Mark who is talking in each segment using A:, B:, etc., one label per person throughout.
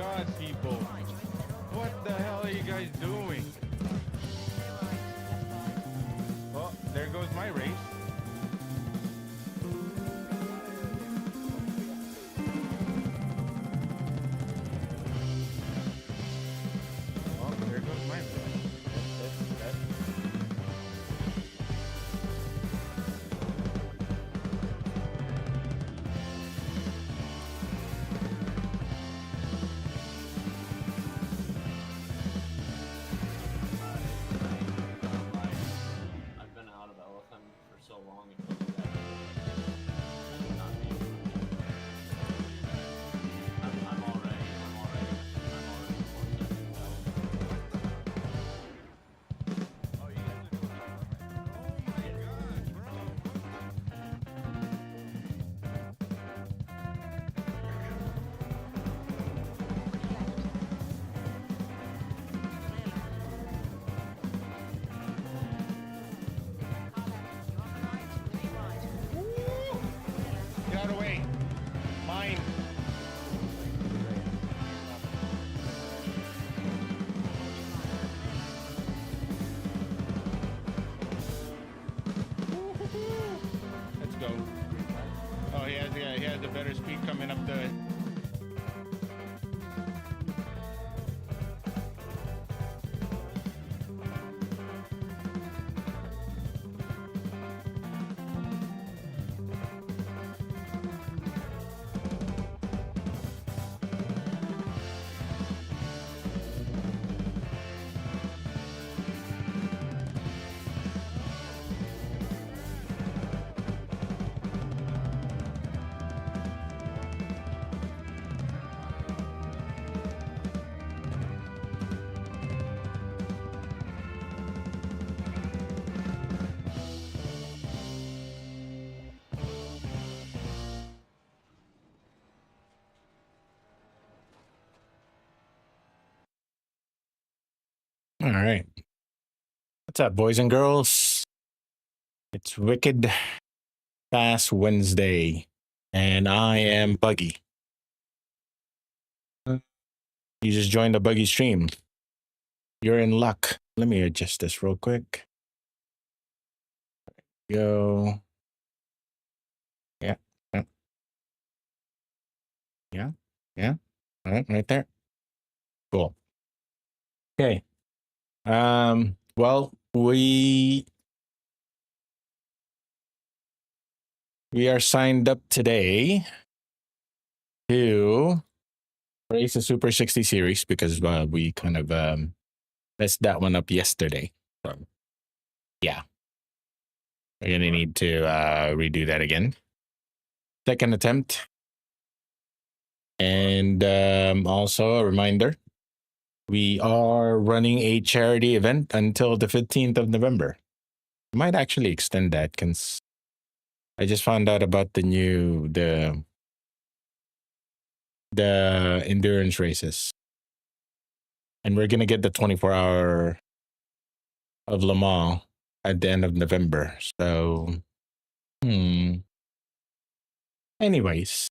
A: God, people. What the hell are you guys doing? Oh, there goes my race. Oh, there goes my race. That's
B: I've been out of LFM for so long. It feels like not me. I'm already
A: Oh, you guys are doing it? Oh my God, bro. Get out of the way. Mine. Let's go. Oh, he has a better speed coming up the. All right. What's up, boys and girls? It's Wicked Fast Wednesday, and I am Buggy. You just joined the Buggy stream. You're in luck. Let me adjust this real quick. Go. Yeah. Yeah. Yeah. Yeah. All right, right there. Cool. Okay. Well, we are signed up today to race the Super 60 series because we kind of messed that one up yesterday. So yeah, we're gonna need to redo that again. Second attempt. And also a reminder, we are running a charity event until the 15th of November. I might actually extend that because I just found out about the endurance races. And we're gonna get the 24-hour of Le Mans at the end of November. So anyways.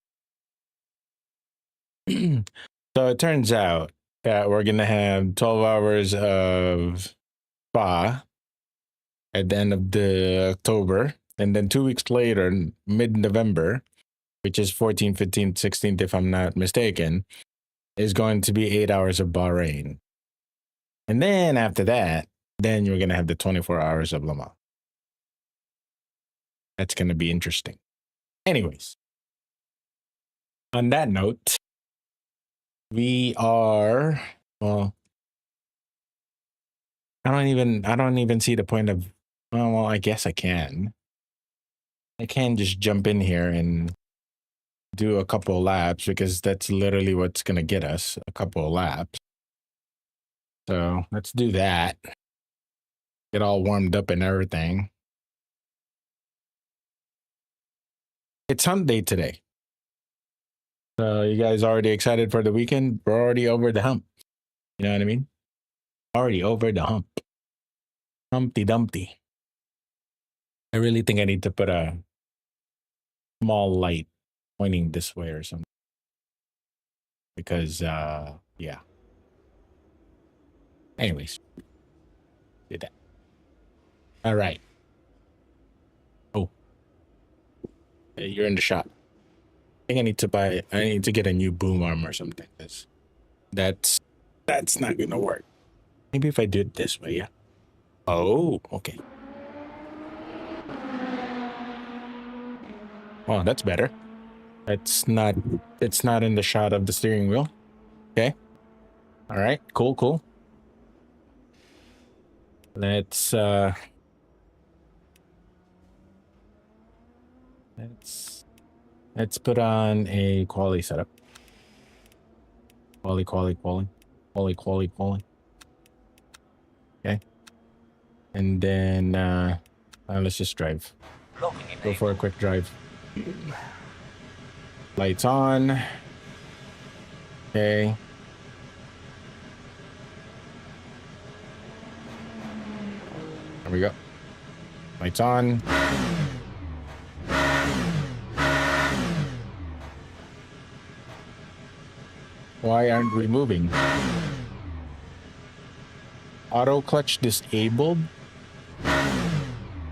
A: So it turns out that we're gonna have 12 hours of spa at the end of the October, and then 2 weeks later, mid-November, which is 14th, 15th, 16th, if I'm not mistaken, is going to be 8 hours of Bahrain. And then after that, then you're gonna have the 24 hours of Le Mans. That's gonna be interesting. Anyways, on that note, we are well. I don't even see the point of. Well, I guess I can. I can just jump in here and do a couple of laps because that's literally what's gonna get us a couple of laps. So let's do that. Get all warmed up and everything. It's hump day today. So you guys already excited for the weekend? We're already over the hump. You know what I mean? Already over the hump. Humpty Dumpty. I really think I need to put a small light pointing this way or something. because yeah. Anyways, did that. All right. Oh, you're in the shop. I think I need to get a new boom arm or something, because that's not gonna work. Maybe if I do it this way, yeah. Oh, okay. Oh, that's better. It's not in the shot of the steering wheel. Okay. All right. Cool. Let's put on a quali setup. Quali. Okay. And then let's just drive. Go for a quick drive. Lights on. Okay. There we go. Lights on. Why aren't we moving? Auto clutch disabled?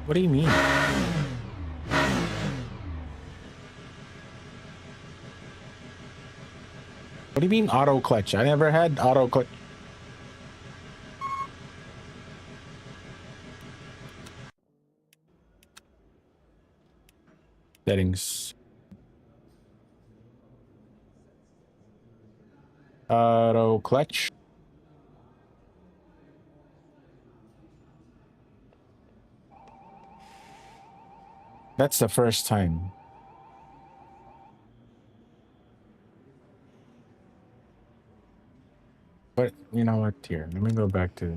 A: What do you mean? What do you mean auto clutch? I never had auto clutch. Settings. Auto clutch. That's the first time. But you know what? Here, let me go back to.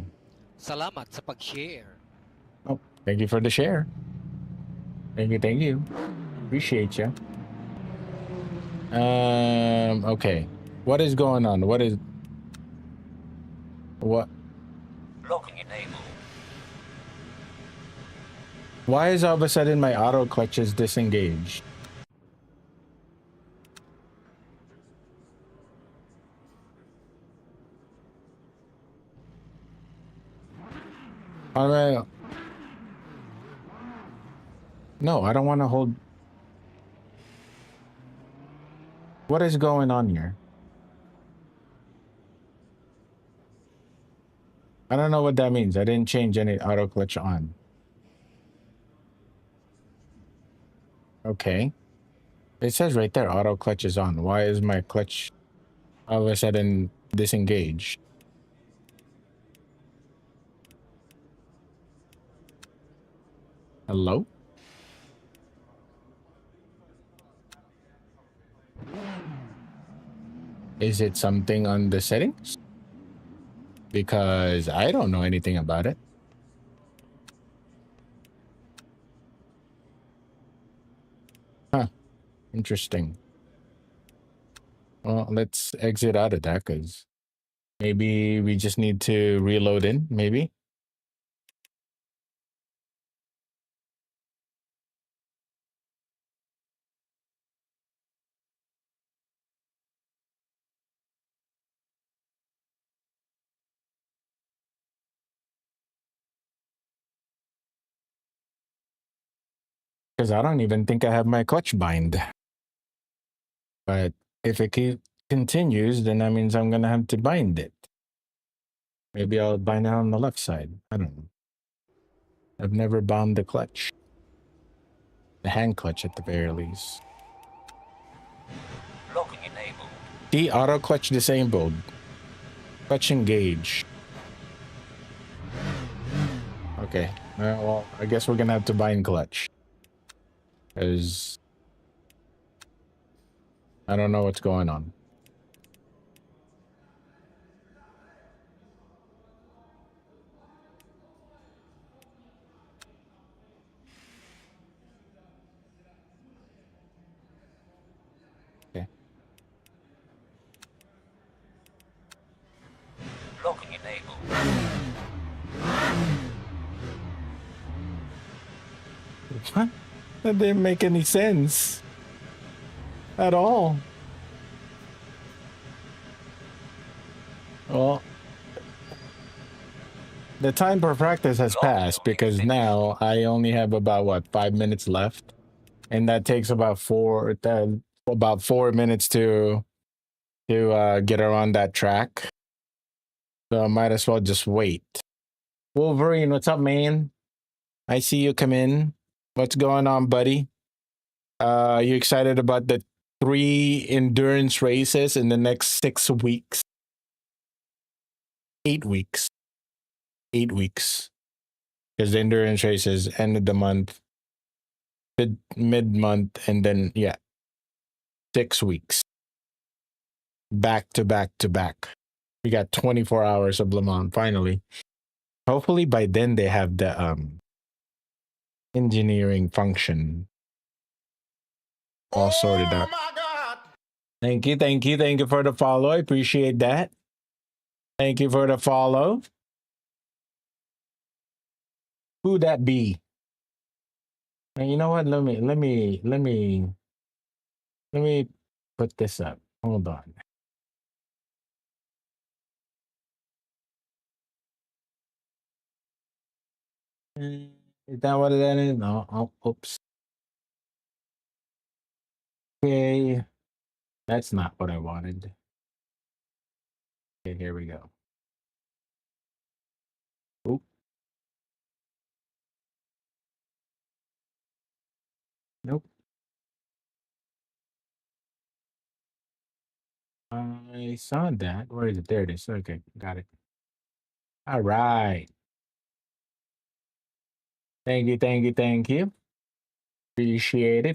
C: Salamat sa pag-share.
A: Oh, thank you for the share. Thank you. Appreciate you. Okay. What is going on? What?
C: Locking enabled.
A: Why is all of a sudden my auto clutch is disengaged? All right. No, I don't want to hold. What is going on here? I don't know what that means. I didn't change any auto clutch on. Okay. It says right there, auto clutch is on. Why is my clutch all of a sudden disengaged? Hello? Is it something on the settings? Because I don't know anything about it. Huh. Interesting. Well, let's exit out of that, because maybe we just need to reload in, maybe. Because I don't even think I have my clutch bind. But if it continues, then that means I'm going to have to bind it. Maybe I'll bind it on the left side. I don't know. I've never bound the clutch. The hand clutch at the very least.
C: Locking enabled.
A: The auto clutch disabled. Clutch engage. Okay. Well, I guess we're going to have to bind clutch. Because I don't know what's going on. Okay.
C: Locking enabled.
A: What? That didn't make any sense. At all. Well, the time for practice has passed because now I only have about what 5 minutes left, and that takes about 4 minutes to get around that track. So I might as well just wait. Wolverine, what's up, man? I see you come in. What's going on, buddy? You excited about the 3 endurance races in the next 6 weeks? 8 weeks. 8 weeks. Because the endurance races end of the month, mid-month, and then 6 weeks. Back to back to back. We got 24 hours of Le Mans finally. Hopefully by then they have the engineering function all sorted out.
D: My God!
A: Thank you for the follow. I appreciate that. Thank you for the follow. Who that be? And you know what? Let me put this up. Hold on. Is that what that is? No. Oh, oops. Okay. That's not what I wanted. Okay, here we go. Oop. Nope. I saw that. Where is it? There it is. Okay, got it. All right. Thank you. Appreciate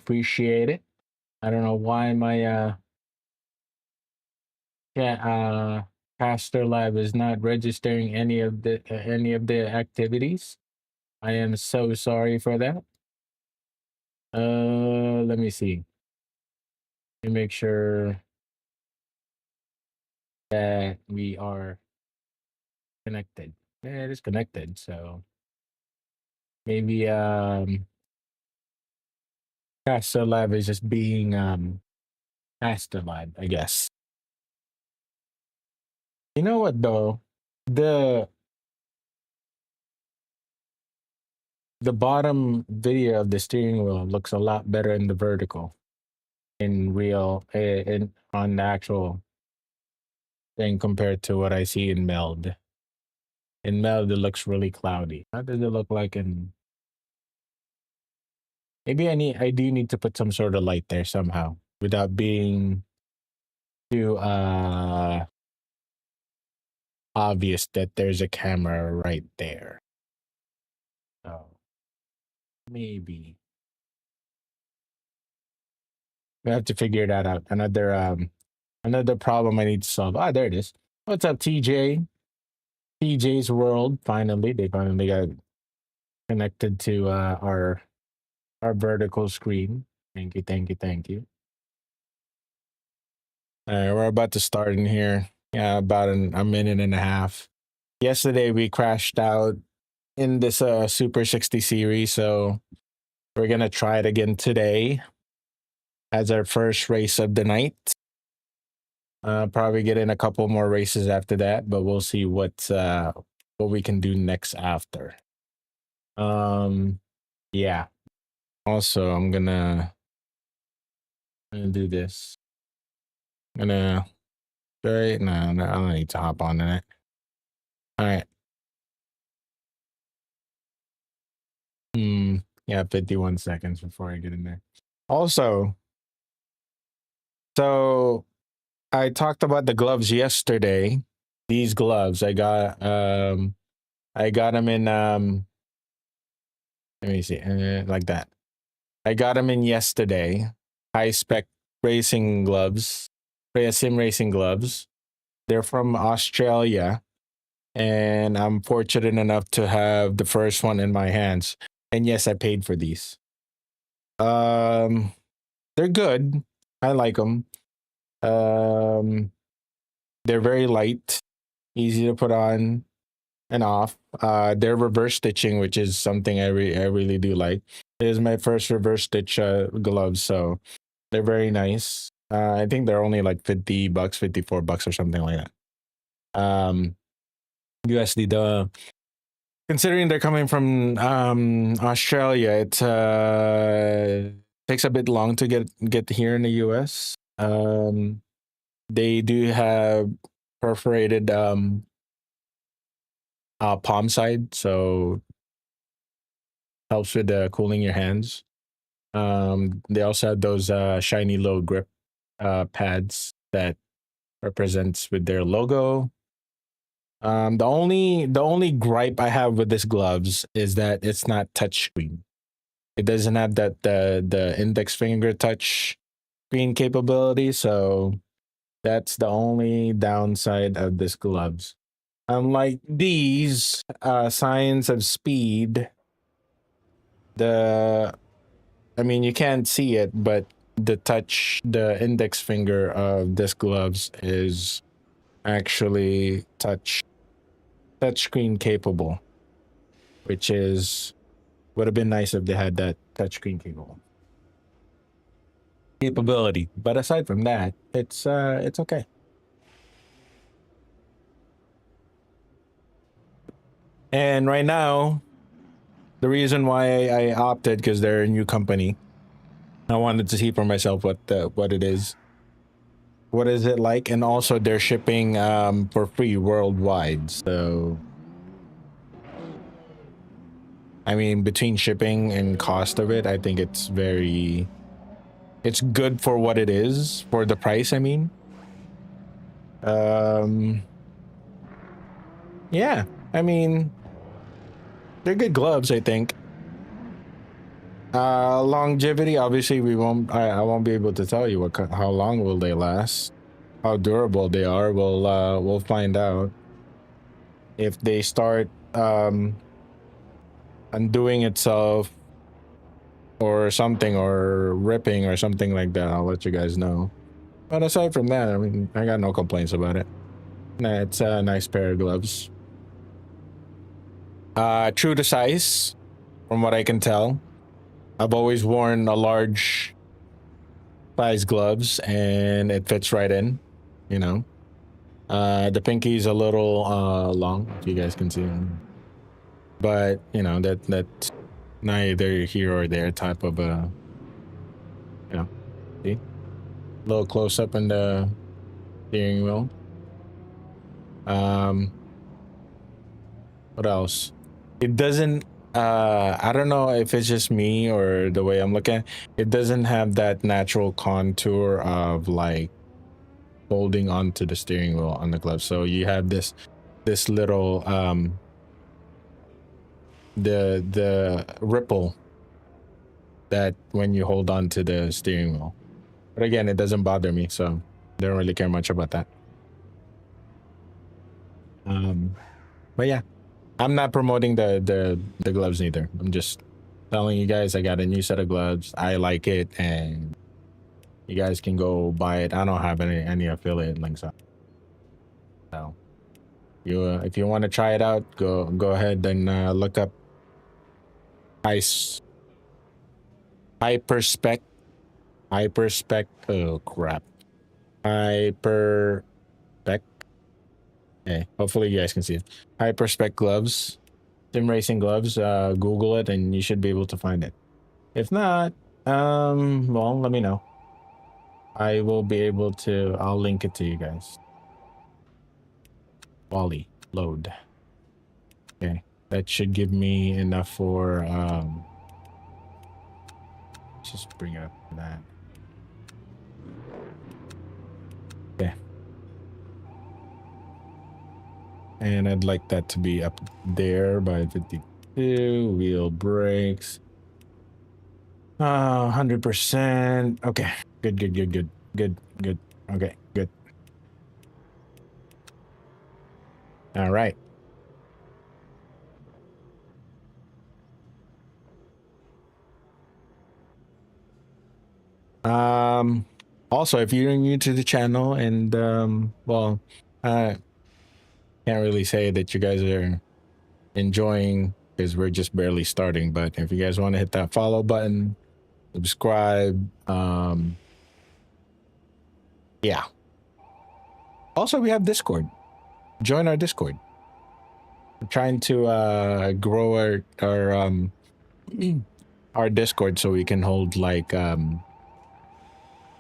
A: it. I don't know why my Caster Lab is not registering any of the activities. I am so sorry for that. Let me see. Let me make sure that we are connected. Yeah, it is connected, so maybe Caster Lab is just being Caster Lab, I guess. You know what though? The bottom video of the steering wheel looks a lot better in the vertical in real in on the actual thing compared to what I see in Meld. In Meld, it looks really cloudy. How does it look like in? Maybe I do need to put some sort of light there somehow without being too obvious that there's a camera right there. So maybe we have to figure that out. Another problem I need to solve. Ah, there it is. What's up, TJ? TJ's World. Finally, they finally got connected to our vertical screen. Thank you. All right, we're about to start in here. Yeah, about a minute and a half. Yesterday we crashed out in this Super 60 series, so we're gonna try it again today as our first race of the night. Probably get in a couple more races after that, but we'll see what we can do next after. Yeah. Also, I'm gonna do this. I'm gonna right no, I don't need to hop on it. All right. Yeah, 51 seconds before I get in there. Also, so I talked about the gloves yesterday. These gloves I got them in let me see like that. I got them in yesterday. High spec racing gloves, sim racing gloves. They're from Australia, and I'm fortunate enough to have the first one in my hands. And yes, I paid for these. They're good. I like them. They're very light, easy to put on and off. They're reverse stitching, which is something I really do like. It is my first reverse stitch gloves, so they're very nice. I think they're only like $50, $54 or something like that. USD. Considering they're coming from Australia, it takes a bit long to get here in the US. They do have perforated palm side, so helps with cooling your hands. They also have those shiny low grip pads that represents with their logo. The only gripe I have with this gloves is that it's not touchscreen. It doesn't have that the index finger touch screen capability, so that's the only downside of this gloves. Unlike these signs of speed, I mean you can't see it, but the index finger of this gloves is actually touchscreen capable, which would have been nice if they had that touchscreen capability. But aside from that, it's okay. And right now, the reason why I opted, because they're a new company, I wanted to see for myself what it is. What is it like? And also they're shipping for free worldwide. So I mean, between shipping and cost of it, I think it's good for what it is, for the price, I mean. Yeah, I mean, they're good gloves, I think. Longevity, obviously I won't be able to tell you how long will they last. How durable they are, we'll find out. If they start undoing itself or something, or ripping or something like that, I'll let you guys know. But aside from that, I mean, I got no complaints about it. Nah, it's a nice pair of gloves. True to size, from what I can tell. I've always worn a large size gloves and it fits right in, you know. The pinky's a little long, if you guys can see. But, you know, that's neither here or there type of you know, see? A little close up in the steering wheel. What else? It doesn't I don't know if it's just me or the way I'm looking. It doesn't have that natural contour of like holding onto the steering wheel on the glove. So you have this little the ripple that when you hold on to the steering wheel. But again, it doesn't bother me, so I don't really care much about that. But yeah, I'm not promoting the gloves either. I'm just telling you guys I got a new set of gloves. I like it, and you guys can go buy it. I don't have any affiliate links on. So if you want to try it out, go ahead and look up hyperspec. Oh crap, hyperspec. Hey, hopefully you guys can see it. Hyperspec gloves, sim racing gloves. Google it and you should be able to find it. If not, well, let me know. I will be able to. I'll link it to you guys. Wally load. Okay, that should give me enough for just bring it up to that. Okay. And I'd like that to be up there by 52. Wheel brakes. 100%. Okay. Good. Okay, good. All right. Also, if you're new to the channel and well, I can't really say that you guys are enjoying because we're just barely starting, but if you guys want to hit that follow button, subscribe, yeah. Also, we have Discord. join our Discord. We're trying to grow our Discord so we can hold like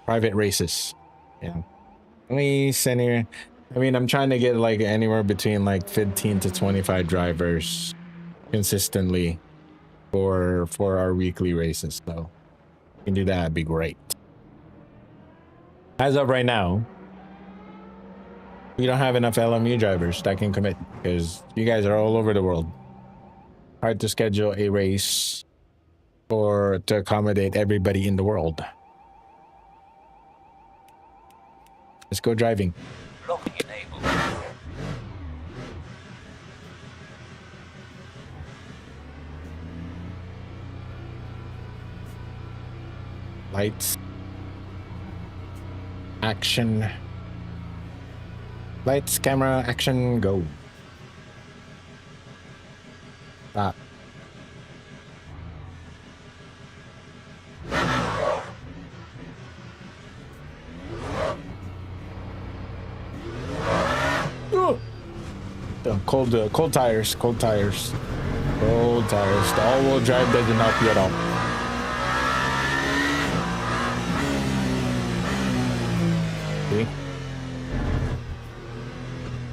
A: private races. Yeah. Only send here. I mean, I'm trying to get like anywhere between like 15 to 25 drivers consistently for our weekly races. So if you can do that, it'd be great. As of right now, we don't have enough LMU drivers that can commit because you guys are all over the world. Hard to schedule a race to accommodate everybody in the world. Let's go driving.
C: Locking enabled.
A: Lights. Action. Lights, camera, action, go. Stop. Cold tires. The all-wheel drive doesn't help you at all. See?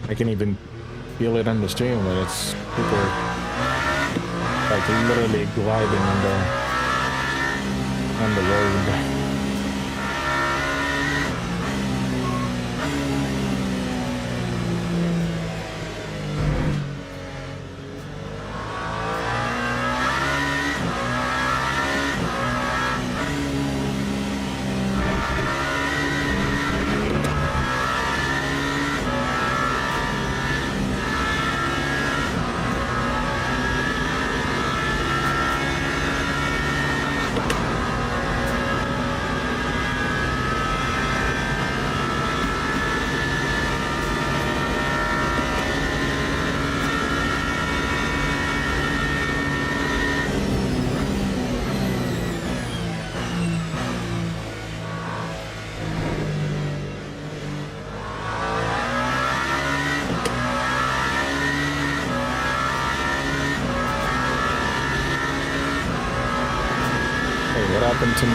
A: I can even feel it on the stream when it's super, like literally gliding on the road. To my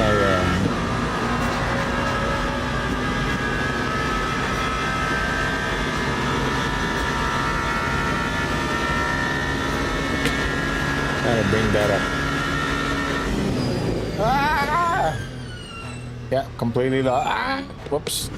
A: gotta bring that up. Ah! Yeah, completely whoops.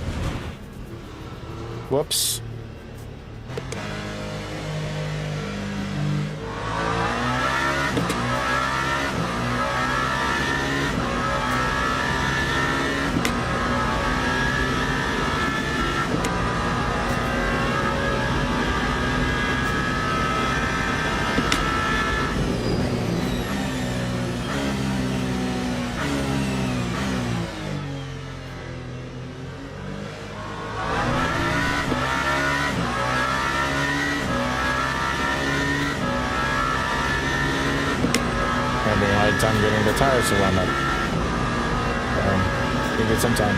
A: Time getting the tires to run up. Give it some time.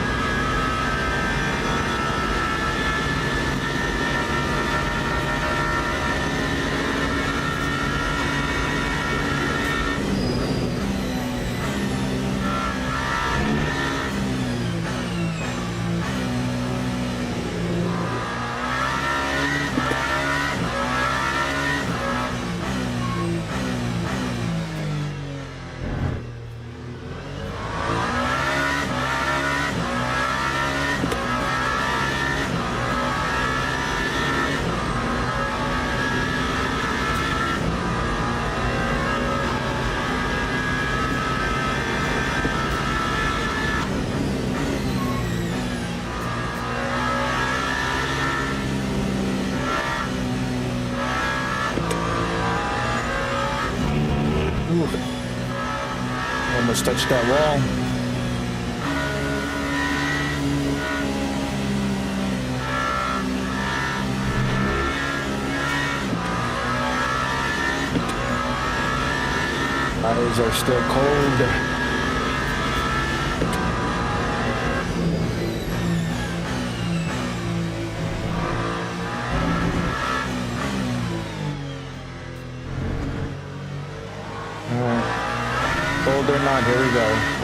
A: Almost touched that wall. Tires are still cold. Cold or not, here we go.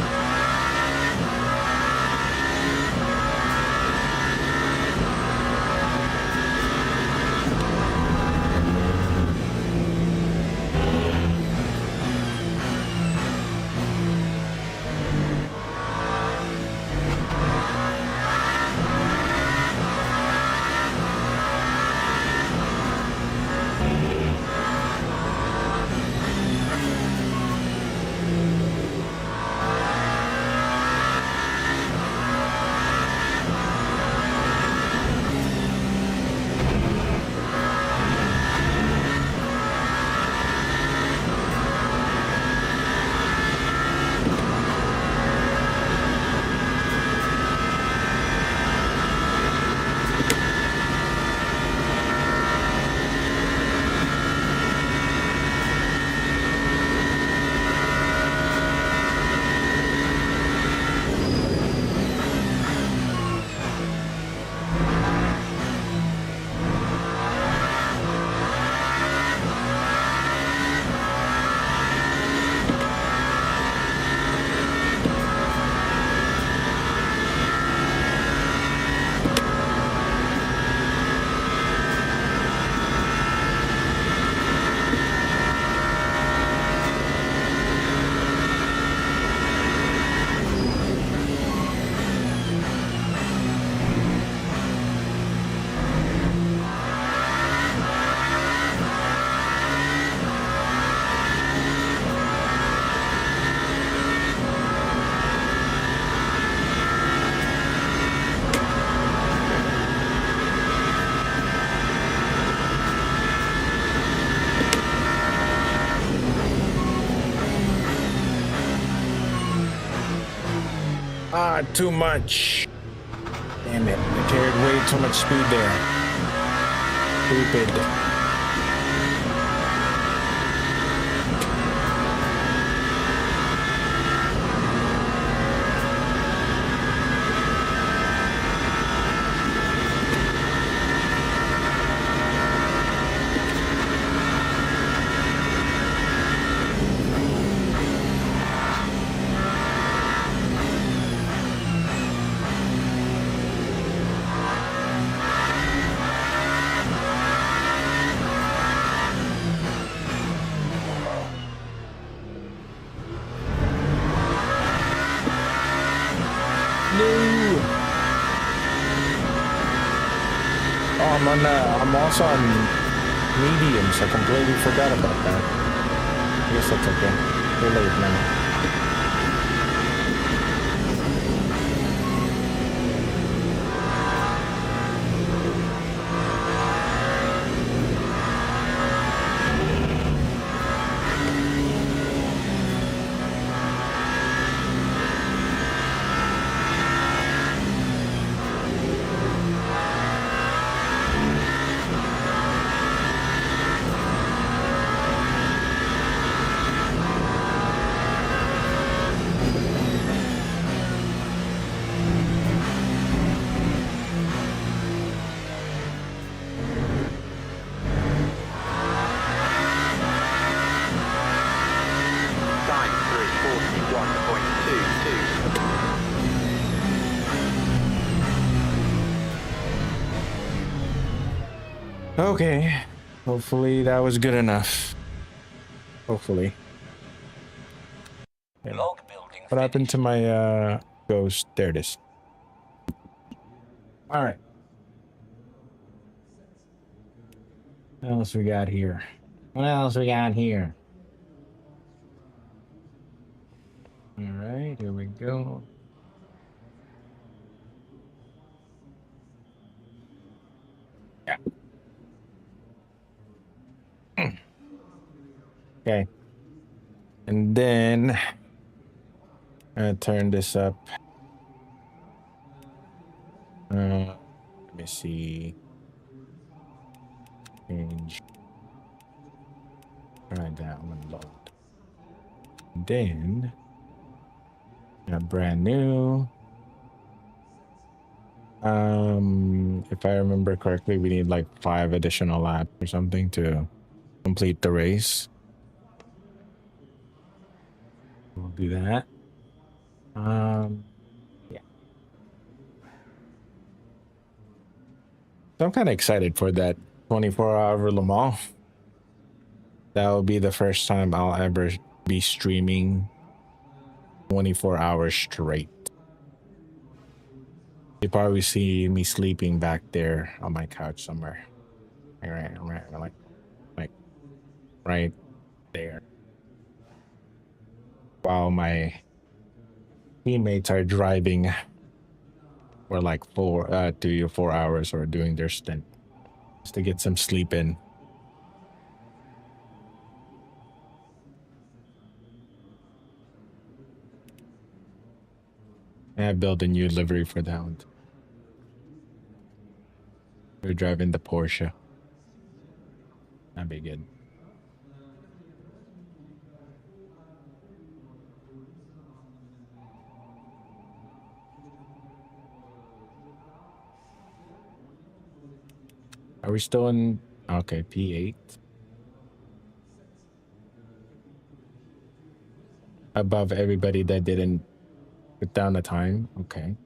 A: Ah, too much. Damn it. I carried way too much speed there. Stupid. I'm also on mediums. I completely forgot about that. I guess that's okay. We're late now. Okay, hopefully that was good enough. Hopefully. Yeah.
C: Log building
A: What happened to my ghost? There it is. All right. What else we got here? What else we got here? All right, here we go. Yeah. Okay. And then I turn this up. Let me see. Change. Try that one load. Then brand new. If I remember correctly, we need like 5 additional laps or something to complete the race. I'll do that. Yeah. So I'm kind of excited for that 24-hour Le Mans. That will be the first time I'll ever be streaming 24 hours straight. You probably see me sleeping back there on my couch somewhere. Like right there. While my teammates are driving for like 3 or 4 hours or doing their stint just to get some sleep in. And I built a new livery for that one. We're driving the Porsche. That'd be good. Are we still in? Okay, P8. Above everybody that didn't put down the time. Okay.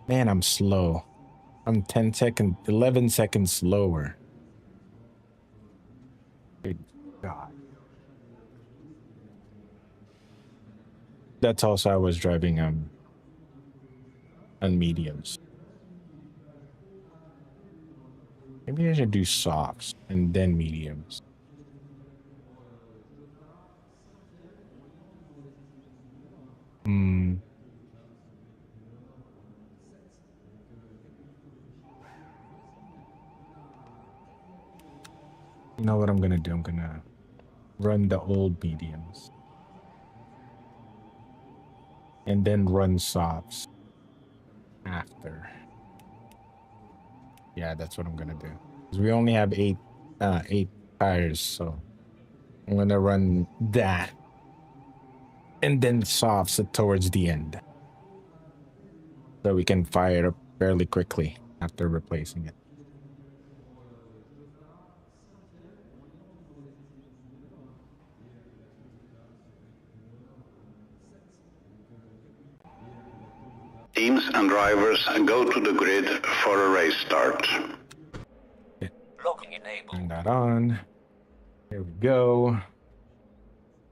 A: Man, I'm slow. I'm 11 seconds slower. Good God. That's also I was driving on mediums. Maybe I should do softs and then mediums. You know what I'm gonna do? I'm gonna run the old mediums. And then run softs after. Yeah, that's what I'm gonna do. Because we only have eight tires, so I'm gonna run that and then softs it towards the end, so we can fire it up fairly quickly after replacing it.
D: Teams and drivers go to the grid for a race start.
C: Locking enabled.
A: Turn that on. Here we go.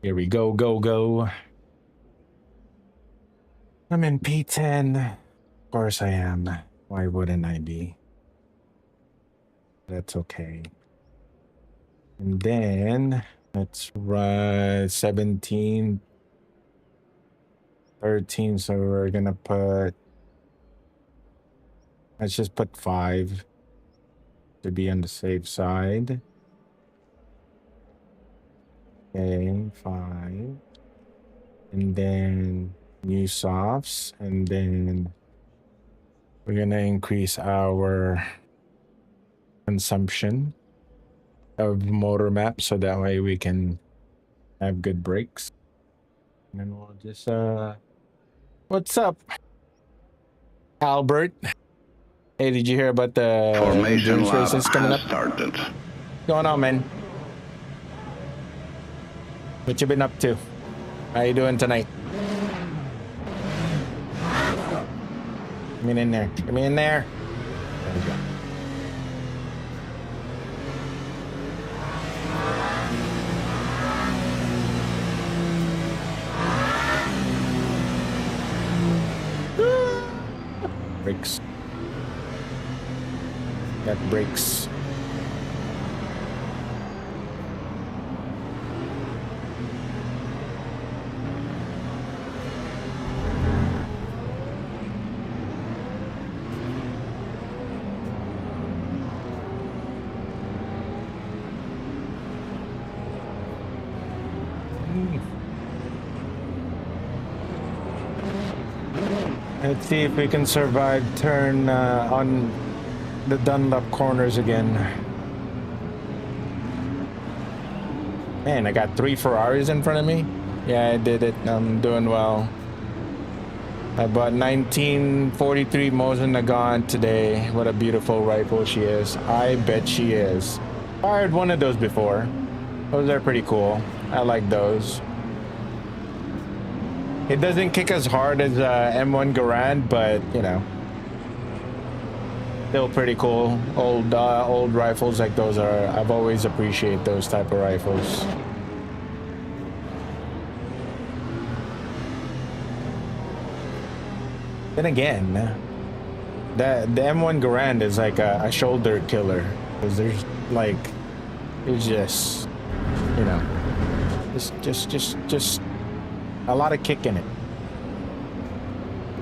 A: Here we go, go. I'm in P10. Of course I am. Why wouldn't I be? That's okay. And then let's run 17, 13. So we're gonna let's just put 5 to be on the safe side. Okay, 5. And then new softs, and then we're gonna increase our consumption of motor map so that way we can have good brakes. And then we'll just what's up, Albert? Hey, did you hear about the
D: Formation
A: endurance
D: lap
A: races coming
D: has
A: up?
D: started.
A: What's going on, man? What you been up to? How you doing tonight? Come in there. Come in there. There we go. Brakes. Got brakes. Let's see if we can survive turn on the Dunlop corners again. Man, I got 3 Ferraris in front of me. Yeah, I did it. I'm doing well. I bought 1943 Mosin Nagant today. What a beautiful rifle she is. I bet she is. Fired one of those before. Those are pretty cool. I like those. It doesn't kick as hard as M1 Garand, but you know, still pretty cool. Old rifles like those are. I've always appreciated those type of rifles. Then again, the M1 Garand is like a shoulder killer because there's like it's just, you know, just a lot of kick in it.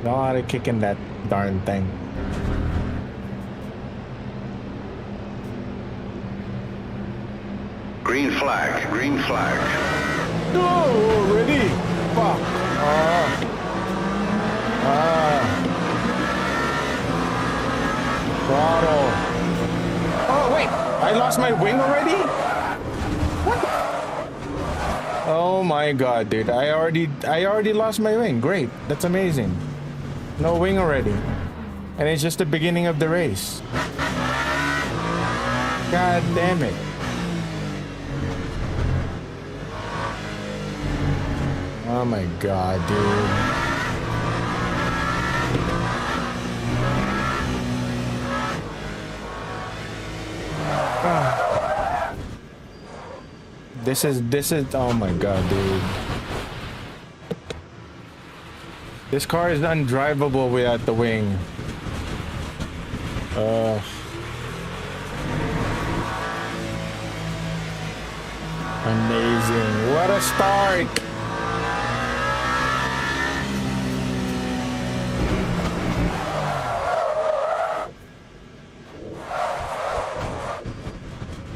A: A lot of kick in that darn thing.
D: Green flag, green flag.
A: Oh, already? Fuck. Throttle. Oh wait, I lost my wing already? What? Oh my god, dude! I already lost my wing. Great, that's amazing. No wing already, and it's just the beginning of the race. God damn it! Oh my god, dude. This is oh my god, dude. This car is undrivable without the wing. Amazing. What a start.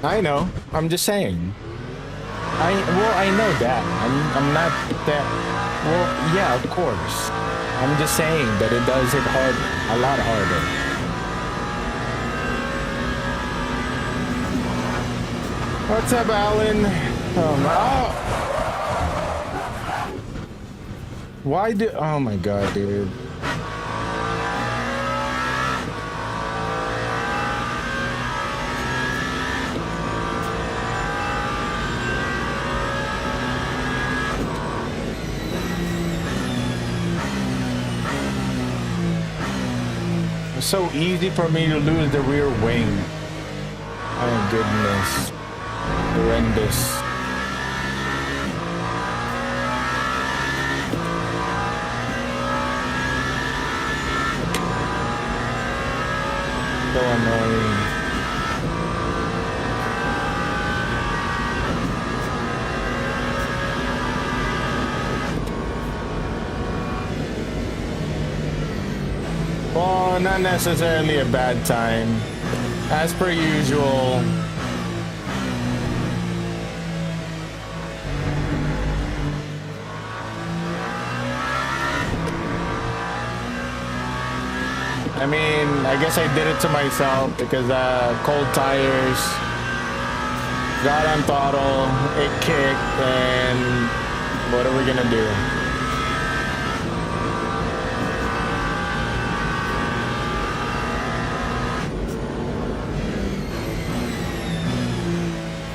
A: I know. I'm just saying. I know that. I'm not that. Well, yeah, of course. I'm just saying that it does hit hard, a lot harder. What's up, Alan? Why do? Oh my god, dude. So easy for me to lose the rear wing. Oh goodness. Horrendous. So annoying. Well, not necessarily a bad time. As per usual. I mean, I guess I did it to myself because cold tires, got on throttle, it kicked, and what are we gonna do?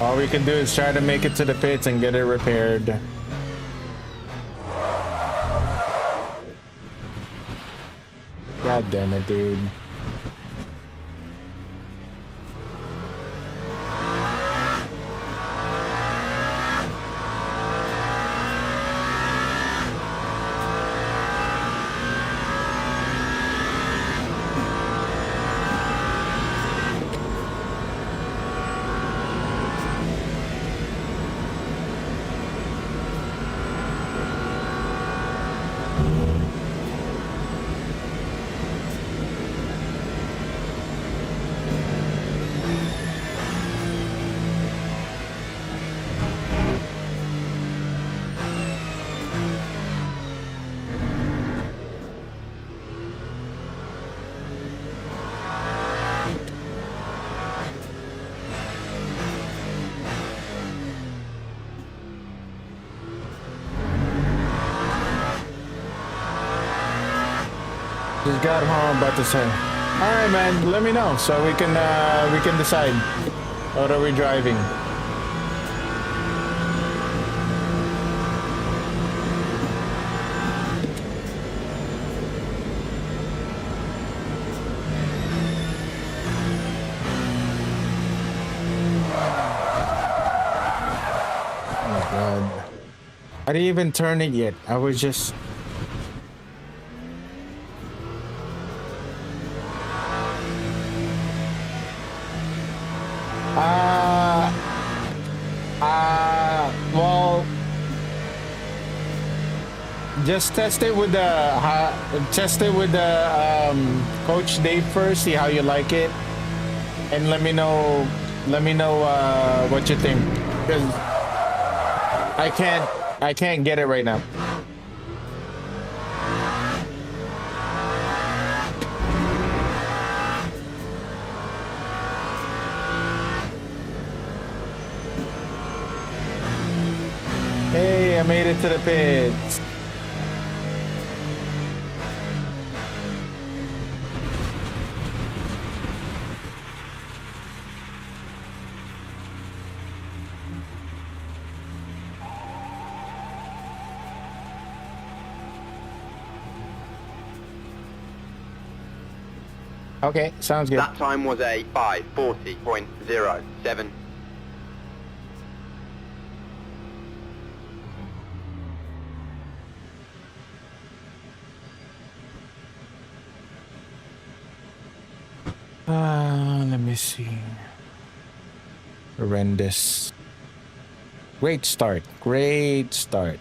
A: All we can do is try to make it to the pits and get it repaired. God damn it, dude. Just got home, about to say. All right, man. Let me know so we can decide. What are we driving? god. I didn't even turn it yet. I was just... well, just test it with the Coach Dave first. See how you like it, and let me know. What you think, because I can't get it right now. Hey, I made it to the pits. Okay, sounds good.
E: That time was a 5:40.07.
A: Let me see. Horrendous. Great start. Great start.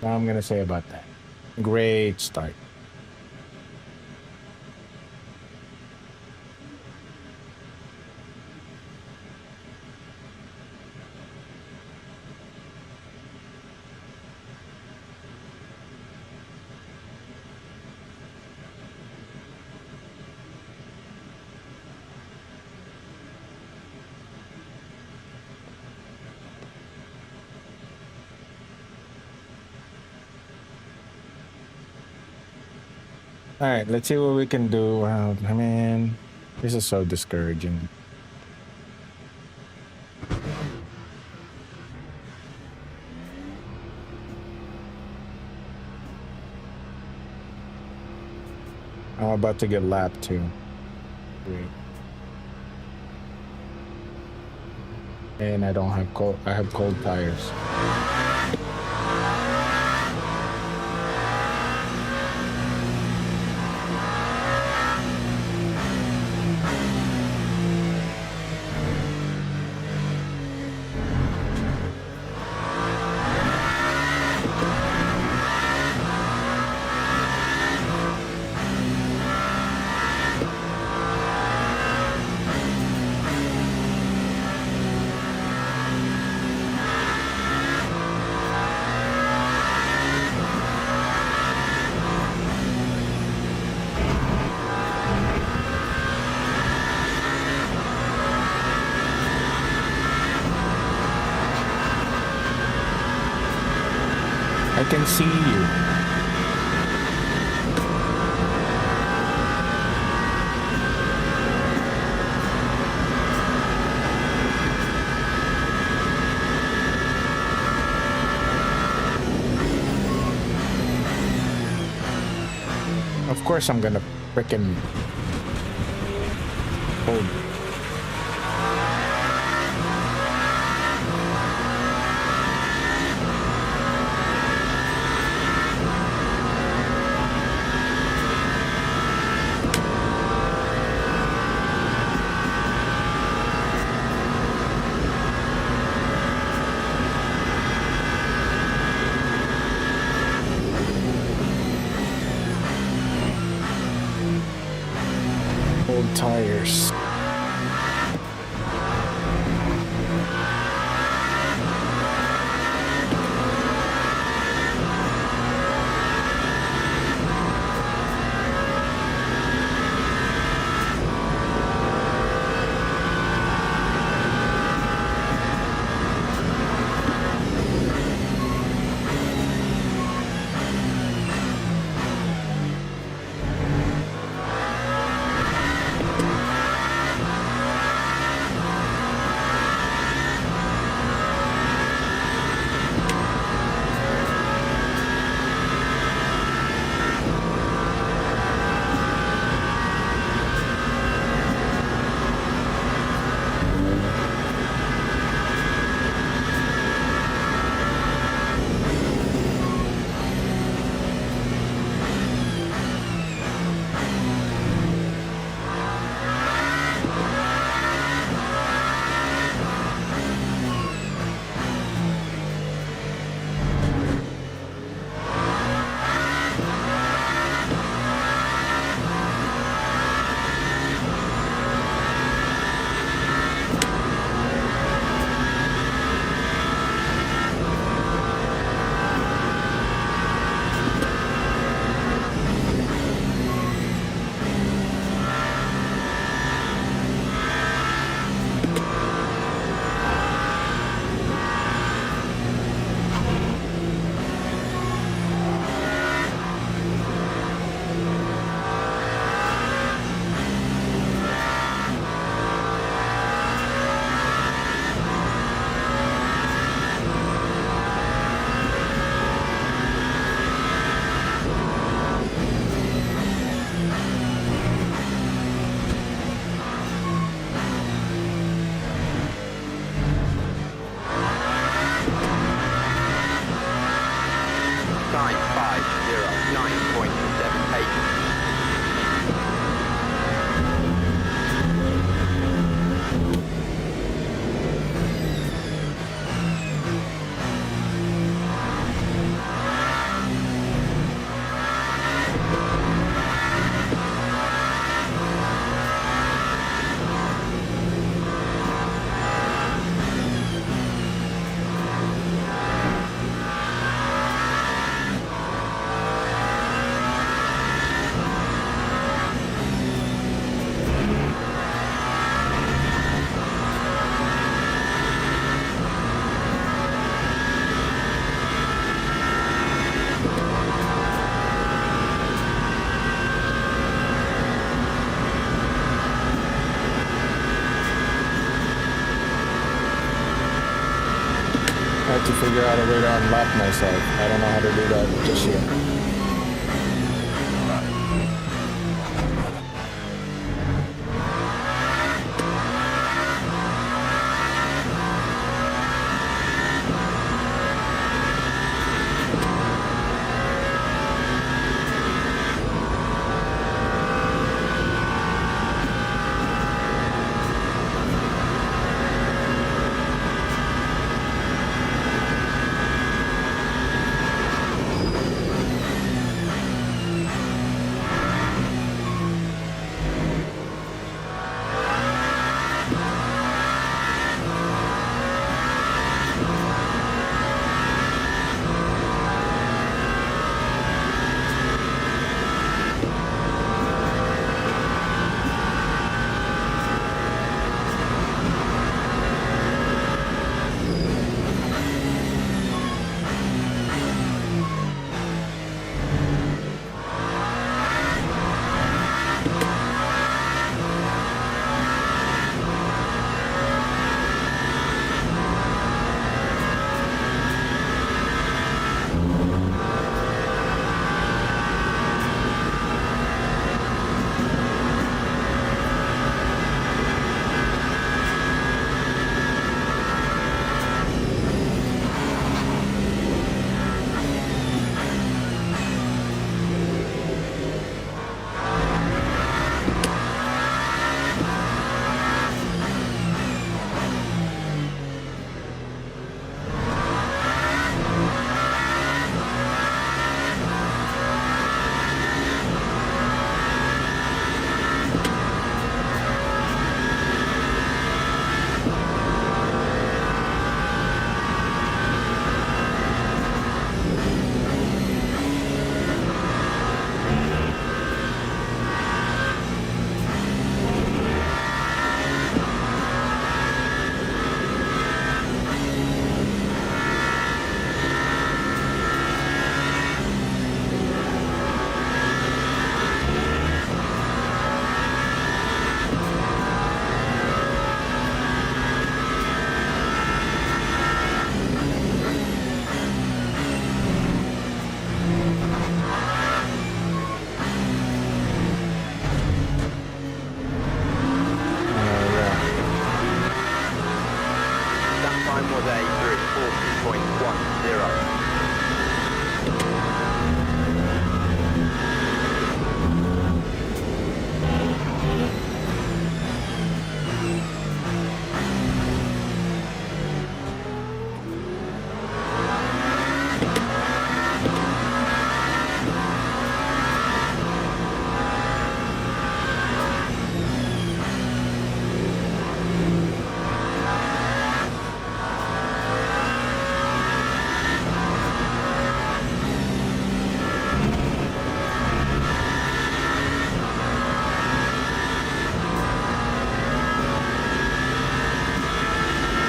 A: What I'm gonna say about that. Great start. All right, let's see what we can do. Wow, I mean, this is so discouraging. I'm about to get lapped too. Great. And I don't have cold. I have cold tires. I can see you. Of course I'm gonna frickin' hold. Old tires. I have to figure out a way to unlock myself. I don't know how to do that just yet.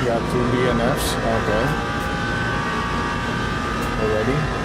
B: Got 2 DNFs. Okay. Already?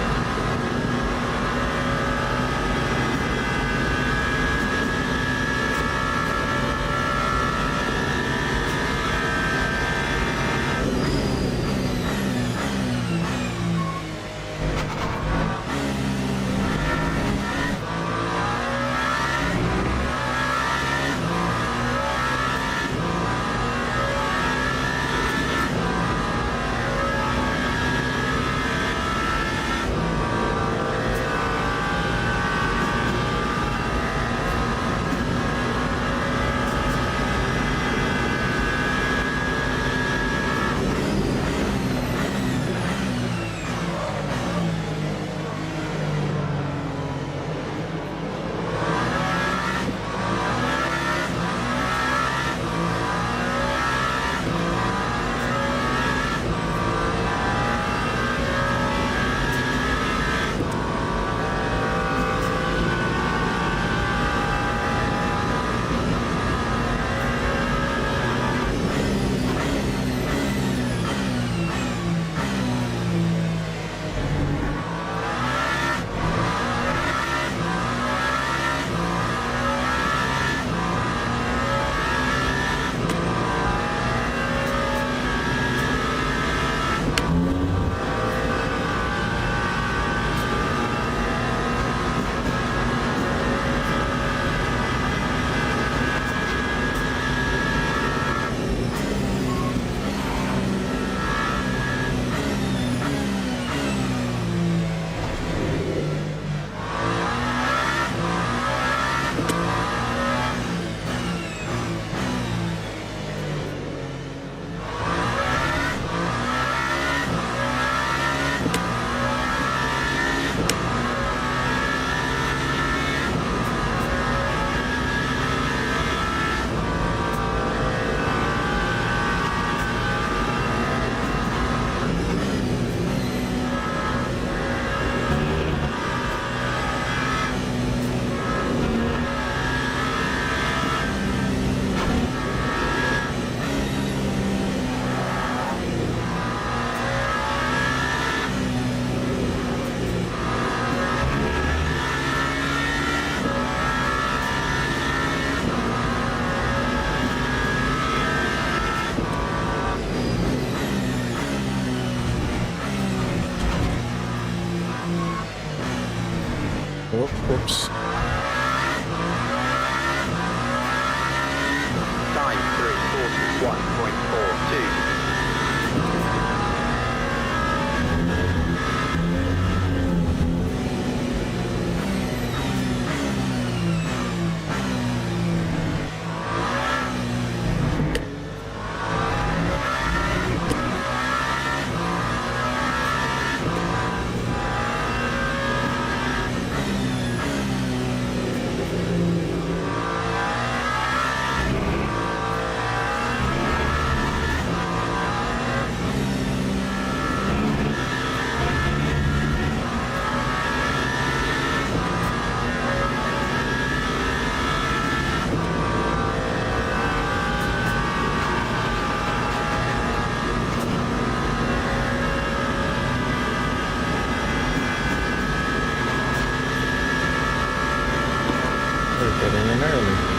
A: Oh, whoops.
E: Time 3:41.42.
A: We're getting in early.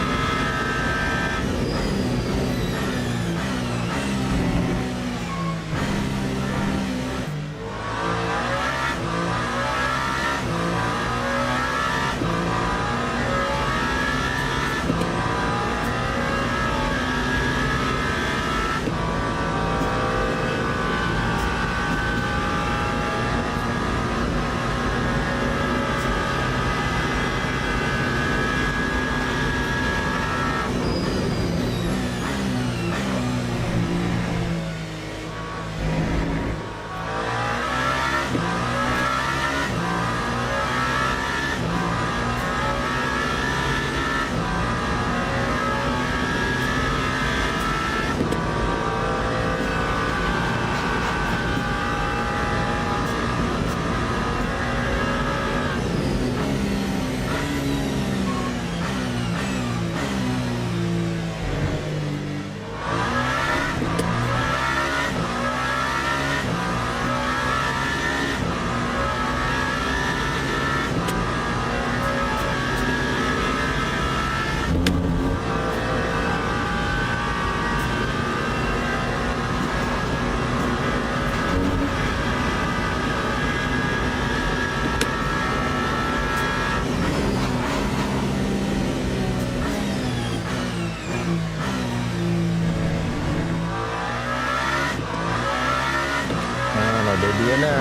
A: Dia na.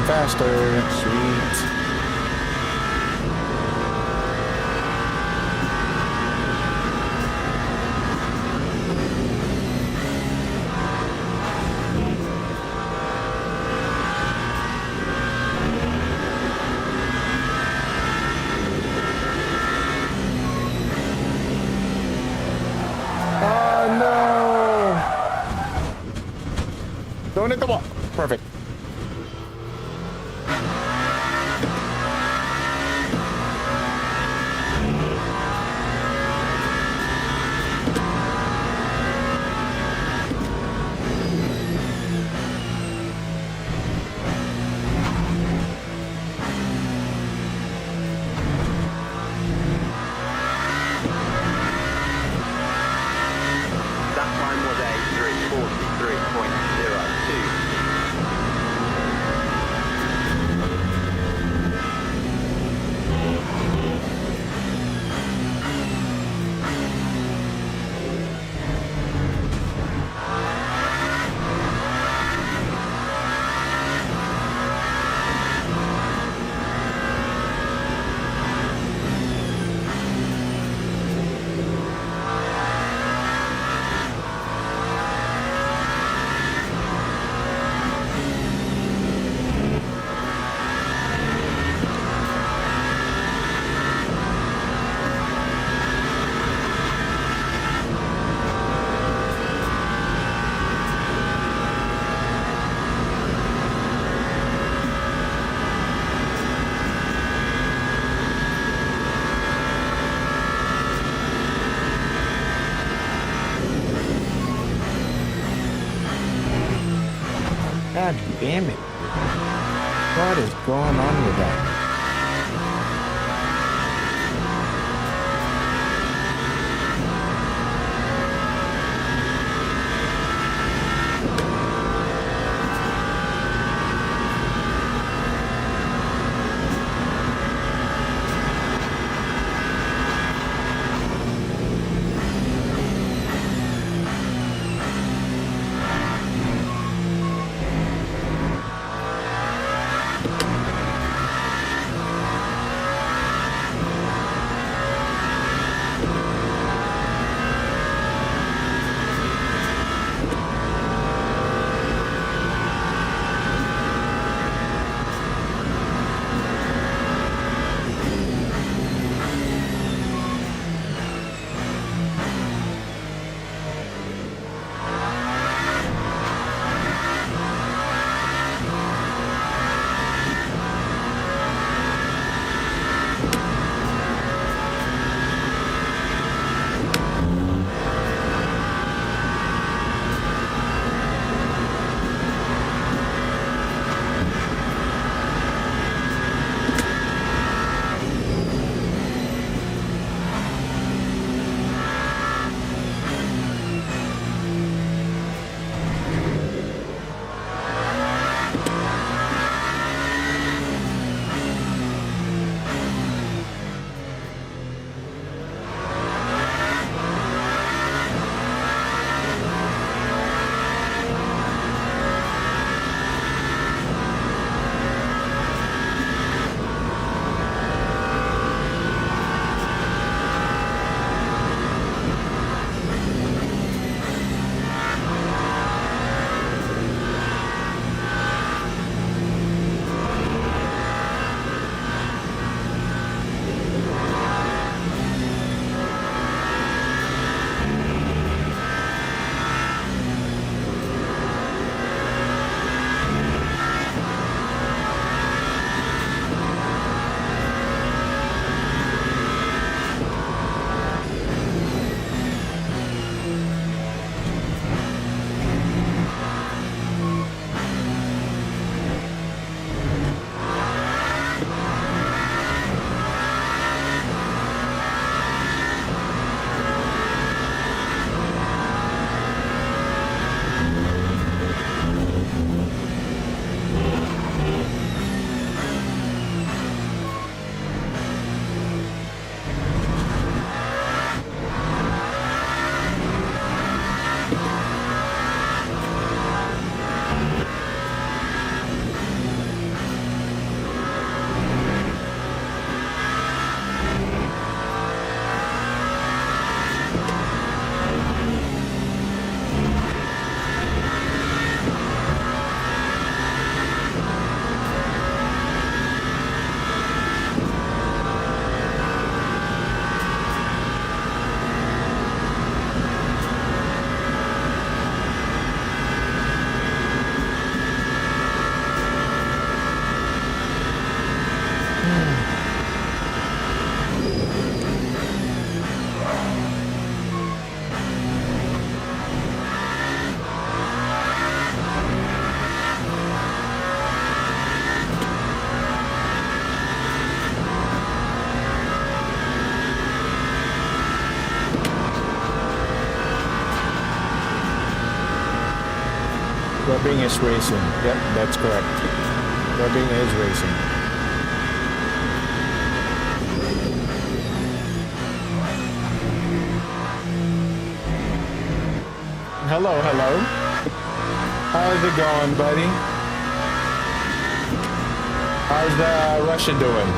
A: Going faster. Sweet. Oh no! Don't hit the wall. Perfect.
F: That time was a 3:43.02.
A: God damn it. What is going on with that? Rubbing is racing. Yep, that's correct. Rubbing is racing. Hello, hello. How's it going, buddy? How's Russia doing?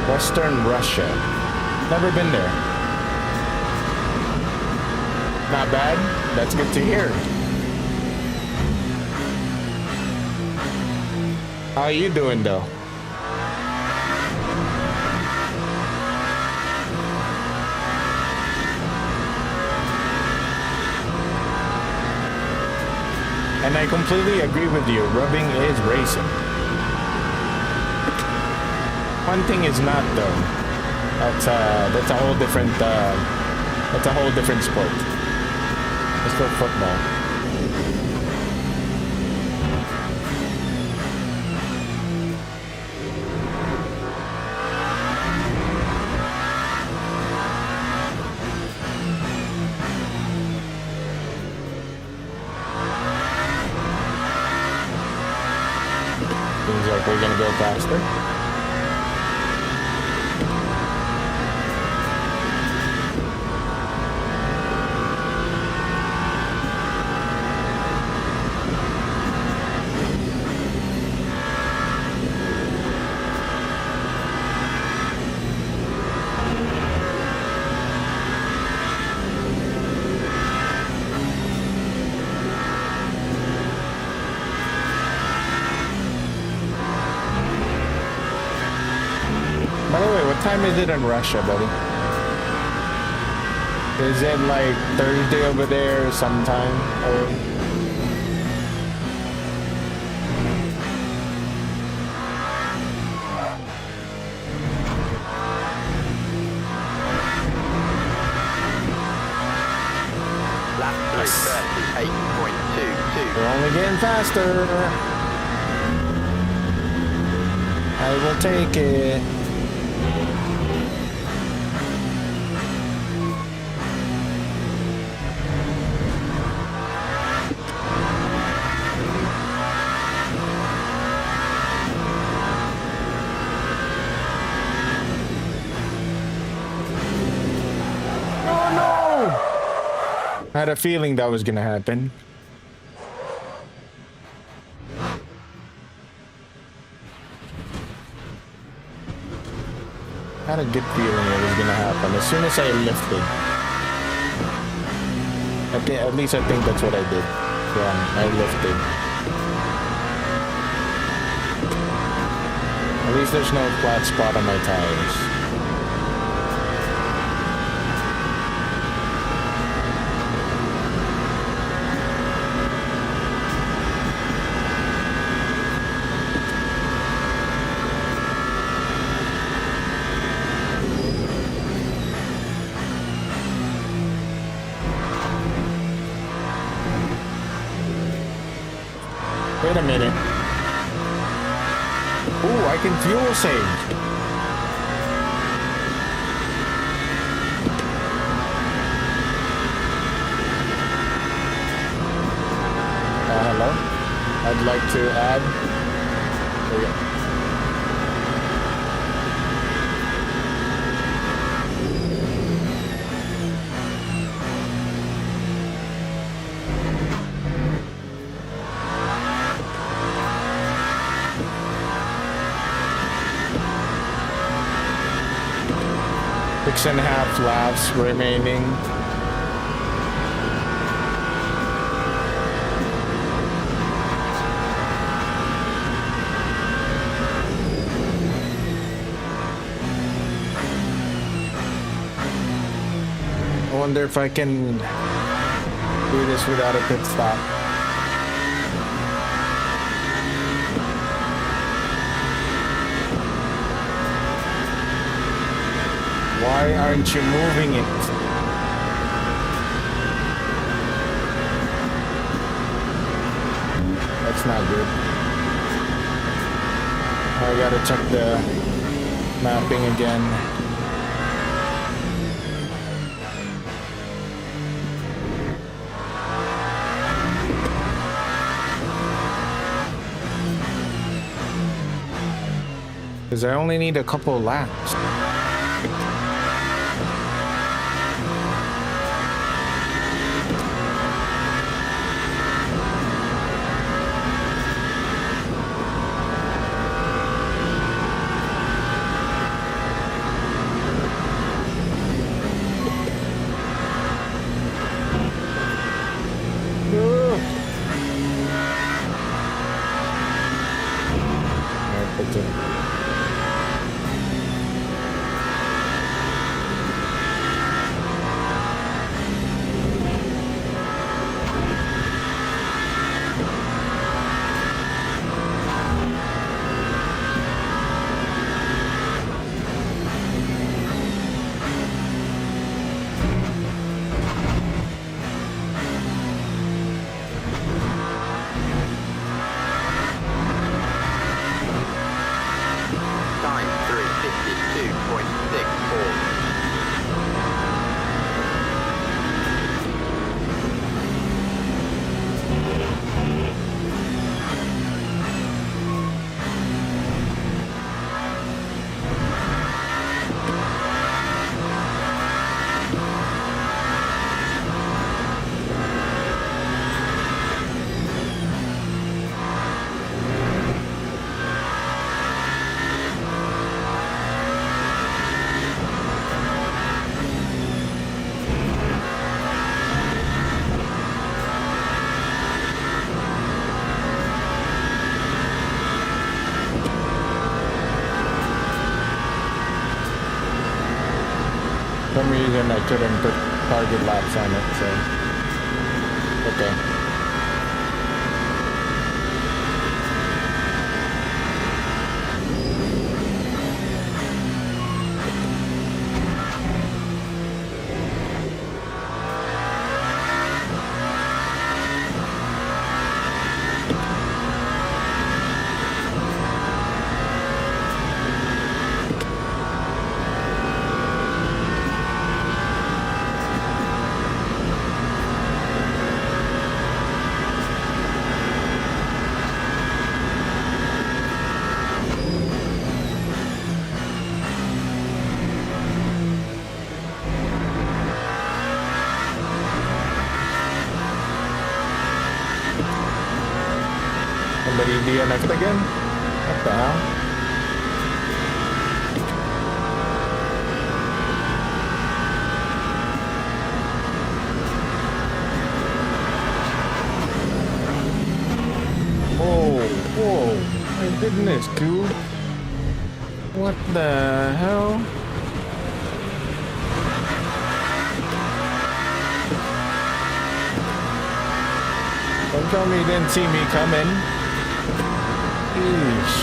A: Western Russia. Never been there. Not bad. That's good to hear. How are you doing, though? And I completely agree with you. Rubbing is racing. Hunting is not, though. That's a whole different sport. It's for football. Seems like we're gonna go faster. By the way, what time is it in Russia, buddy? Is it like Thursday over there sometime? Or...
F: Lap 3:38.22.
A: We're only getting faster. I will take it. Oh no! I had a feeling that was gonna happen. I had a good feeling it was gonna happen as soon as I lifted. At least I think that's what I did. Yeah, I lifted. At least there's no flat spot on my tires. Wait a minute. Ooh, I can fuel save. Hello? I'd like to add. There we go. Six and a half laps remaining. I wonder if I can do this without a pit stop. Why aren't you moving it? That's not good. I gotta check the mapping again. because I only need a couple laps.
F: Time 3:52.64.
A: For some reason I couldn't put target laps on it, so okay. Somebody DNF'd again? What the hell? Whoa, my goodness, dude. What the hell? Don't tell me you didn't see me coming. Eesh.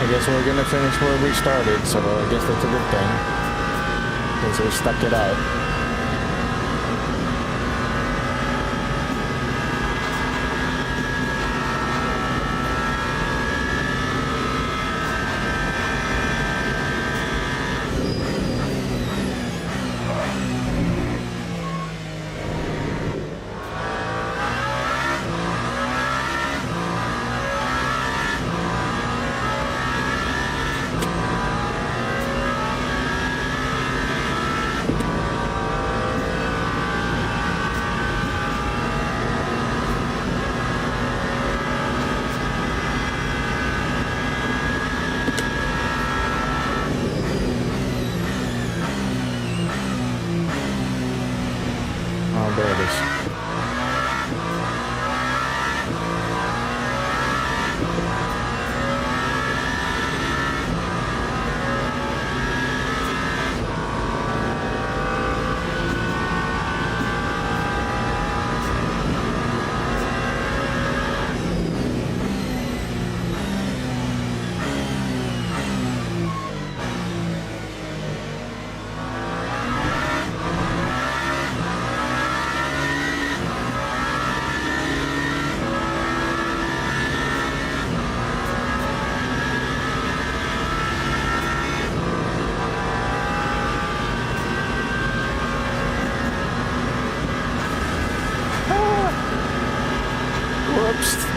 A: guess we're gonna finish where we started, so I guess that's a good thing. Because we stuck it out. Oh, there it is. Whoops.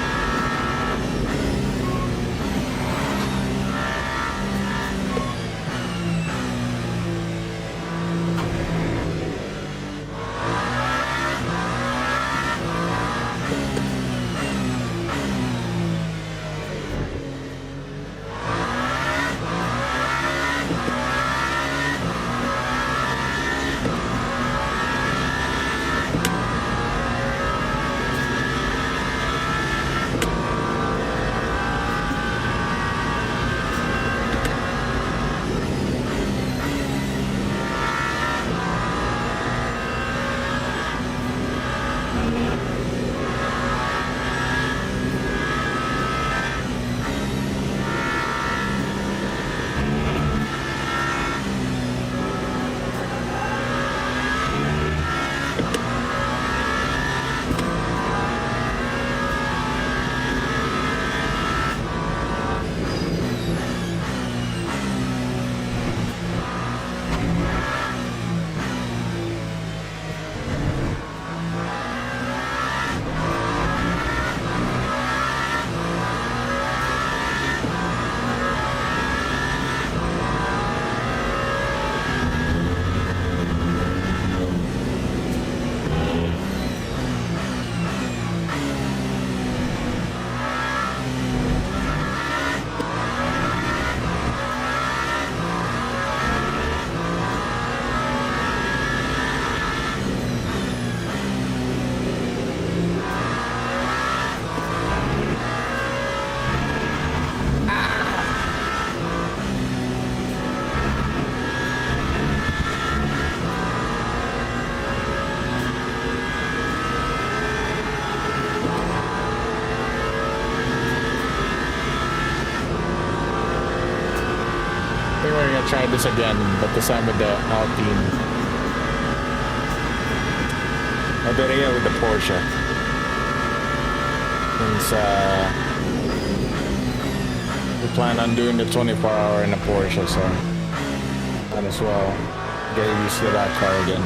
A: I think we're gonna try this again, but this time with the Alpine. I did it again with the Porsche. Since we plan on doing the 24-hour in a Porsche, so might as well get used to that car again.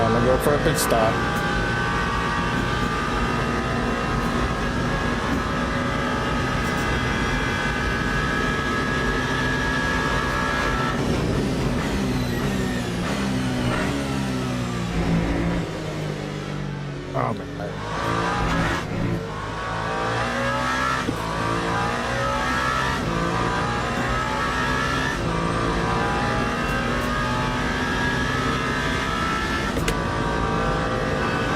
A: I'm gonna go for a pit stop. Oh man.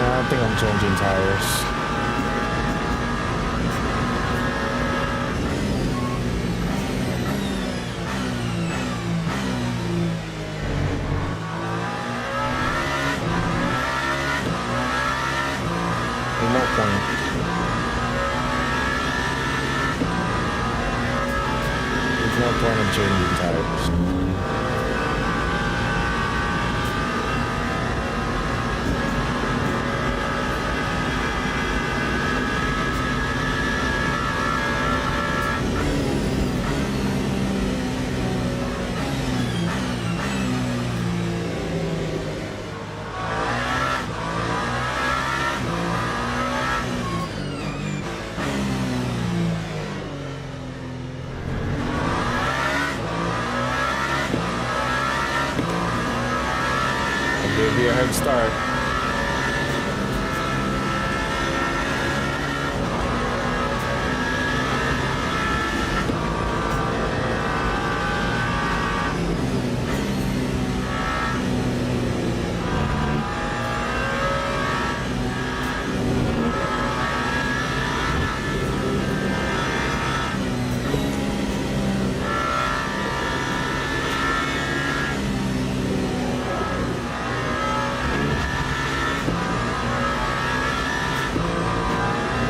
A: I think I'm changing tires. There's no point in changing tires. Give you a head start.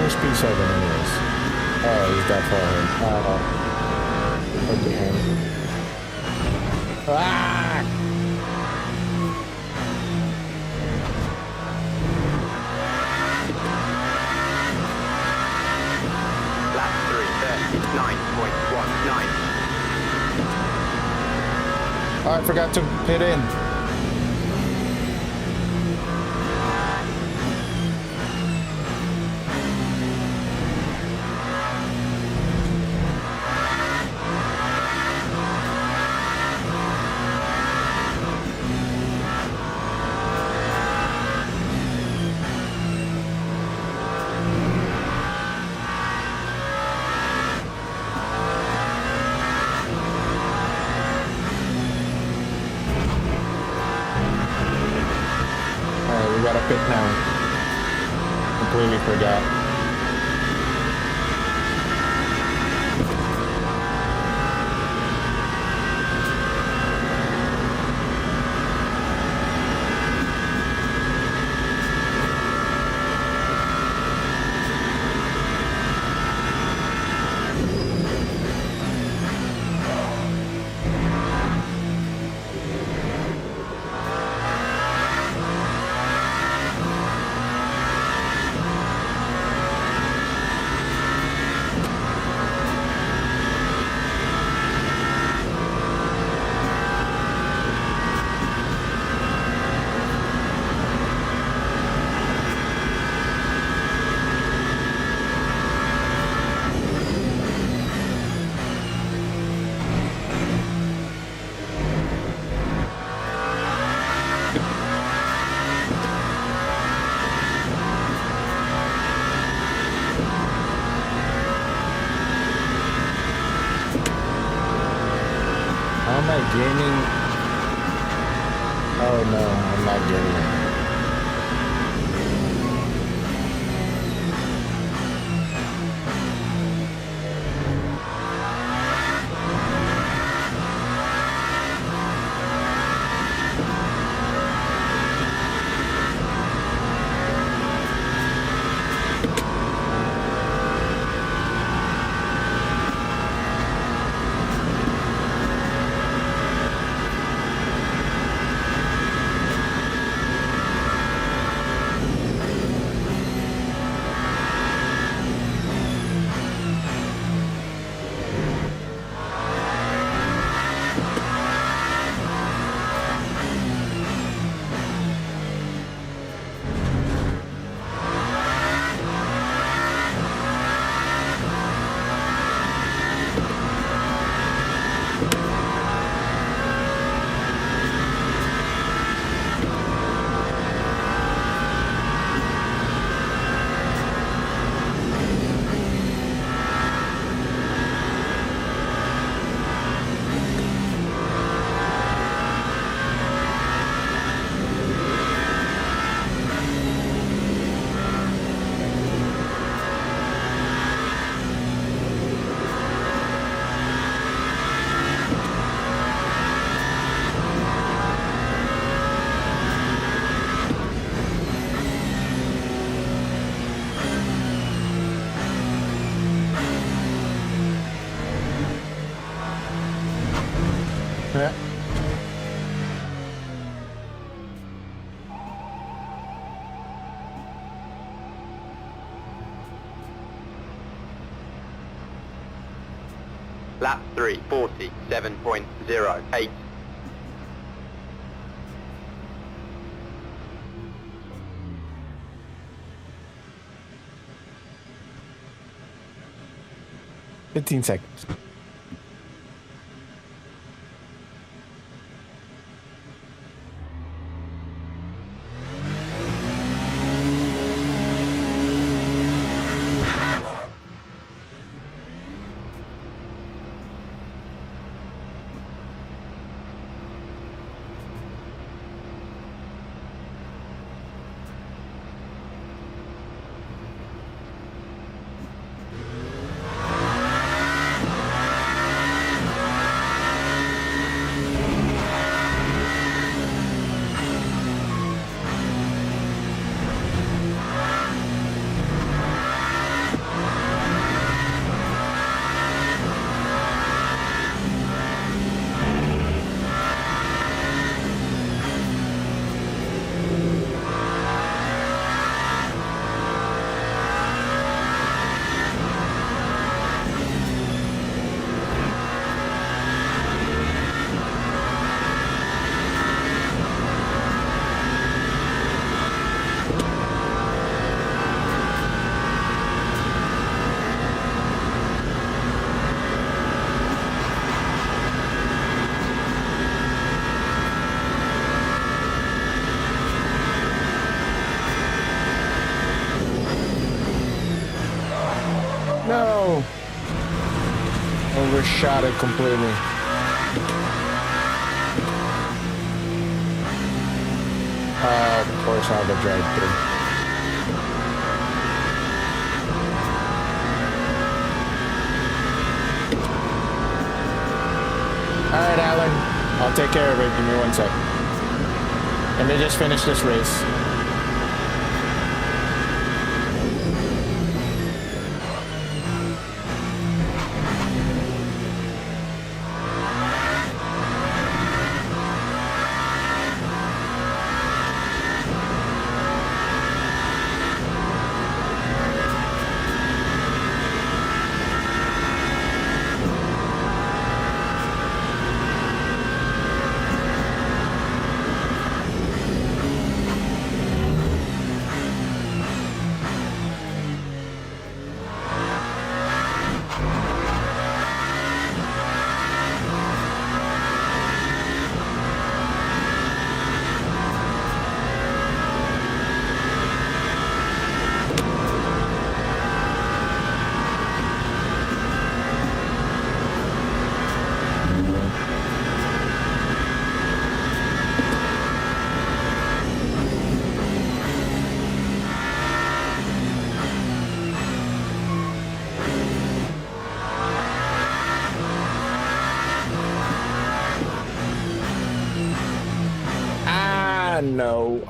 A: Where's P7 anyways? Oh, he's that far in. Oh. Look at him. Ah!
F: Lap 3, 39.19.
A: Oh, I forgot to pit in. We gotta pit now. Completely forgot. How am I gaining? Oh no, I'm not gaining. Yeah.
F: Lap 3, 47.08.
A: Fifteen seconds. No! Overshot it completely. Of course, I'll have a drive through. Alright, Alan. I'll take care of it. Give me 1 sec. Let me just finish this race. No.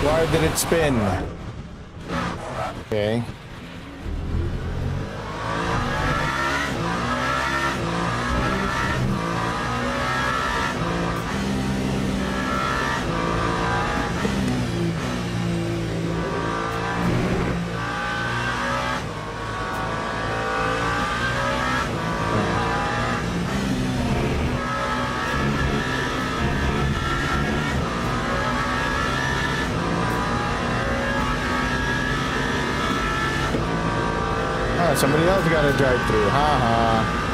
A: Why did it spin? Okay. somebody else got to drive through. Ha ha.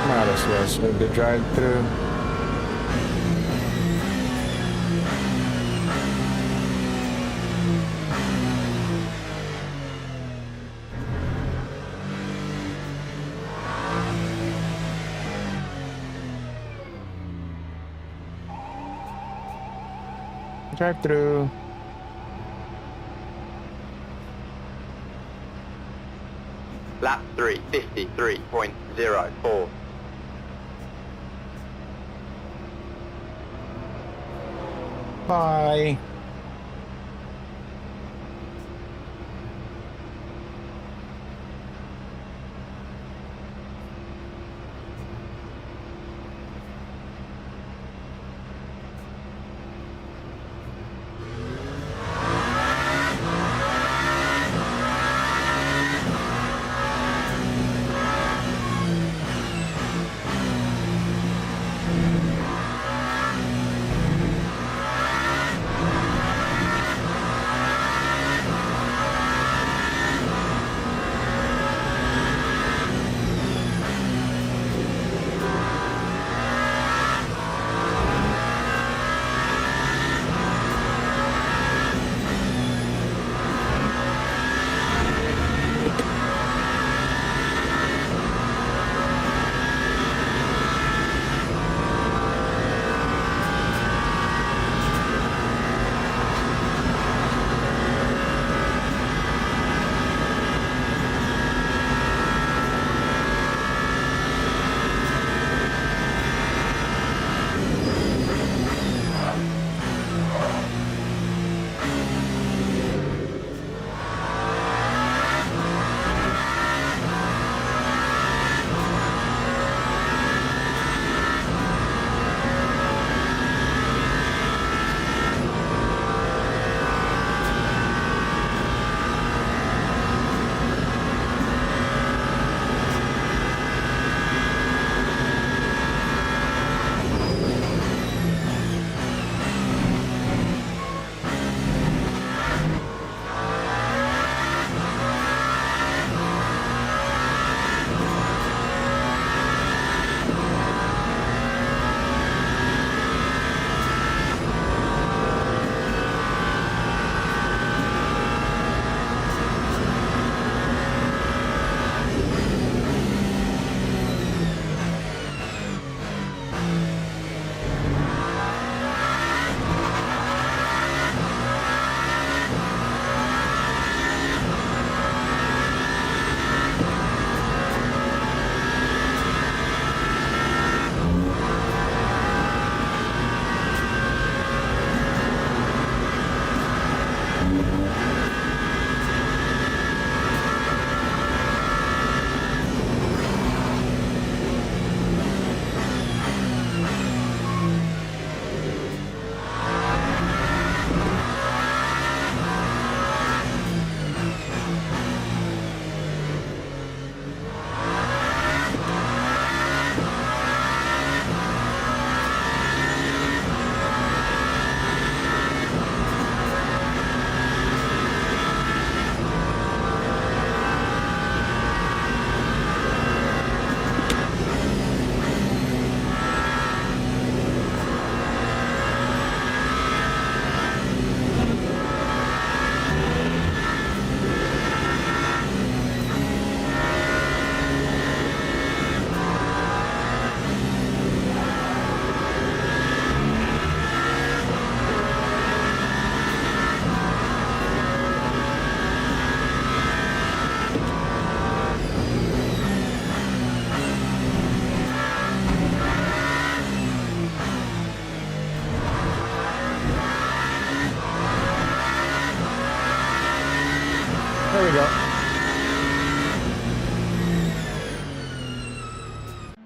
A: Might as well swing the drive through. Drive through.
F: Lap 3, 53.04.
A: Bye.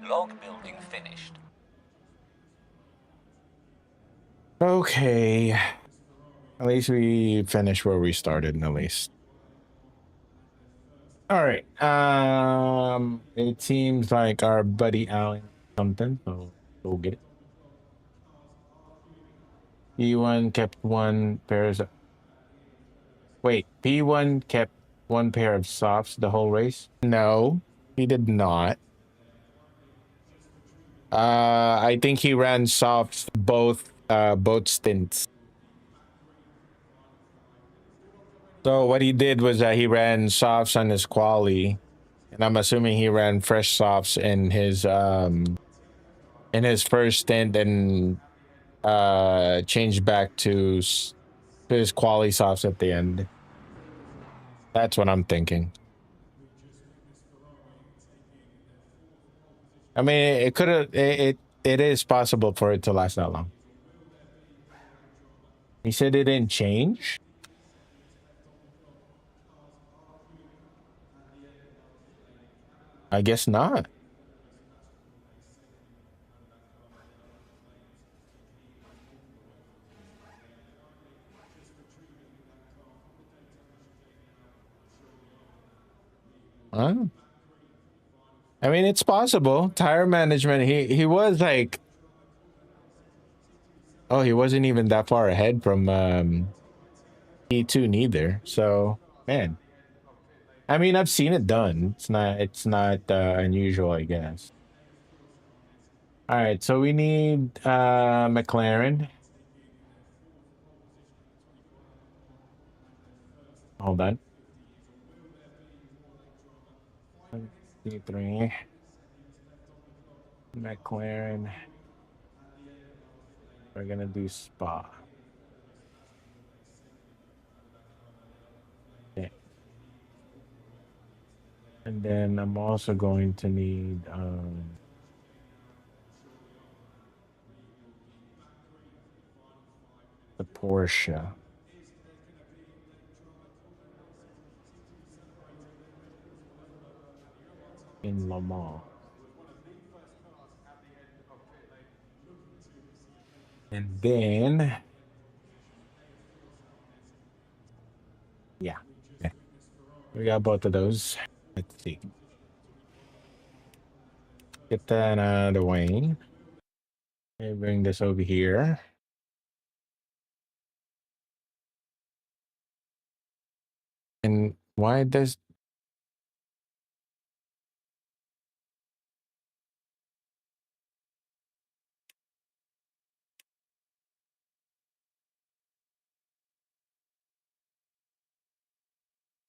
C: Log building finished.
A: Okay. At least we finished where we started, at least. All right. It seems like our buddy Alan something, so go get it. P1 kept one pairs of wait, P1 kept one pair of softs the whole race? No, he did not. I think he ran softs both stints. So what he did was that he ran softs on his quali, and I'm assuming he ran fresh softs in his first stint and changed back to his quali softs at the end. That's what I'm thinking. I mean, it could have it is possible for it to last that long. He said it didn't change. I guess not. Huh? I mean, it's possible. Tire management. He was like, oh, he wasn't even that far ahead from E2 neither. So man, I mean, I've seen it done. It's not unusual, I guess. All right, so we need McLaren. Hold on. GT3 McLaren. We're gonna do Spa. Okay. And then I'm also going to need the Porsche. In Le Mans. And then yeah. Okay. We got both of those. Let's see. Get that out of the way. Okay, bring this over here. And why does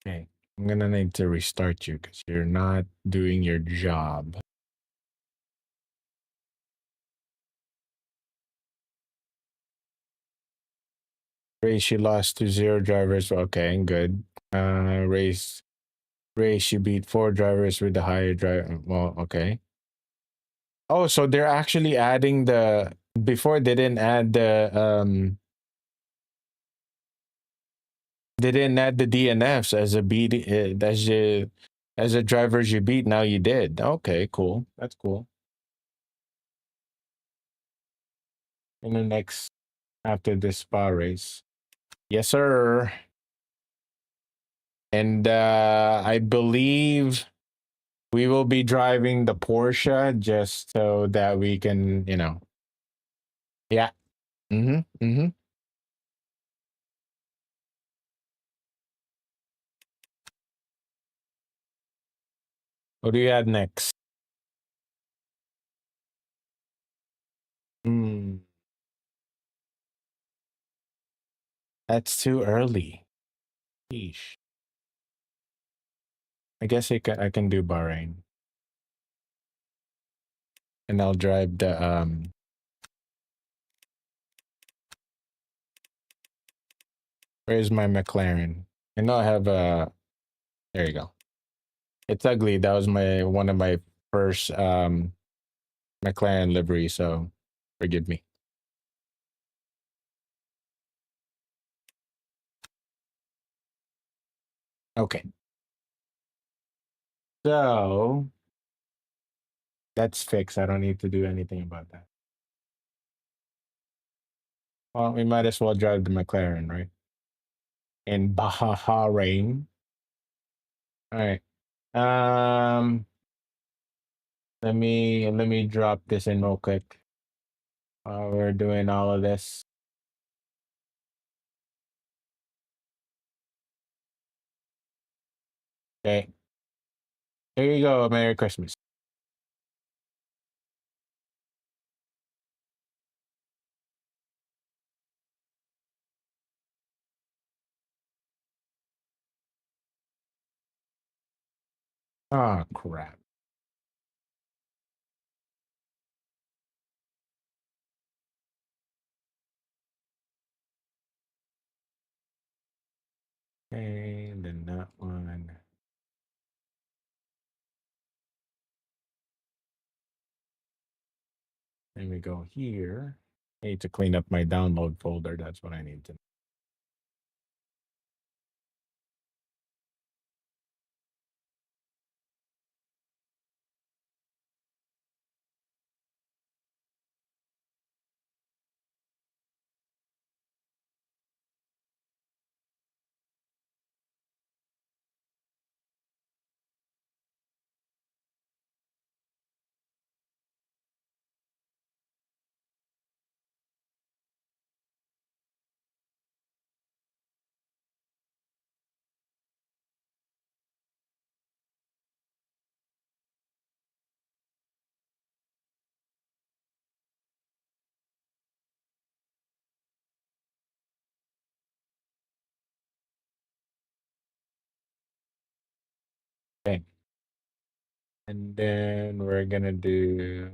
A: okay, I'm gonna need to restart you because you're not doing your job. Race you lost to 0 drivers. Okay, good. Race you beat 4 drivers with the higher driver. Well, okay. Oh, so they're actually adding the before they didn't add the they didn't add the DNFs as a beat as a drivers you beat. Now you did. Okay, cool. That's cool. In the next after this spa race. Yes, sir. And I believe we will be driving the Porsche just so that we can, you know. Yeah. Mm-hmm. Mm-hmm. What do you have next? Hmm. That's too early. Yeesh. I guess I can do Bahrain. And I'll drive the where's my McLaren? I know I have a there you go. It's ugly. That was my one of my first McLaren livery, so forgive me. Okay. So That's fixed. I don't need to do anything about that. Well, we might as well drive the McLaren, right? In Bahrain. All right. Let me drop this in real quick while we're doing all of this. Okay. Here you go. Merry Christmas. Oh crap. And then that one. Then we go here. I need to clean up my download folder. That's what I need to. Okay. And then we're gonna do.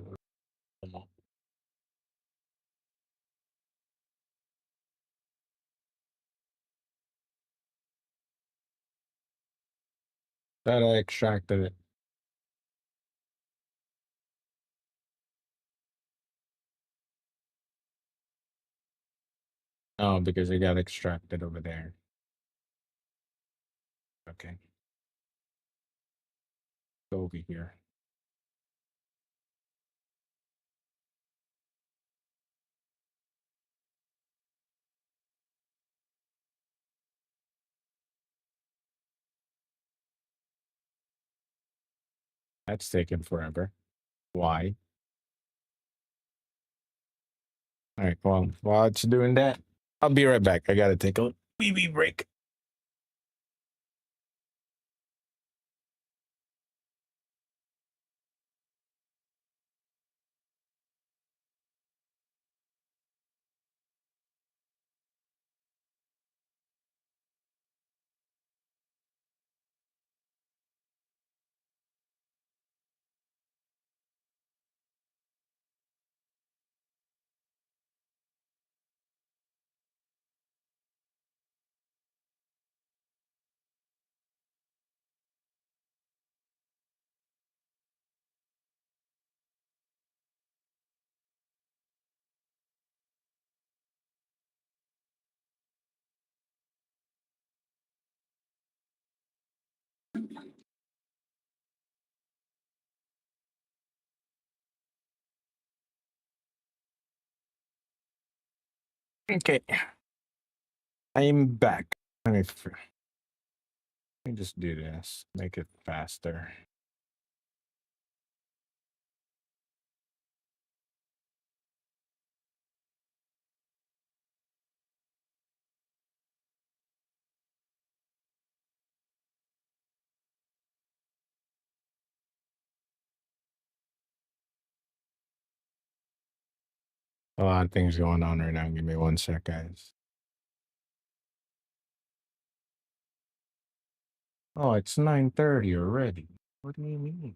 A: That I extracted it. Oh, because it got extracted over there. Okay. Go over here. That's taken forever. Why? All right. Well, while it's doing that, I'll be right back. I gotta take a wee break. Okay. I'm back. Let me just do this. Make it faster. A lot of things going on right now. Give me one sec, guys. Oh, it's 9:30 already. What do you mean?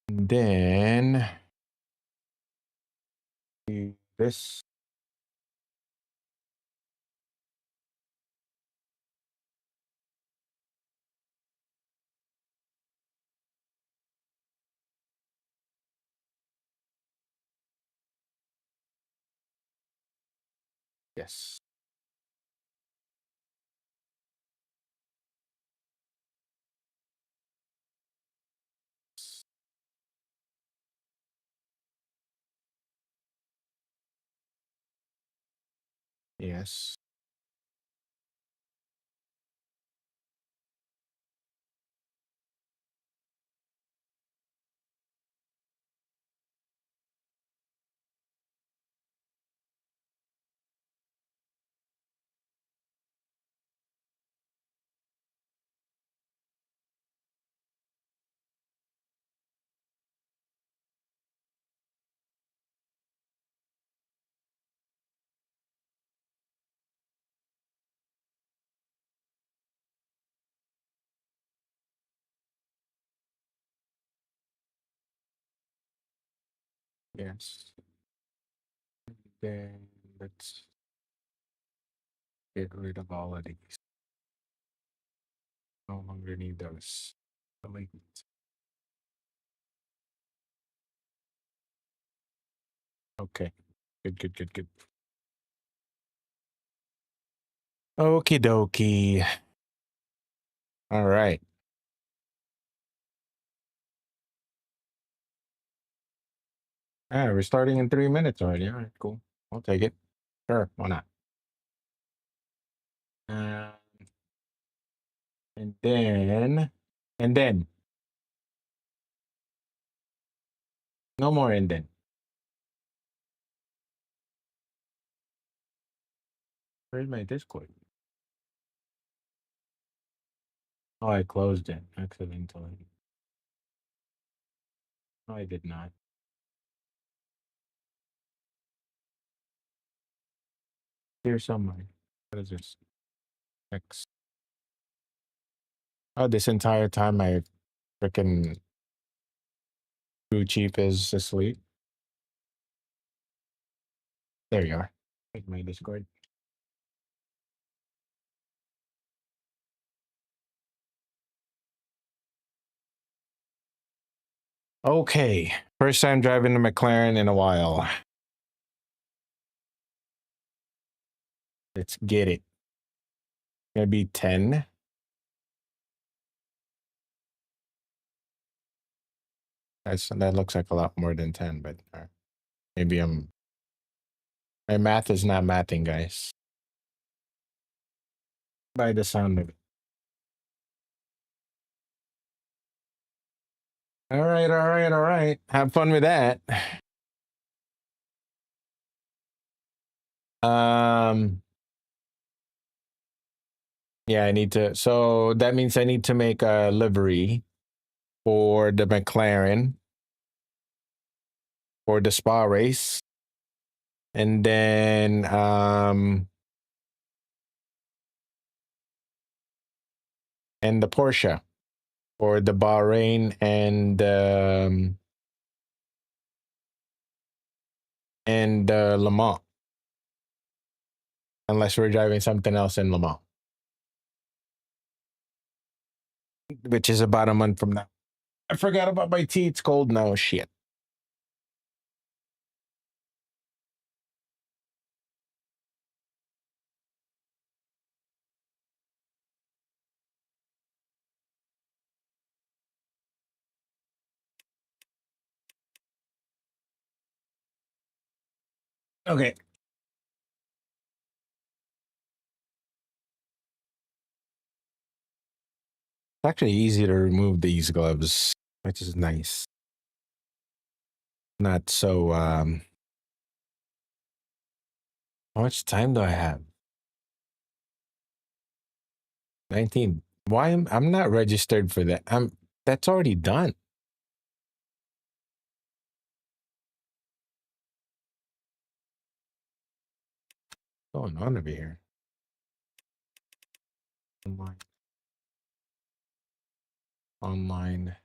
A: And then this. Yes. Yes. Yes. Then let's get rid of all of these. No longer need those. Delete. Okay. Good, good, good, good. Okie dokie. All right. We're starting in 3 minutes already. All right, cool. I'll take it. Sure, why not? Uh, and then, no more and then. Where's my Discord? Oh, I closed it accidentally. No, I did not. Here somewhere. What is this? X. Oh, this entire time my freaking crew chief is asleep. There you are. Here's my Discord. Okay. First time driving a McLaren in a while. Let's get it. Gonna be 10. That looks like a lot more than 10, but maybe my math is not mathing, guys. By the sound of it. All right, all right, all right. Have fun with that. Yeah, I need to. So that means I need to make a livery for the McLaren for the spa race, and then and the Porsche for the Bahrain and Le Mans, unless we're driving something else in Le Mans, which is about a month from now. I forgot about my tea. It's cold now. Shit. Okay. It's actually easy to remove these gloves, which is nice. Not so how much time do I have? 19. Why I'm not registered for that? That's already done. What's going on over here? Online.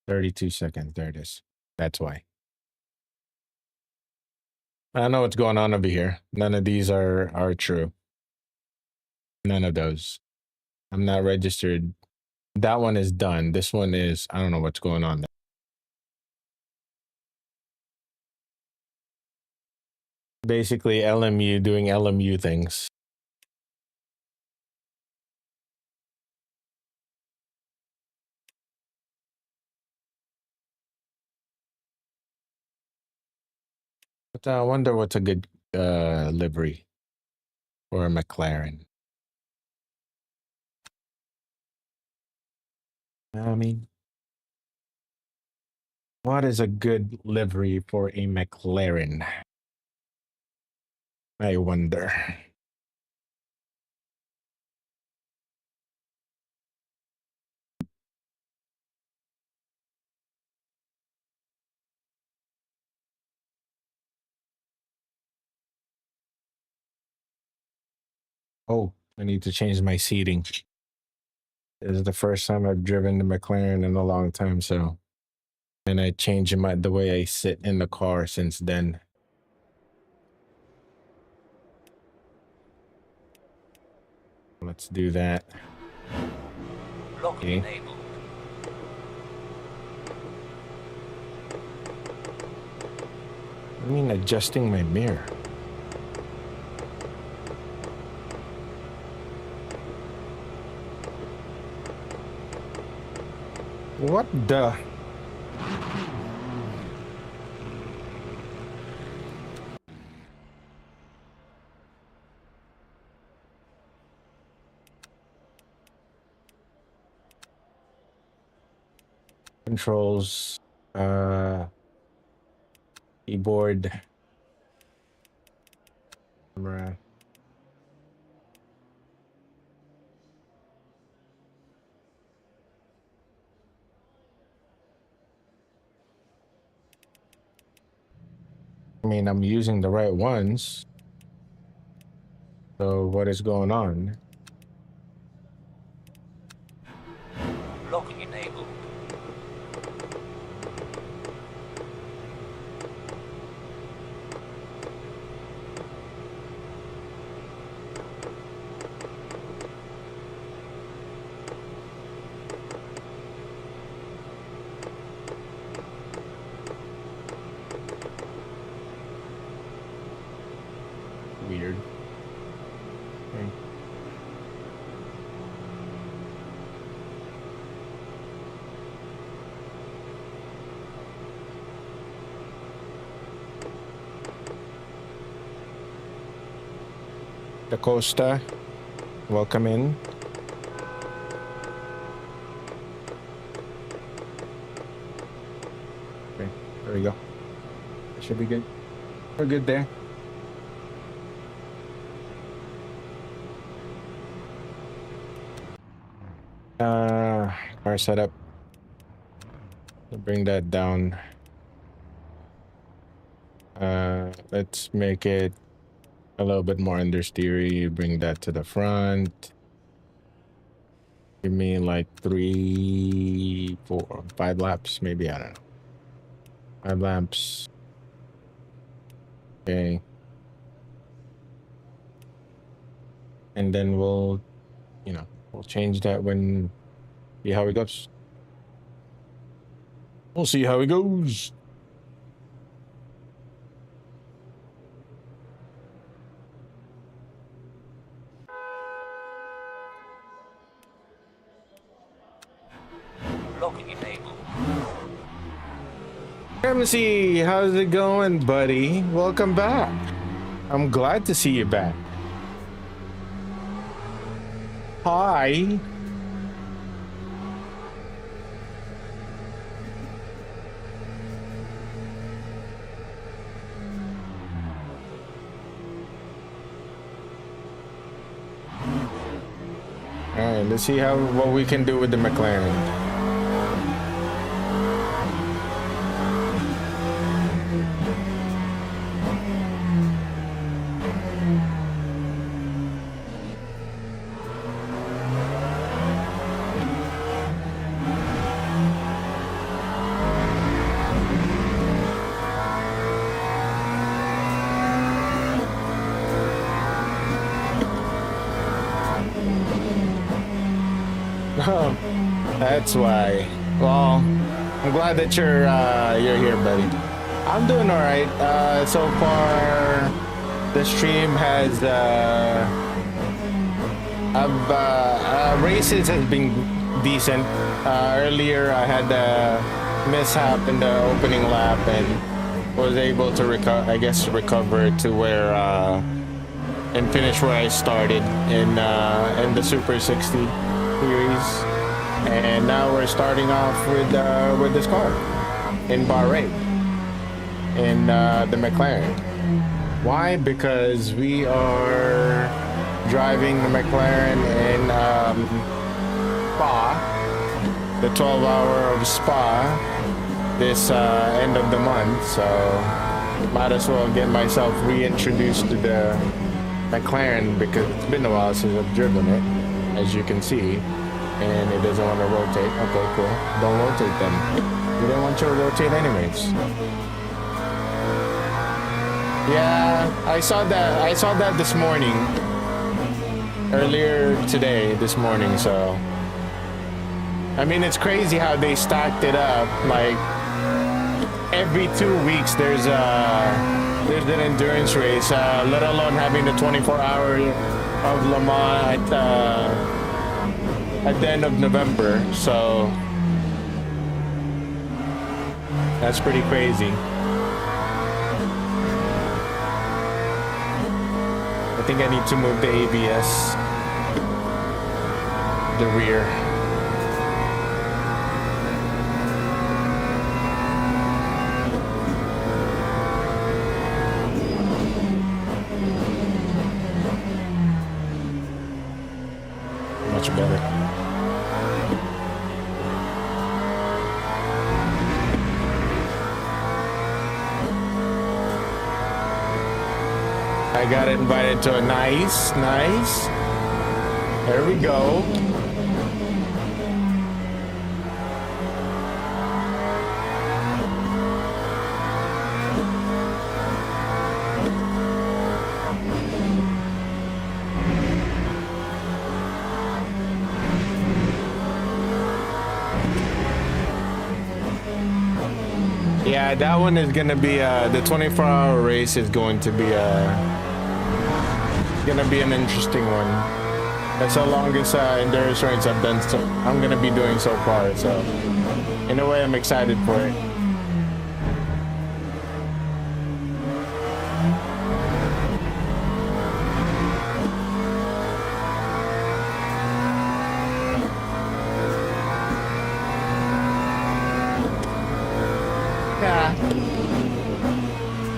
A: 32 seconds. There it is. That's why. I know what's going on over here. None of these are true. None of those. I'm not registered. That one is done. This one is, I don't know what's going on there. basically LMU doing LMU things. But I wonder what's a good livery for a McLaren. I mean, what is a good livery for a McLaren? I wonder. Oh, I need to change my seating. This is the first time I've driven the McLaren in a long time, so. And I changed the way I sit in the car since then. Let's do that.
C: Locking
A: Okay.
C: enabled.
A: I mean, adjusting my mirror. What the? Controls, keyboard, camera. I mean, I'm using the right ones. So what is going on?
C: Locking enabled.
A: Weird. Okay. Da Costa, welcome in. Okay, there we go. Should be good. We're good there. Car setup. Bring that down. Let's make it a little bit more understeery. Bring that to the front. Give me like 3, 4, 5 laps, maybe. I don't know. 5 laps. Okay. And then we'll change that when see how it goes. We'll see how it goes.
C: Locking enabled.
A: MC, how's it going, buddy? Welcome back. I'm glad to see you back. Hi. All right, let's see what we can do with the McLaren. Oh, that's why. Well, I'm glad that you're here, buddy. I'm doing all right. So far, the stream has races has been decent. Earlier I had a mishap in the opening lap and was able to recover to where and finish where I started in the Super 60 series. And now we're starting off with this car in Bahrain in the McLaren. Why? Because we are driving the McLaren in Spa, the 12-hour of Spa this end of the month, so might as well get myself reintroduced to the McLaren because it's been a while since I've driven it, as you can see, and it doesn't want to rotate. Okay, cool. Don't rotate them. We don't want you to rotate anyways. Yeah, I saw that this morning. Earlier today, this morning, so I mean it's crazy how they stacked it up. Like every 2 weeks there's an endurance race, let alone having the 24-hour of Le Mans at the end of November, so that's pretty crazy. I think I need to move the ABS, the rear. Much better. I got invited to a nice. There we go. Yeah, that one is gonna be the 24-hour race is going to be an interesting one. That's the longest endurance race I've done. So I'm gonna be doing so far. So in a way, I'm excited for it. Yeah.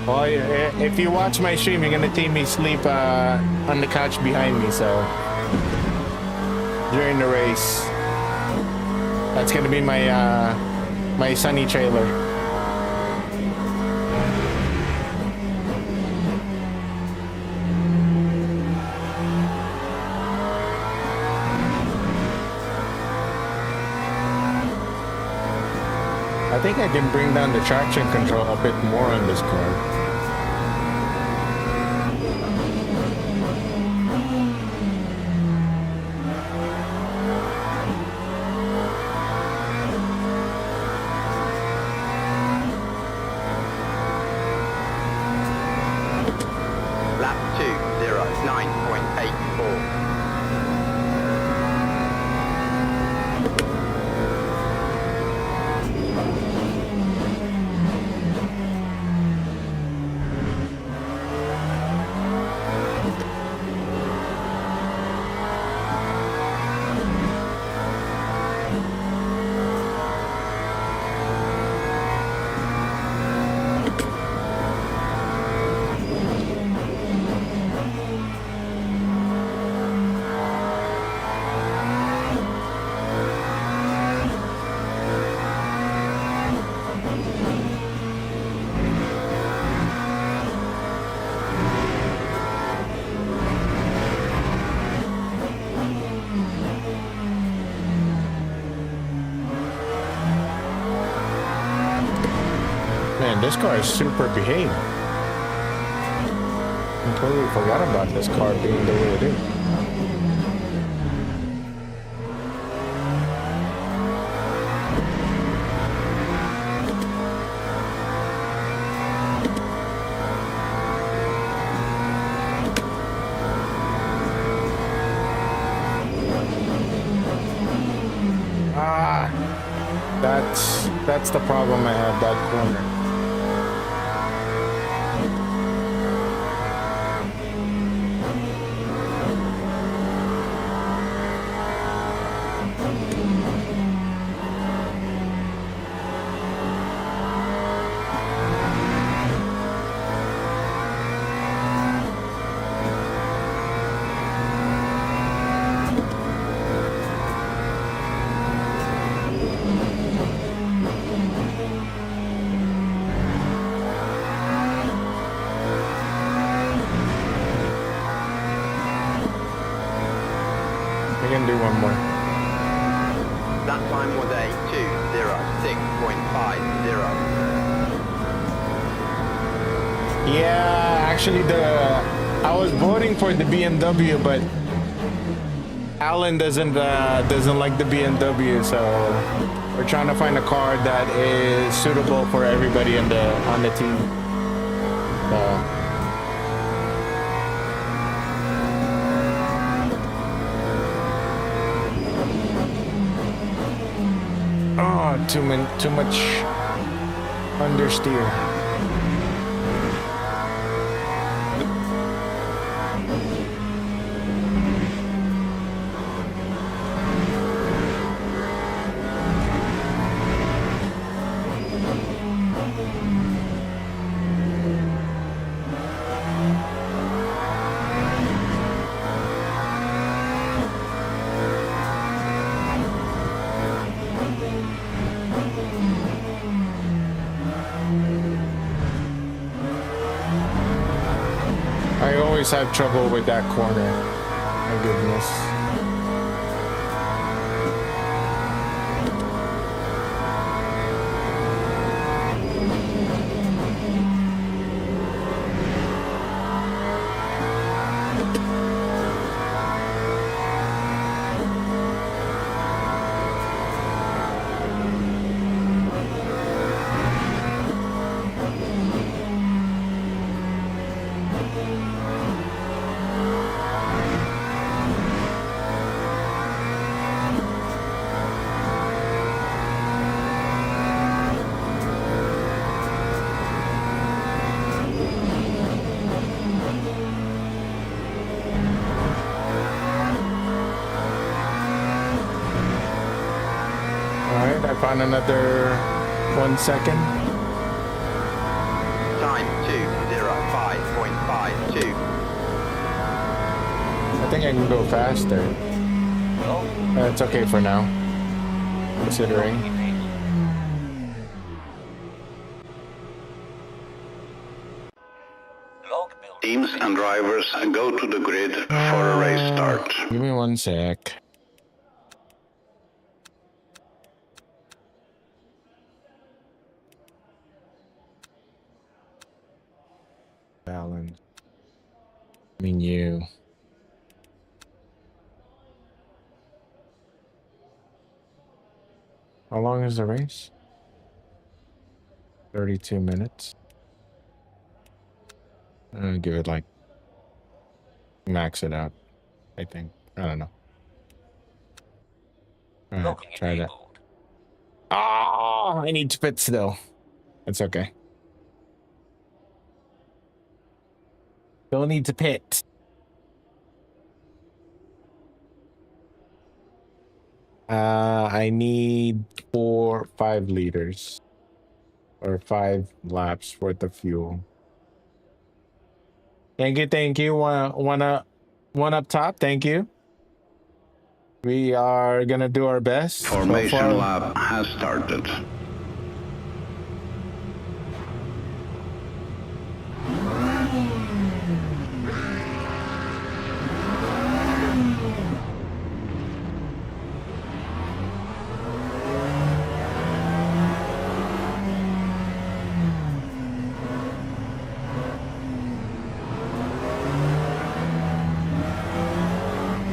A: Well, if you watch my stream, you're gonna see me sleep on the couch behind me. So during the race, that's gonna be my my sunny trailer. I think I can bring down the traction control a bit more on this car.
F: Lap 2:09.84.
A: Man, this car is super behaved. Completely forgot about this car being the way it is. That's the problem I have, that corner. We can do one more.
F: That time was a 2:06.50.
A: Yeah, actually I was voting for the BMW, but Alan doesn't like the BMW, so we're trying to find a car that is suitable for everybody on the team. So. Oh, too much understeer. I always have trouble with that corner. My goodness. Alright, I found another 1 second.
F: Time 2:05.52.
A: I think I can go faster. It's okay for now, considering.
C: Log building.
D: Teams and drivers go to the grid for a race start.
A: Give me 1 sec. Balance. Menu. How long is the race? 32 minutes. I'm gonna give it like max it out, I think. I don't know. All right,
C: Logging
A: try that.
C: enabled.
A: Oh, I need to pit still. It's okay. Still need to pit. I need 5 liters or 5 laps worth of fuel. Thank you, thank you. One up top, thank you. We are gonna do our best.
D: Formation lap has started.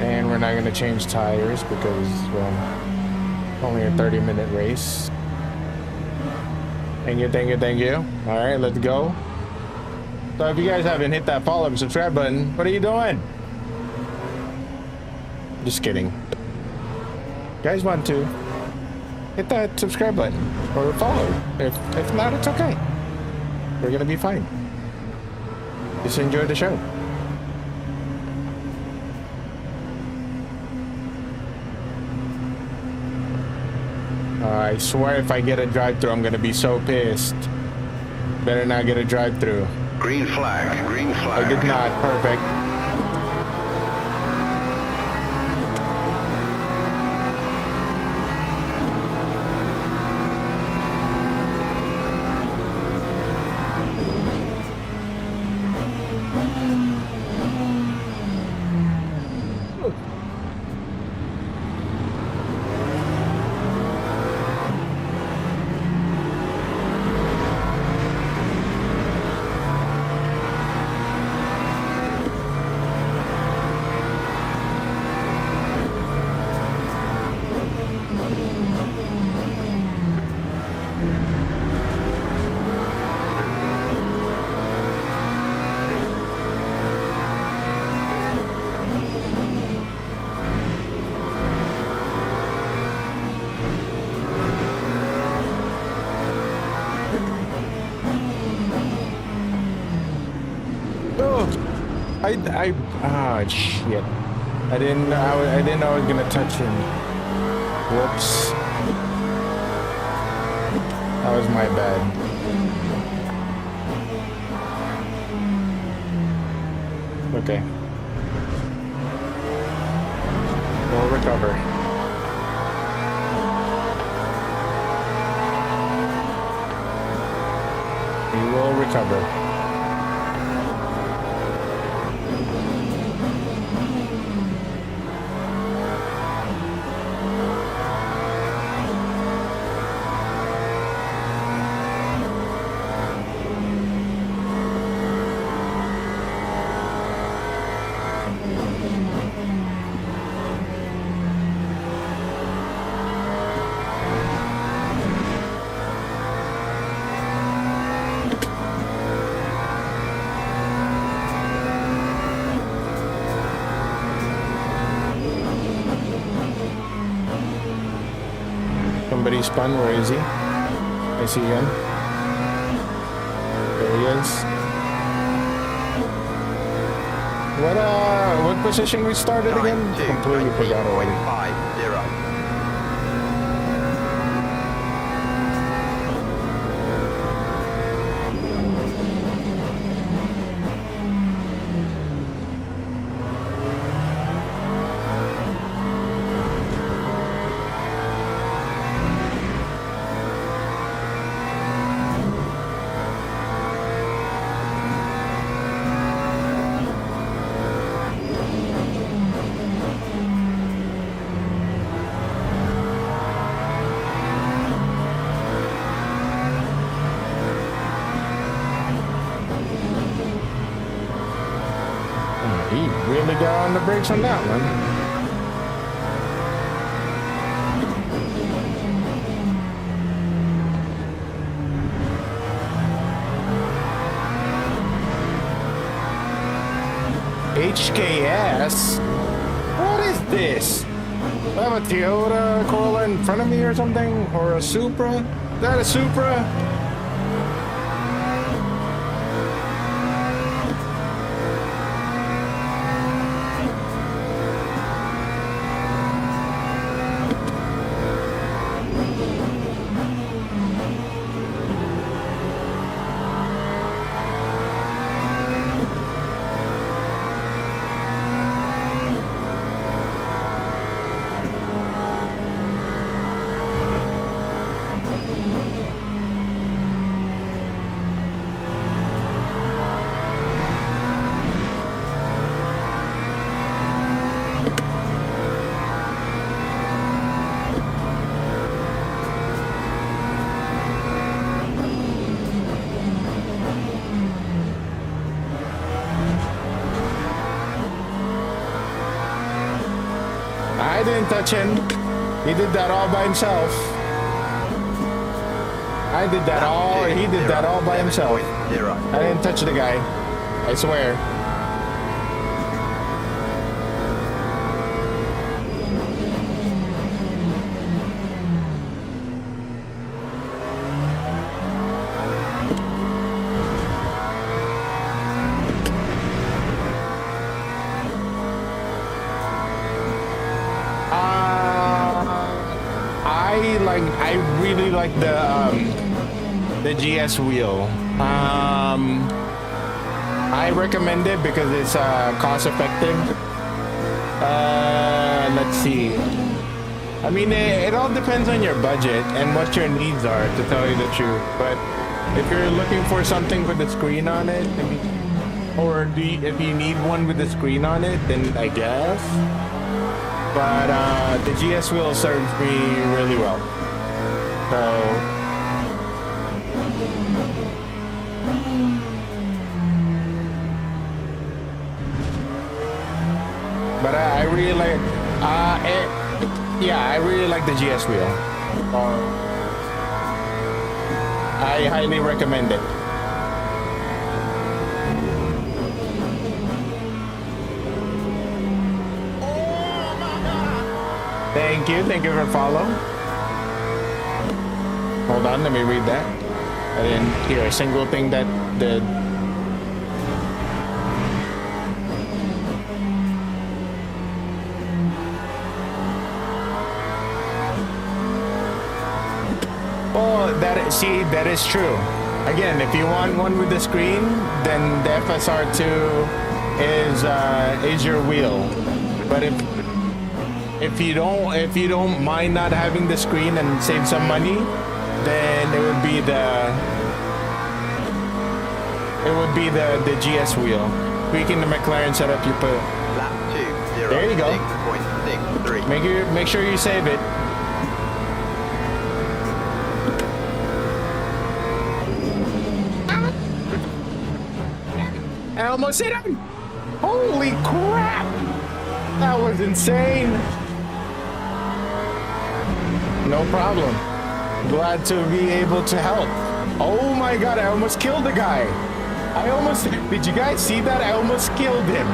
A: And we're not gonna change tires because, well, only a 30-minute race. Thank you, thank you, thank you. All right, let's go. So if you guys haven't hit that follow and subscribe button, what are you doing? Just kidding. You guys want to? hit that subscribe button or follow. If not, it's okay. We're gonna be fine. Just enjoy the show. I swear if I get a drive-thru, I'm gonna be so pissed. Better not get a drive-thru.
D: Green flag, green flag.
A: I did not. Perfect. Shit. I didn't know I was gonna touch him. Whoops. That was my bad. Okay. We'll recover. We will recover. Somebody spun. Where is he? I see him. There he is. What position we started again? Completely forgot already.
F: 50.
A: He really got on the brakes on that one. HKS? What is this? I have a Toyota Corolla in front of me or something? Or a Supra? Is that a Supra? I didn't touch him. He did that all by himself. I did that all, he did that all by himself. I didn't touch the guy. I swear. I really like the GS wheel. I recommend it because it's cost effective. Let's see. I mean, it all depends on your budget and what your needs are, to tell you the truth. But if you're looking for something with a screen on it, I mean, or if you need one with a screen on it, then I guess. But the GS wheel serves me really well. So. But I really like, I really like the GS wheel. I highly recommend it. Thank you for follow. Hold on, let me read that. I didn't hear a single thing that the. Oh, that is true. Again, if you want one with the screen, then the FSR2 is your wheel. But if you don't mind not having the screen and save some money, then it would be the GS wheel. Tweaking the McLaren setup, you put.
F: Lap 2, 0,
A: There you go.
F: 6.63.
A: Make sure you save it. I almost hit him! Holy crap! That was insane! No problem. Glad to be able to help. Oh my god, I almost killed the guy! Did you guys see that? I almost killed him.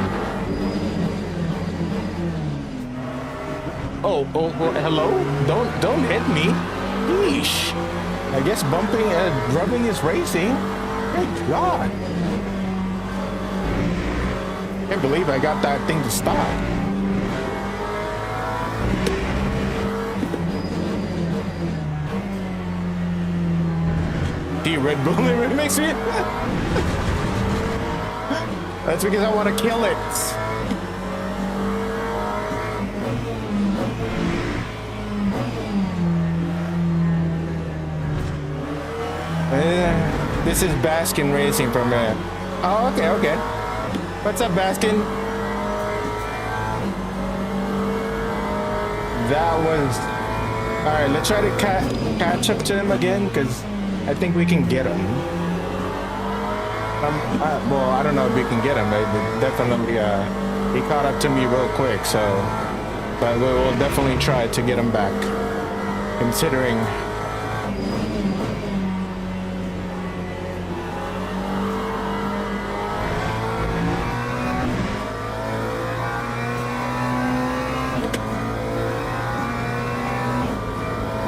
A: Oh, hello? Don't hit me. Yeesh. I guess rubbing is racing. Good god. Can't believe I got that thing to stop. The Red Bull it makes me. That's because I want to kill it. This is Baskin Racing from it. Oh, okay. What's up, Baskin? That was... Alright, let's try to catch up to him again, because I think we can get him. Well, I don't know if we can get him, but definitely, he caught up to me real quick, so... But we'll definitely try to get him back, considering...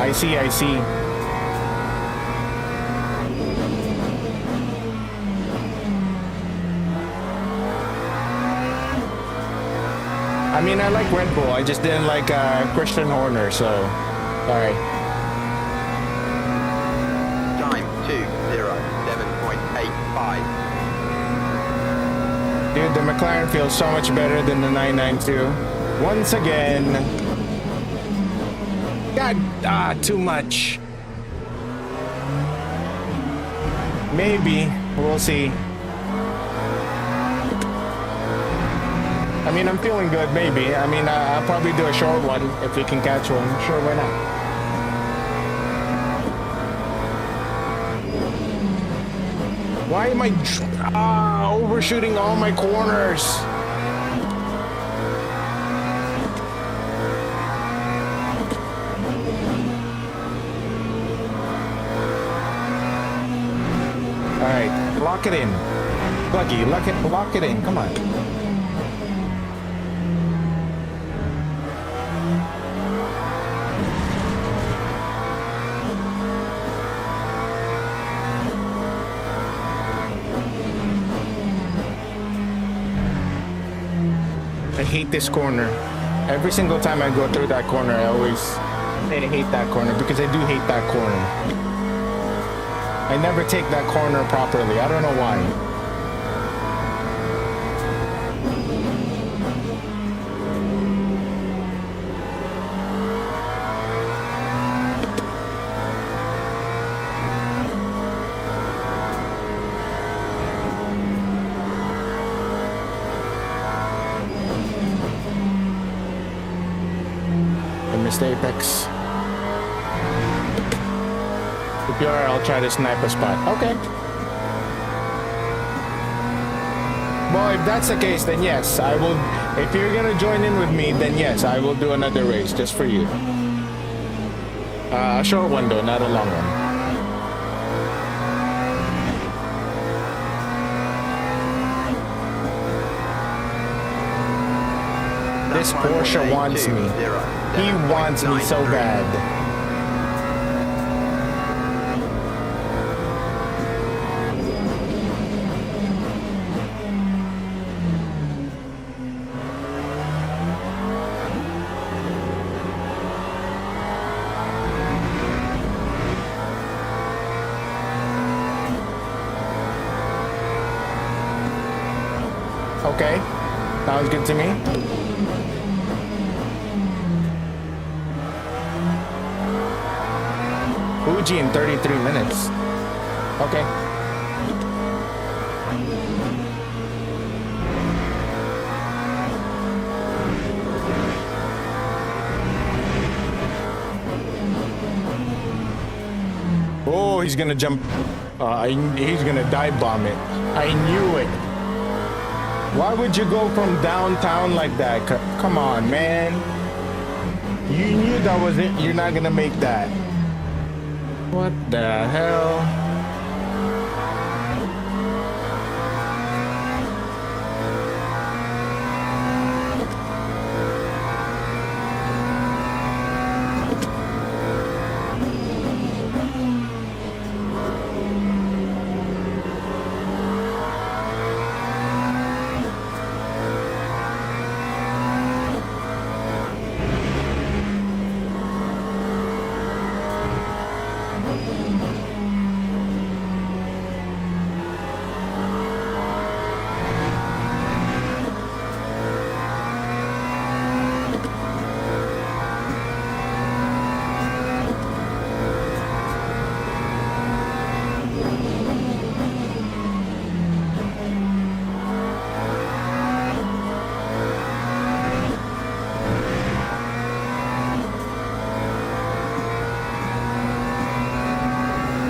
A: I see. I mean, I like Red Bull. I just didn't like Christian Horner, so... Alright.
F: Time 2:07.85.
A: Dude, the McLaren feels so much better than the 992. Once again... God, too much. Maybe. We'll see. I mean, I'm feeling good, maybe. I mean, I'll probably do a short one if we can catch one. Sure, why not? Why am I overshooting all my corners? Alright, lock it in. Buggy, lock it in, come on. I hate this corner. Every single time I go through that corner, I always I hate that corner because I do hate that corner. I never take that corner properly. I don't know why. I missed Apex. If you are, I'll try to snipe a spot. Okay. Well, if that's the case, then yes, I will. If you're gonna join in with me, then yes, I will do another race just for you. A short one though, not a long one. This Porsche wants me. He wants me so bad. Okay, sounds good to me. Fuji in 33 minutes. Okay. Oh, he's gonna jump. He's gonna dive bomb it. I knew it. Why would you go from downtown like that? Come on, man. You knew that was it. You're not gonna make that. What the hell?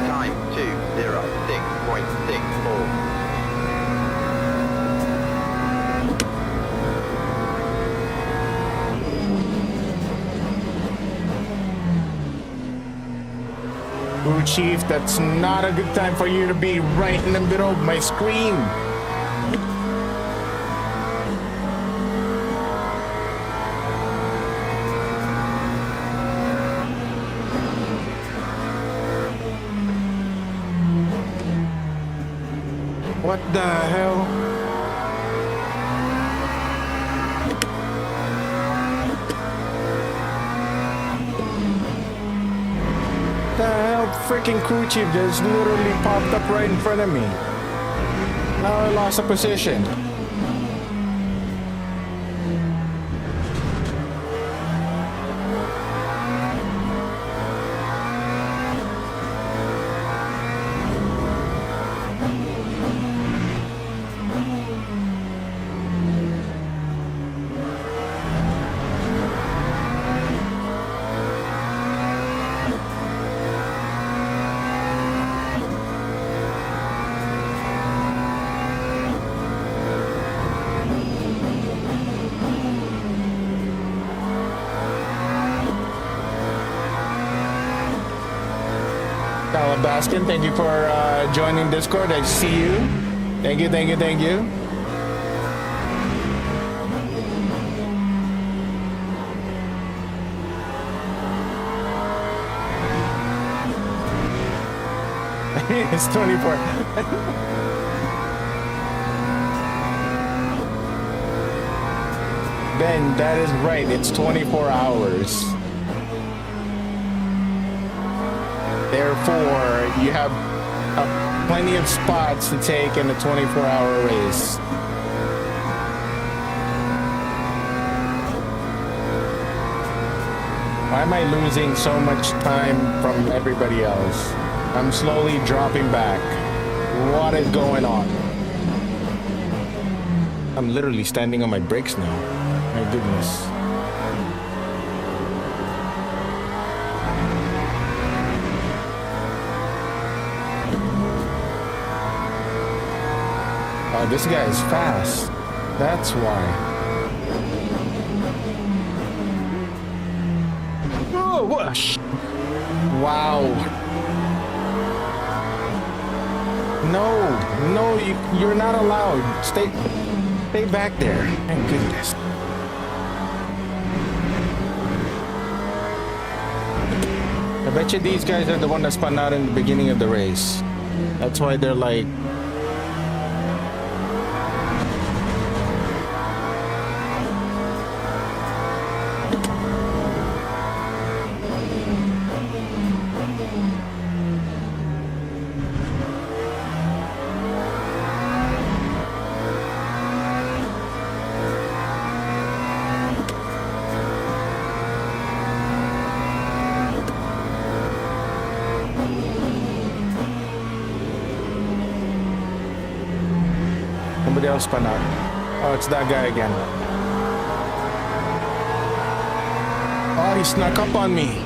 F: Time 2:06.64.
A: Ooh, Chief, that's not a good time for you to be right in the middle of my screen. What the hell? The hell, freaking crew chief just literally popped up right in front of me. Now I lost a position. Baskin, thank you for joining Discord. I see you. Thank you, thank you, thank you. It's 24. Ben, that is right. It's 24 hours. therefore you have plenty of spots to take in a 24-hour race. Why am I losing so much time from everybody else? I'm slowly dropping back. What is going on? I'm literally standing on my brakes now. My goodness. Oh, this guy is fast. That's why. Oh, whoosh. Wow. No, you're not allowed. Stay back there. Thank goodness. I bet you these guys are the one that spun out in the beginning of the race. That's why they're like... Somebody else spun out. Oh, it's that guy again. Oh, he snuck up on me.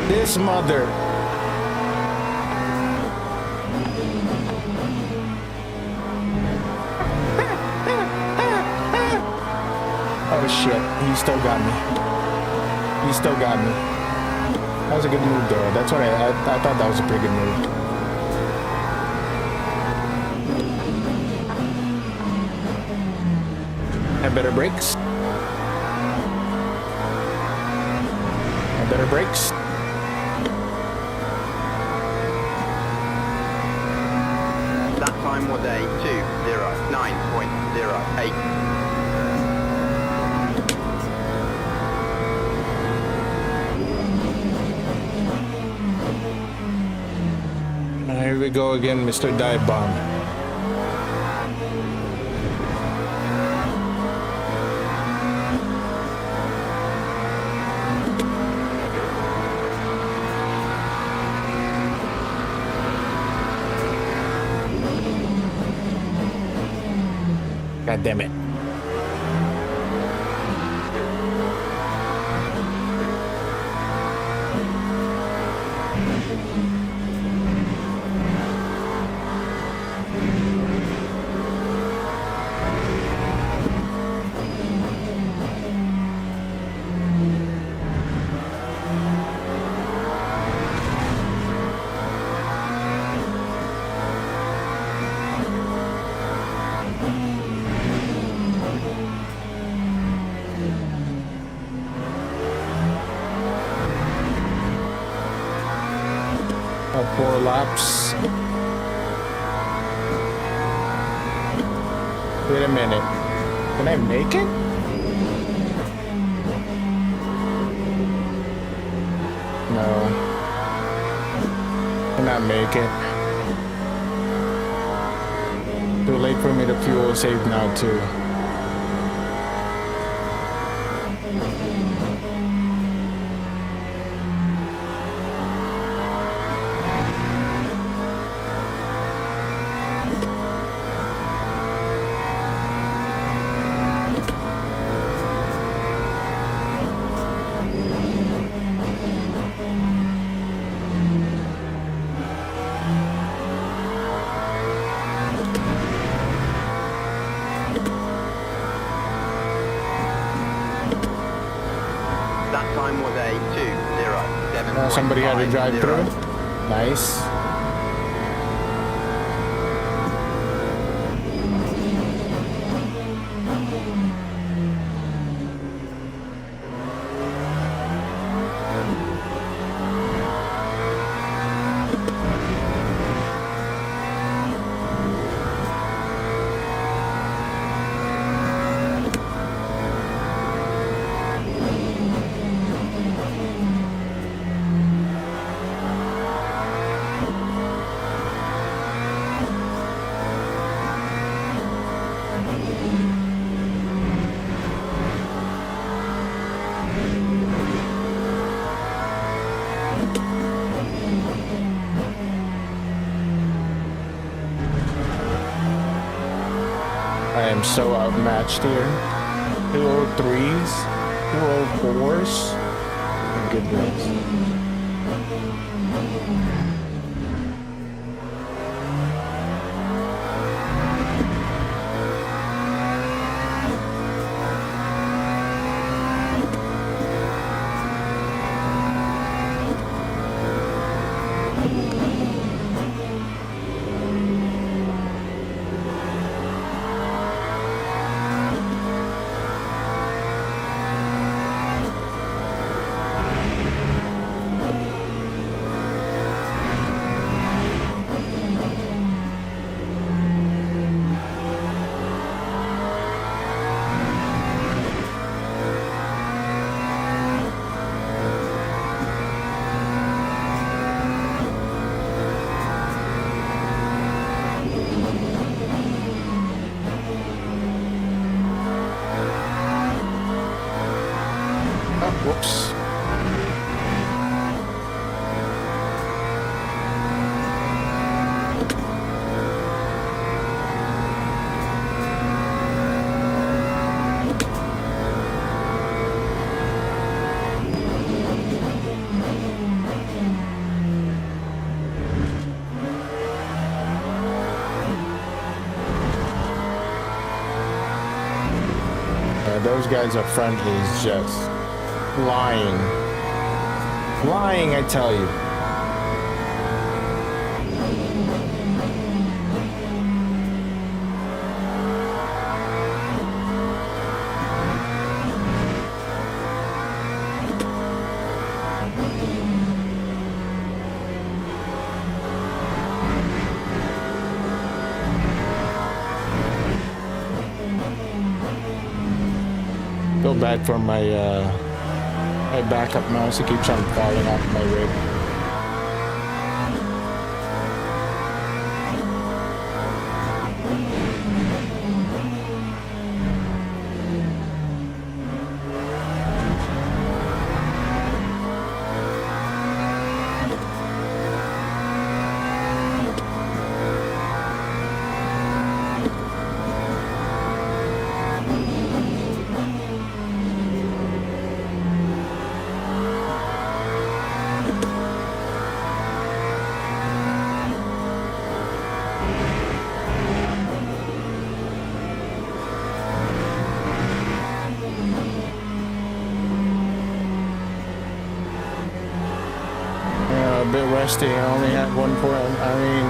A: This mother. Oh shit, he still got me. He still got me. That was a good move though. That's what I thought that was a pretty good move. Have better brakes. Have better brakes.
F: That time was a 2:09.08.
A: Here we go again, Mr. Dive Bomb. God damn it. Oh, 4 laps. Wait a minute. Can I make it? No. Cannot make it. Too late for me to fuel save now too.
F: That time was a 2:07.
A: Somebody had to drive through. Nice. I'm so outmatched here. 203s, 204s. Goodness. Whoops. Those guys up front is just lying. Lying, I tell you. Feel bad for my my backup mouse. It keeps on falling off my rig. A bit rusty. I only had 1 point. I mean,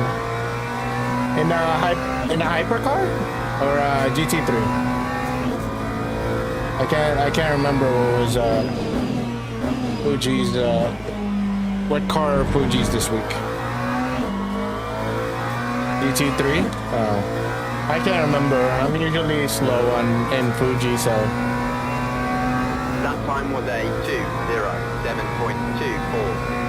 A: in a hypercar or a GT3. I can't remember what was Fuji's what car Fuji's this week. GT3. I can't remember. I'm usually slow in Fuji, so.
F: That time was a 2:07.24.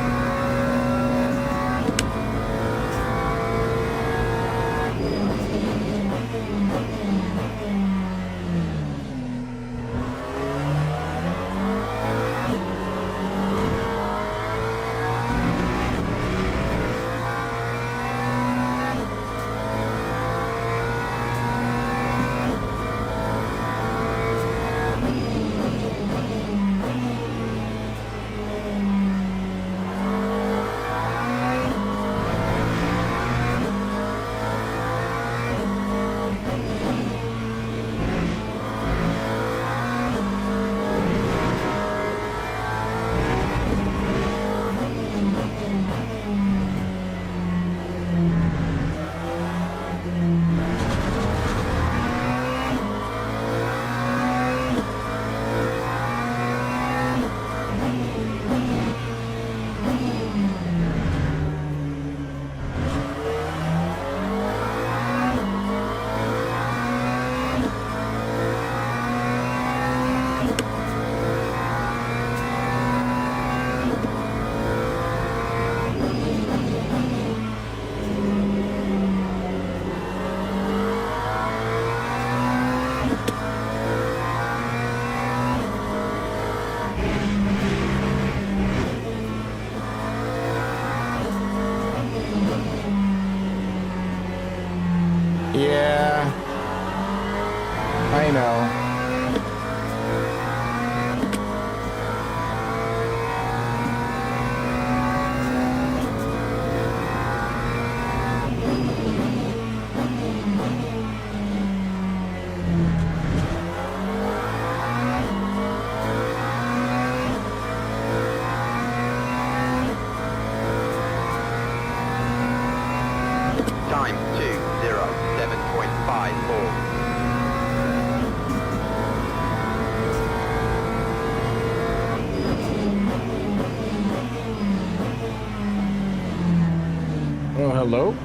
A: hello.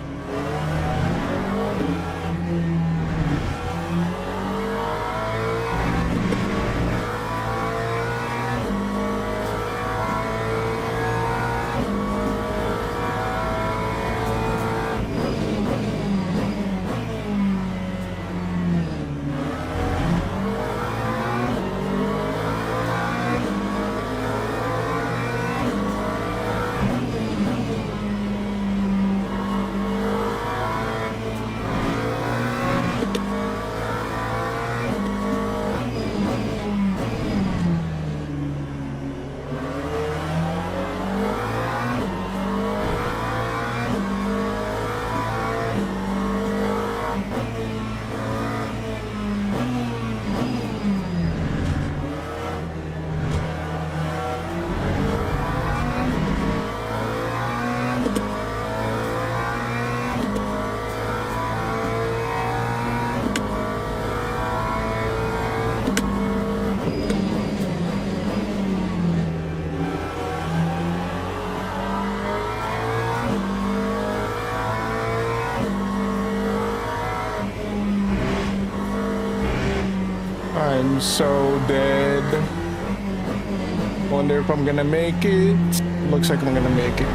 A: I'm so dead. Wonder if I'm gonna make it. Looks like I'm gonna make it.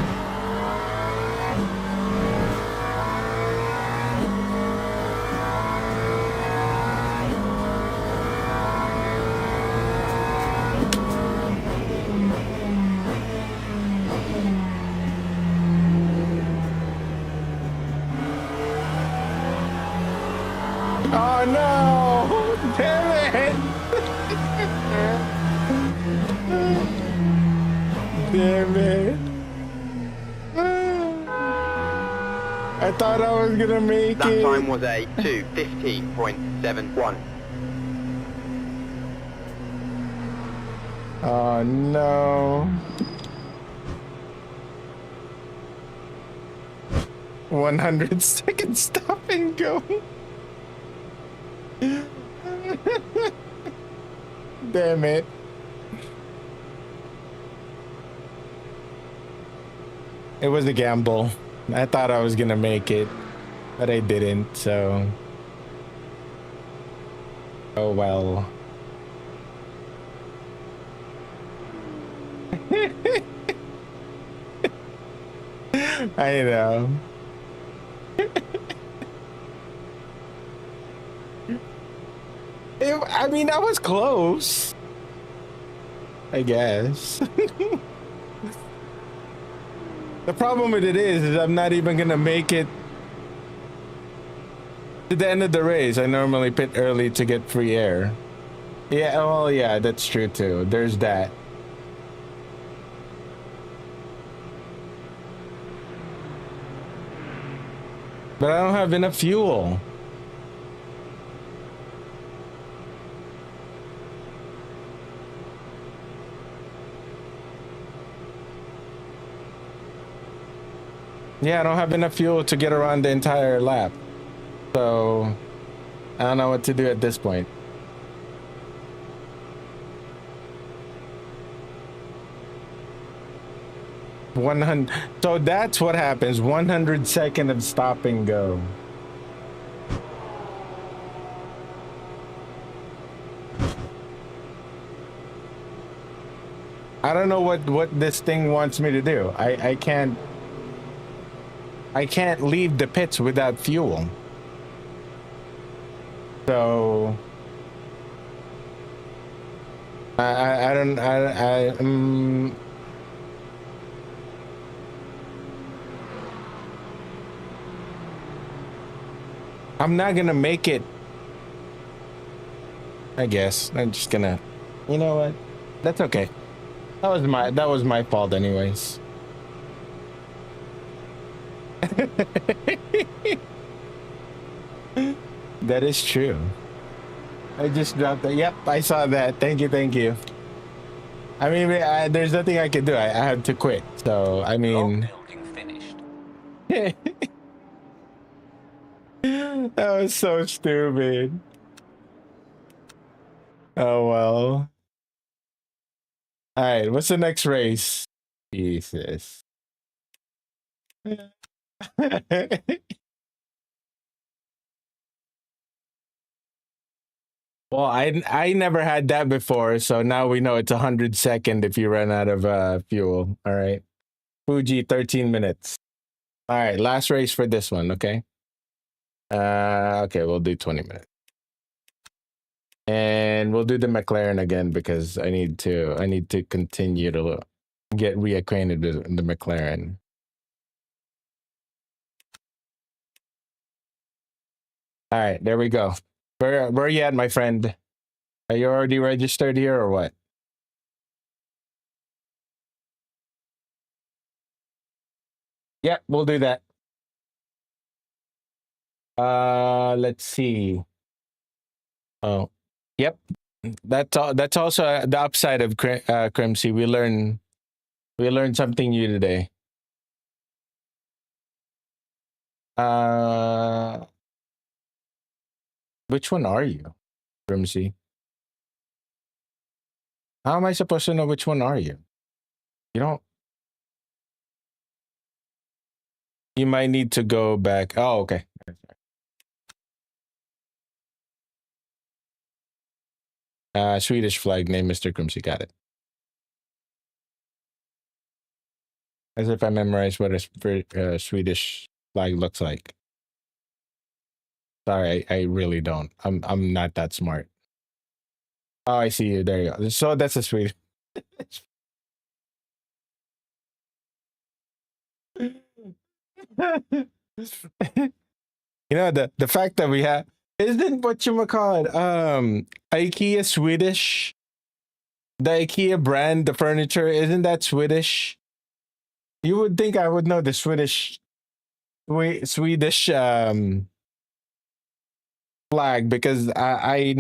A: Oh no! Damn it! Damn it! I thought I was gonna make
F: That
A: it.
F: time was a 2:15.71.
A: Oh no. 100-second stop and go. Damn it. It was a gamble. I thought I was gonna make it, but I didn't, so. Oh well. I know. I mean, I was close. I guess. The problem with it is I'm not even gonna make it to the end of the race. I normally pit early to get free air. Yeah, well, yeah, that's true too. There's that. But I don't have enough fuel. Yeah, I don't have enough fuel to get around the entire lap. So, I don't know what to do at this point. So that's what happens. 100-second of stop and go. I don't know what this thing wants me to do. I can't leave the pits without fuel. So I don't I'm not gonna make it. I guess I'm just gonna. You know what? That's okay. That was my fault, anyways. That is true. I just dropped that. Yep, I saw that. Thank you, thank you. I mean, there's nothing I can do. I had to quit. So I mean.
C: Building finished.
A: That was so stupid. Oh well. All right, what's the next race? Jesus. Well, I never had that before, so now we know it's 100 seconds if you run out of fuel. All right. Fuji, 13 minutes. All right, last race for this one, okay? Okay, we'll do 20 minutes. And we'll do the McLaren again because I need to continue to get reacquainted with the McLaren. All right, there we go. Where are you at, my friend? Are you already registered here or what? Yeah, we'll do that. Let's see. Oh, yep. That's also the upside of Crimsy. We learned something new today. Which one are you, Crimsy? How am I supposed to know which one are you? You don't. You might need to go back. Oh, okay. Swedish flag name, Mr. Crimsy. Got it. As if I memorized what a Swedish flag looks like. Sorry, I really don't. I'm not that smart. Oh, I see you. There you go. So that's a Swedish. You know, the fact that we have isn't what you call it. IKEA Swedish. The IKEA brand, the furniture, isn't that Swedish? You would think I would know the Swedish flag because I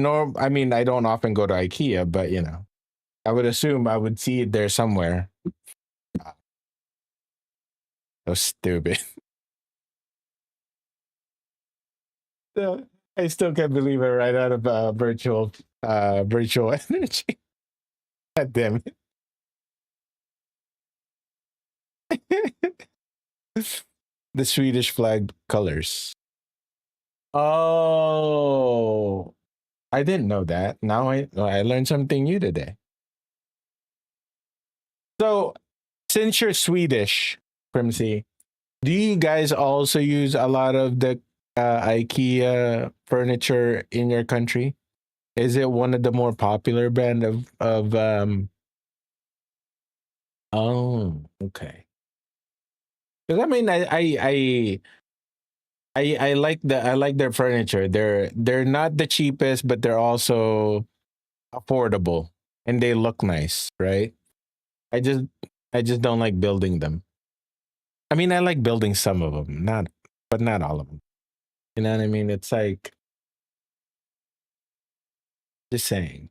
A: mean I don't often go to IKEA, but you know, I would assume I would see it there somewhere. So stupid. I still can't believe it right out of virtual energy. God damn it. The Swedish flag colors. Oh, I didn't know that. Now I learned something new today. So, since you're Swedish, Crimsy, do you guys also use a lot of the IKEA furniture in your country? Is it one of the more popular brand of Oh, okay. Because I mean, I like their furniture. They're not the cheapest, but they're also affordable and they look nice, right? I just I just don't like building them. I mean, I like building some of them, but not all of them. You know what I mean? It's like just saying.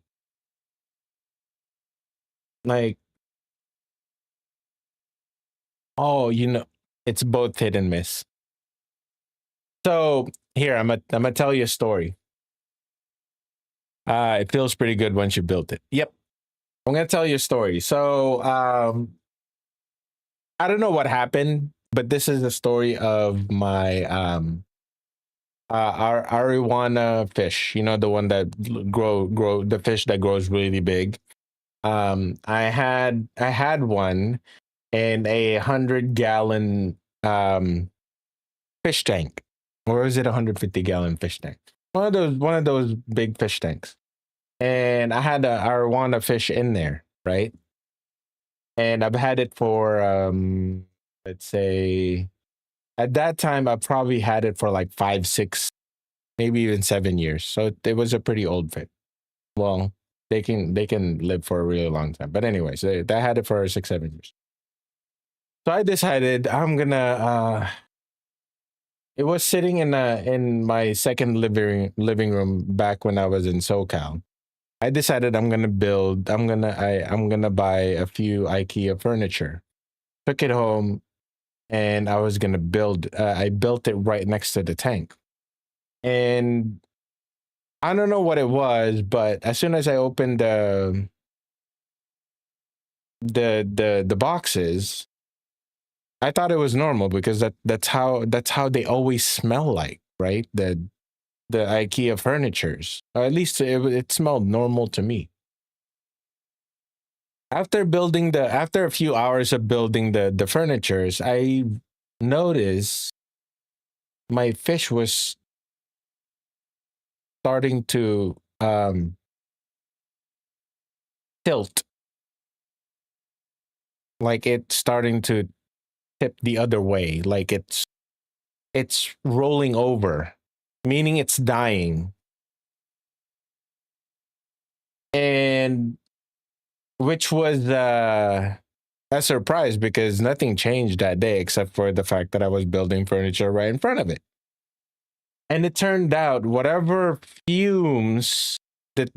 A: Like, oh, you know, it's both hit and miss. So here, I'm gonna tell you a story. It feels pretty good once you built it. Yep. I'm gonna tell you a story. So I don't know what happened, but this is the story of my our arowana fish. You know, the one that grow the fish that grows really big. I had one in a 100-gallon fish tank, or is it 150-gallon fish tank? One of those big fish tanks, and I had a arowana fish in there, right? And I've had it for let's say at that time I probably had it for like 5, 6, maybe even 7 years. So it was a pretty old fish. Well, they can live for a really long time. But anyways, they had it for 6, 7 years. So I decided I'm gonna it was sitting in my second living room back when I was in SoCal. I decided I'm gonna buy a few IKEA furniture. Took it home and I was gonna build I built it right next to the tank. And I don't know what it was, but as soon as I opened the boxes, I thought it was normal because that's how they always smell like, right? The IKEA furnitures, or at least it smelled normal to me. After a few hours of building the furnitures, I noticed my fish was starting to tilt, like it's starting to tip the other way, like it's rolling over, meaning it's dying. And which was a surprise because nothing changed that day except for the fact that I was building furniture right in front of it. And it turned out whatever fumes that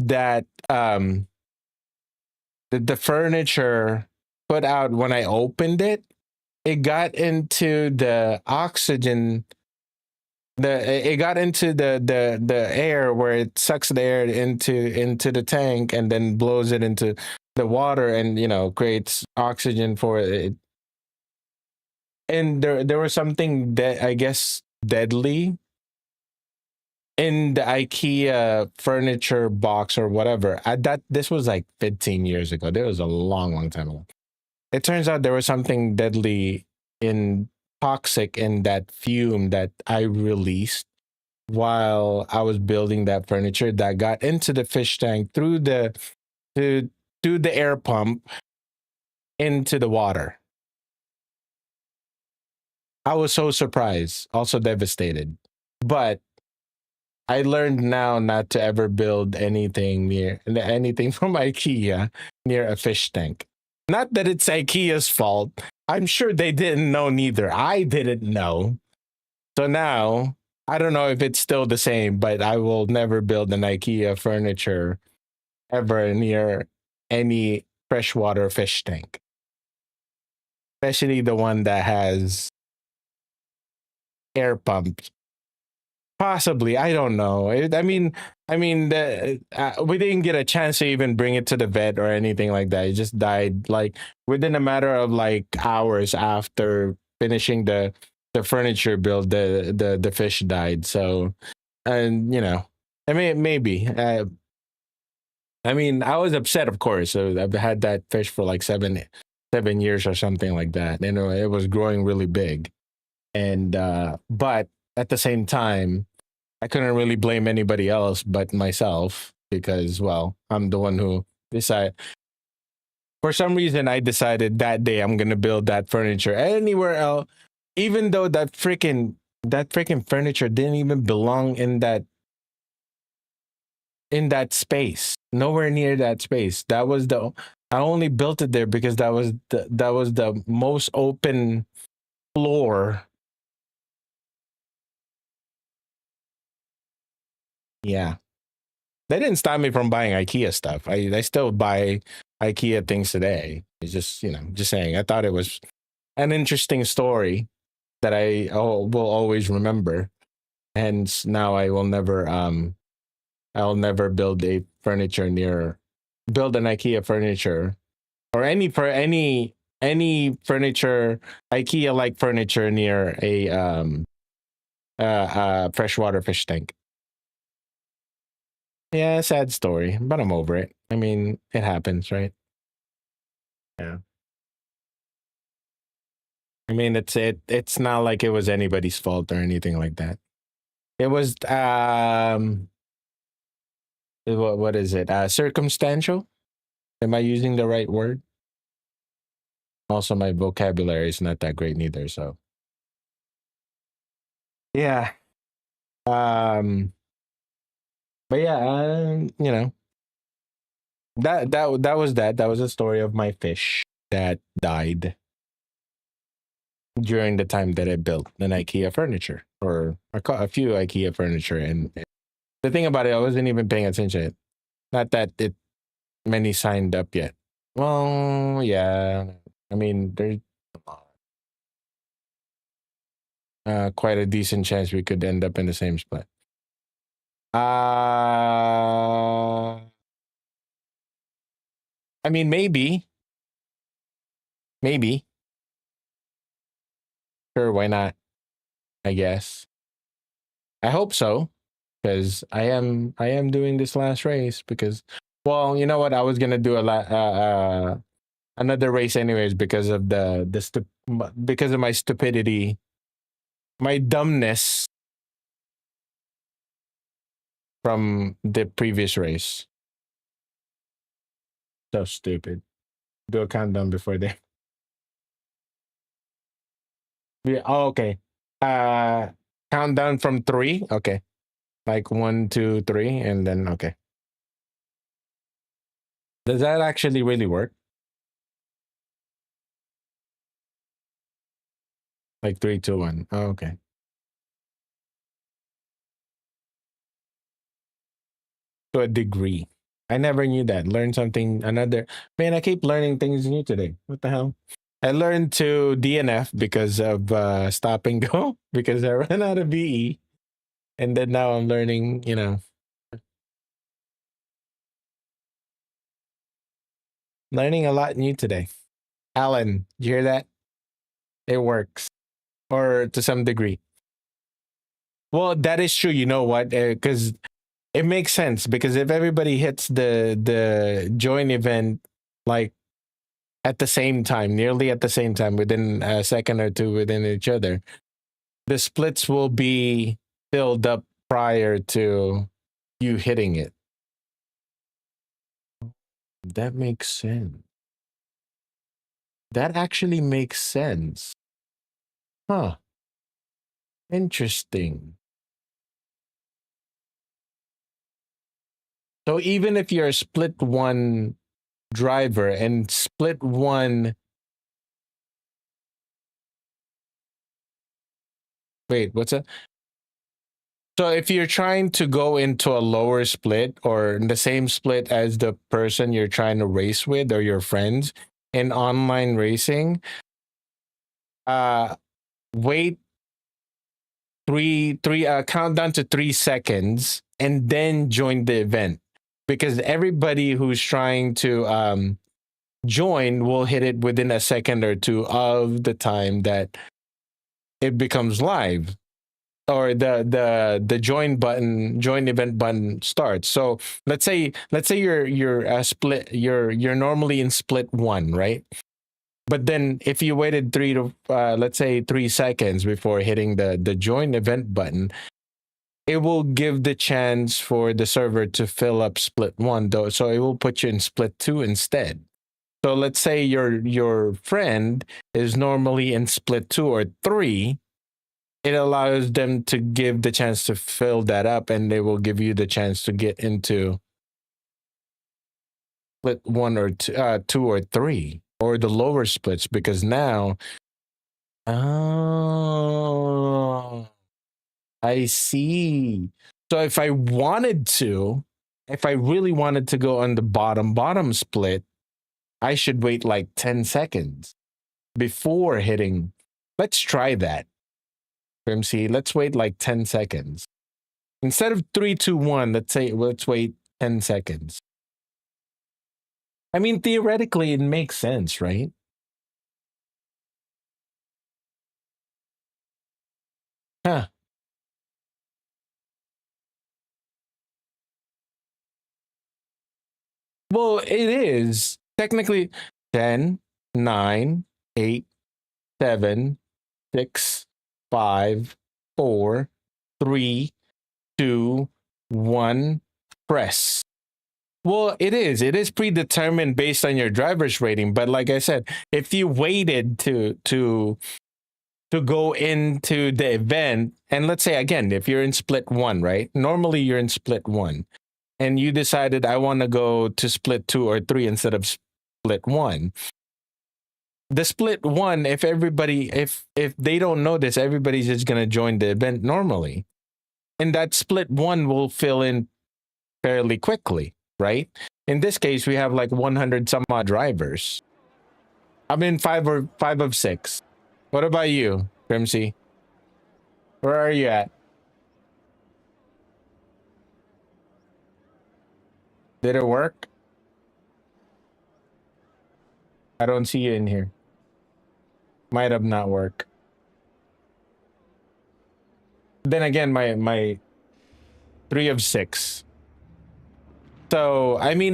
A: the furniture put out when I opened it, it got into the oxygen. It got into the air where it sucks the air into the tank and then blows it into the water and creates oxygen for it. And there was something that I guess deadly in the IKEA furniture box or whatever. This was like 15 years ago. There was a long time ago. It turns out there was something deadly in toxic in that fume that I released while I was building that furniture that got into the fish tank through the air pump into the water. I was so surprised, also devastated. But I learned now not to ever build anything from IKEA near a fish tank. Not that it's IKEA's fault. I'm sure they didn't know neither. I didn't know. So now, I don't know if it's still the same, but I will never build an IKEA furniture ever near any freshwater fish tank. Especially the one that has air pumps. Possibly, I don't know. I mean, we didn't get a chance to even bring it to the vet or anything like that. It just died like within a matter of like hours after finishing the furniture build. The fish died. So, and I mean, maybe. I mean, I was upset, of course. So I've had that fish for like 7 years or something like that. It was growing really big, and but at the same time, I couldn't really blame anybody else but myself because, well, I'm the one who decided. For some reason, I decided that day I'm gonna build that furniture anywhere else, even though that freaking furniture didn't even belong in that space. Nowhere near that space. I only built it there because that was the most open floor. Yeah. They didn't stop me from buying IKEA stuff. I still buy IKEA things today. It's just, just saying. I thought it was an interesting story that I will always remember. Hence, now I'll never build an IKEA furniture or any furniture, IKEA like furniture near a freshwater fish tank. Yeah, sad story, but I'm over it. I mean, it happens, right? Yeah. I mean, it's not like it was anybody's fault or anything like that. It was what is it? Circumstantial? Am I using the right word? Also, my vocabulary is not that great neither, so. Yeah. But yeah, that was that. That was a story of my fish that died during the time that I built an IKEA furniture or a few IKEA furniture. And the thing about it, I wasn't even paying attention. Not that many signed up yet. Well, yeah. I mean, there's quite a decent chance we could end up in the same spot. I mean, maybe. Sure, why not? I guess. I hope so, because I am doing this last race because, well, you know what? I was gonna do another race anyways because of because of my stupidity, my dumbness from the previous race. So stupid. Do a countdown before they. Yeah. Oh, okay. Countdown from 3. Okay. Like 1, 2, 3, and then okay. Does that actually really work? Like 3, 2, 1. Oh, okay. To a degree. I never knew that. Learn something another. Man, I keep learning things new today. What the hell? I learned to DNF because of stop and go because I ran out of VE. And then now I'm learning, learning a lot new today. Alan, you hear that? It works. Or to some degree. Well, that is true. You know what? Because it makes sense. Because if everybody hits the join event like at the same time, nearly at the same time, within a second or two within each other, the splits will be filled up prior to you hitting it. That makes sense. That actually makes sense. Huh. Interesting. So even if you're a split one driver and split one. Wait, what's that? So if you're trying to go into a lower split or the same split as the person you're trying to race with or your friends in online racing, wait three count down to 3 seconds and then join the event because everybody who's trying to join will hit it within a second or two of the time that it becomes live or the join event button starts. So let's say you're split you're normally in split 1, right? But then if you waited let's say 3 seconds before hitting the join event button, it will give the chance for the server to fill up split 1 though. So it will put you in split 2 instead. So let's say your friend is normally in split 2 or 3. It allows them to give the chance to fill that up, and they will give you the chance to get into split 1 or 2 or 3 or the lower splits because now, oh, I see. So if I really wanted to go on the bottom split, I should wait like 10 seconds before hitting. Let's try that. MC, let's wait like 10 seconds. Instead of 3, 2, 1, let's wait 10 seconds. I mean, theoretically, it makes sense, right? Huh. Well, it is technically 10, 9, 8, 7, 6, 5, 4, 3, 2, 1, press. Well, it is. It is predetermined based on your driver's rating. But like I said, if you waited to go into the event, and let's say again, if you're in split 1, right? Normally you're in split 1, and you decided I want to go to split 2 or 3 instead of split 1. The split 1, if they don't know this, everybody's just gonna join the event normally, and that split 1 will fill in fairly quickly. Right? In this case, we have like 100 some odd drivers. I'm in 5 of 6. What about you, Crimsy? Where are you at? Did it work? I don't see you in here. Might have not worked. then again, my 3 of 6. So I mean,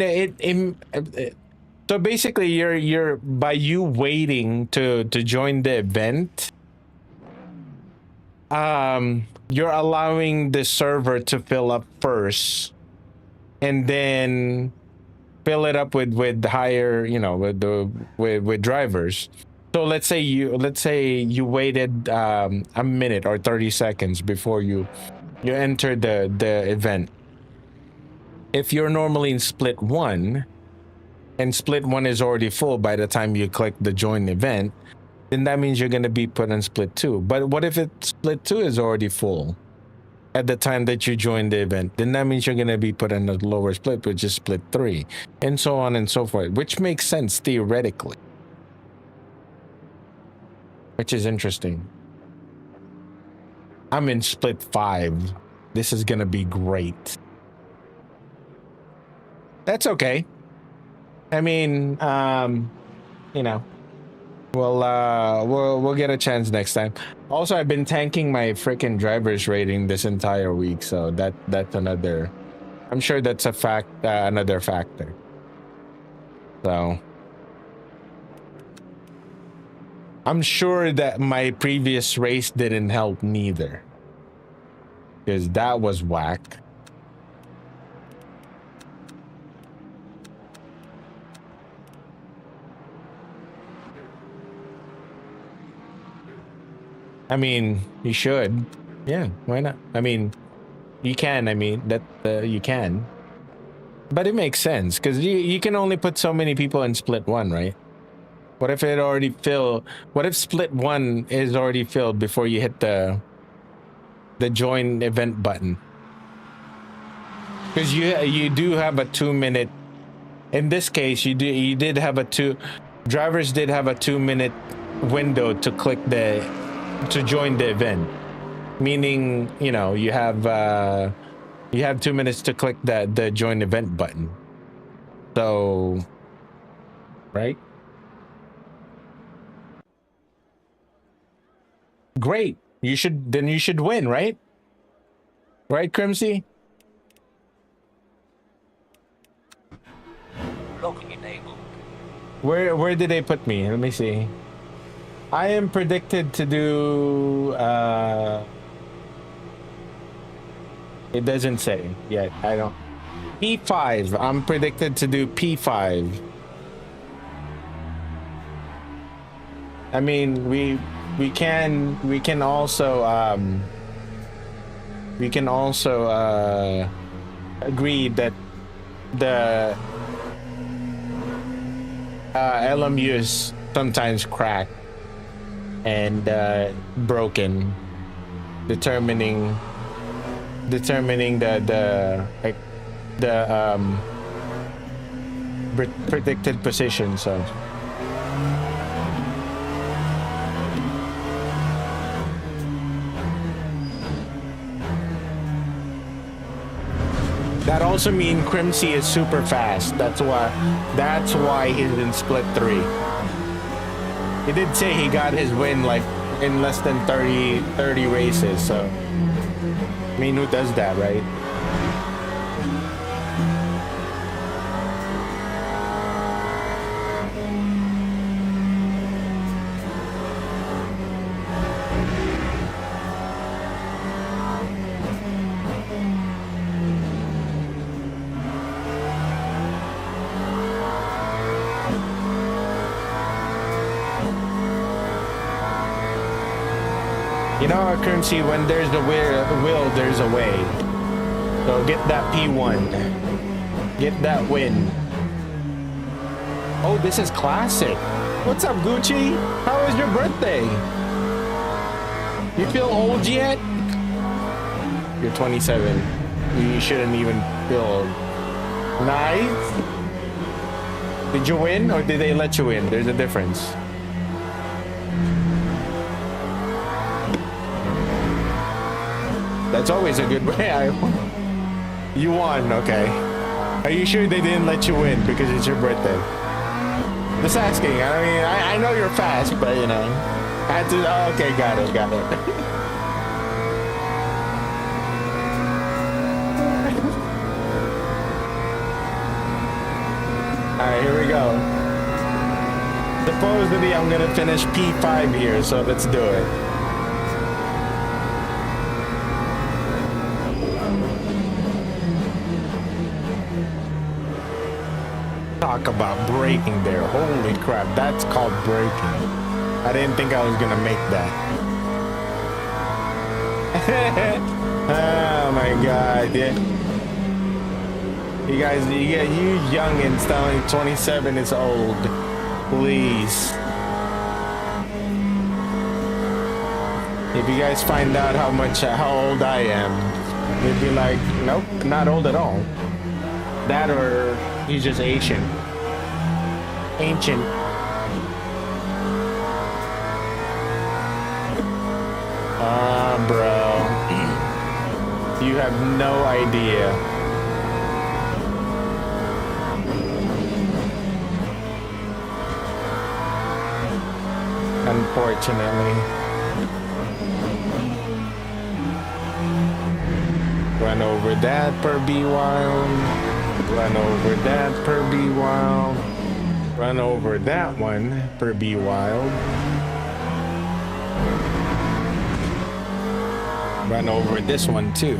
A: so basically, you're by you waiting to join the event, you're allowing the server to fill up first, and then fill it up with higher, with drivers. So let's say you waited a minute or 30 seconds before you enter the event. If you're normally in split 1 and split 1 is already full by the time you click the join event, then that means you're going to be put on split 2. But what if split 2 is already full at the time that you join the event? Then that means you're going to be put in a lower split, which is split 3, and so on and so forth, which makes sense theoretically, which is interesting. I'm in split 5. This is going to be great. That's okay. I mean, we'll get a chance next time. Also, I've been tanking my freaking driver's rating this entire week, so that's another. I'm sure that's another factor. So I'm sure that my previous race didn't help neither, because that was whack. I mean, you should. Yeah, why not? I mean, you can. I mean, you can. But it makes sense, because you can only put so many people in split 1, right? What if it already filled? What if split 1 is already filled before you hit the join event button? Because you do have a 2-minute. In this case, drivers did have a 2-minute window to click to join the event, meaning you have 2 minutes to click the join event button. So, right? Great. You should win, right? Right, Crimsy?
C: Locking enabled.
A: Where did they put me? Let me see. I am predicted to do it doesn't say yet. I don't. P5. I'm predicted to do P5. I mean, we can also agree that the LMU is sometimes cracked and broken, determining the predicted position. So that also means Crimsy is super fast. That's why he's in split 3. He did say he got his win like in less than 30 races, so I mean, who does that, right? You know, Currency, when there's a will, there's a way. So get that P1. Get that win. Oh, this is classic. What's up, Gucci? How was your birthday? You feel old yet? You're 27. You shouldn't even feel old. Nice. Did you win or did they let you in? There's a difference. That's always a good way. You won, okay. Are you sure they didn't let you win because it's your birthday? Just asking. I mean, I know you're fast, but I had to. Oh, okay, got it. right, here we go. Supposedly, I'm gonna finish P5 here, so let's do it. Talk about braking there. Holy crap, that's called braking. I didn't think I was gonna make that. Oh my god, yeah. You guys, you youngins telling 27 is old. Please. If you guys find out how old I am, you'd be like, nope, not old at all. That or he's just ancient. Ancient. Bro. You have no idea. Unfortunately. Run over that per be wild. Run over that per be wild. Run over that one per be wild. Run over this one too.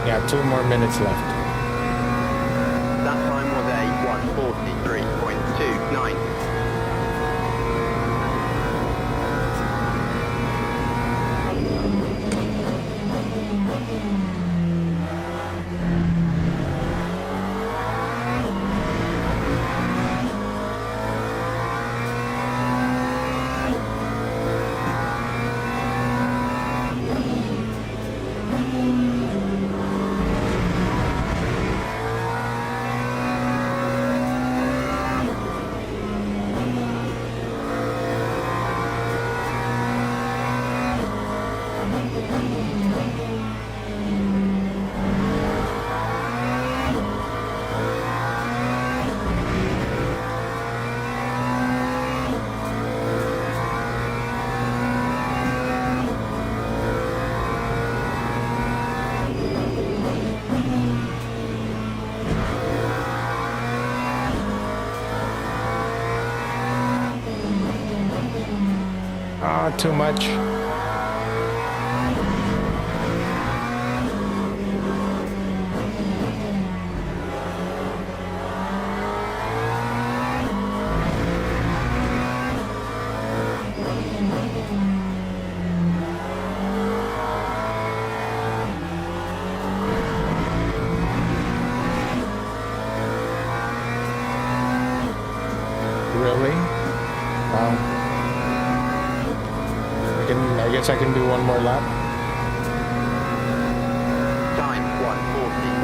A: Yeah, 2 more minutes left.
F: That time was a 1:43.29.
A: Too much. Really? Wow. I guess I can do one more lap.
F: Time 1:41.50.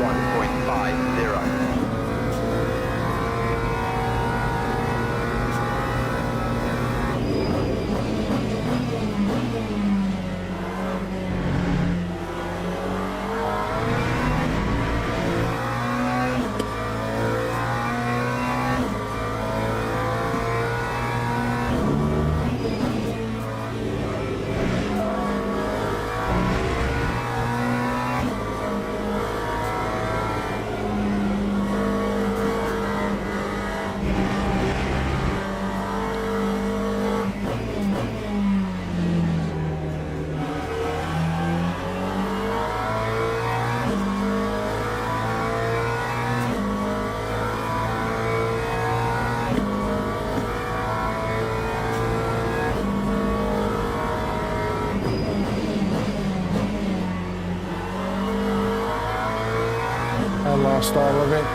A: I lost all of it.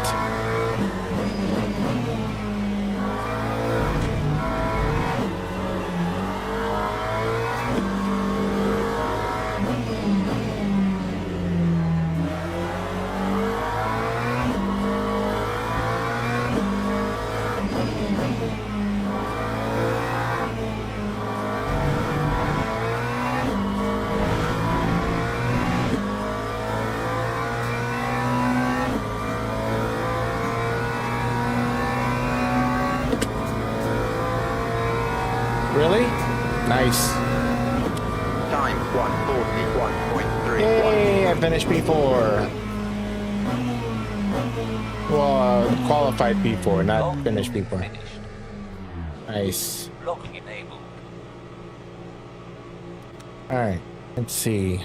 A: really? Nice.
F: Time 1:41.3.
A: Yay, I finished P4. Well, qualified P4, not
C: Log
A: finished P4.
C: finished.
A: Nice.
C: Locking enabled.
A: All right, let's see.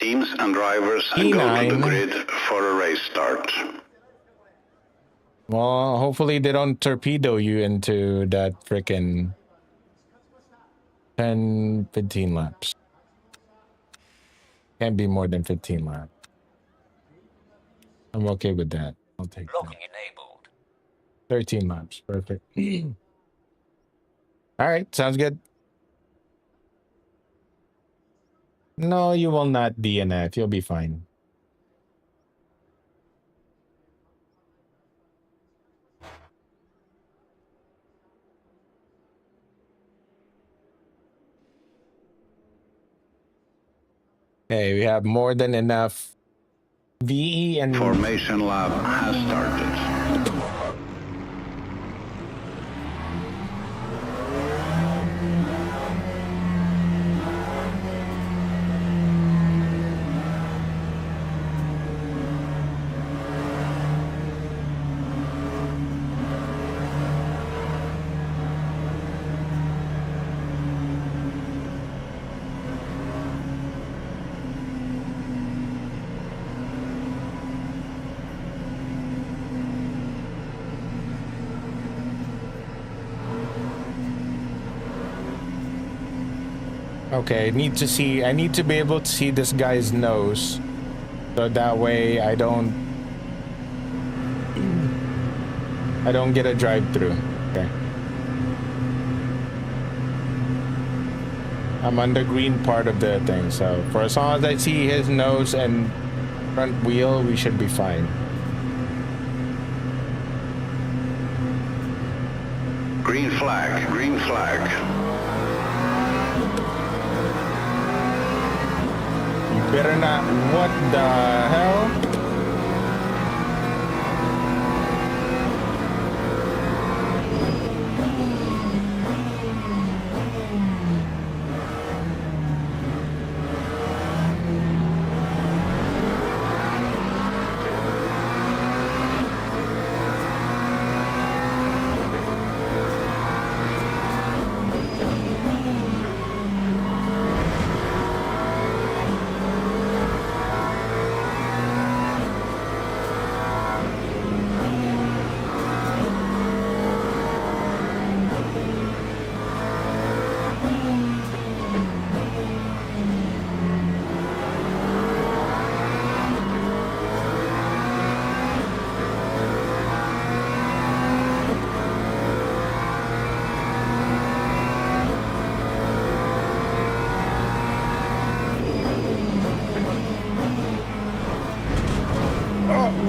D: Teams and drivers go to
A: E9.
D: the grid for a race start.
A: Well, hopefully they don't torpedo you into that frickin' 10, 15 laps. Can't be more than 15 laps. I'm okay with that. I'll take that.
C: Locking enabled.
A: 13 laps. Perfect. All right, sounds good. No, you will not DNF. You'll be fine. Hey, we have more than enough VE and
D: Formation lap has started.
A: Okay, I need to be able to see this guy's nose. So that way I don't get a drive through. Okay. I'm on the green part of the thing, so for as long as I see his nose and front wheel, we should be fine.
D: Green flag, green flag.
A: Better not. What the hell?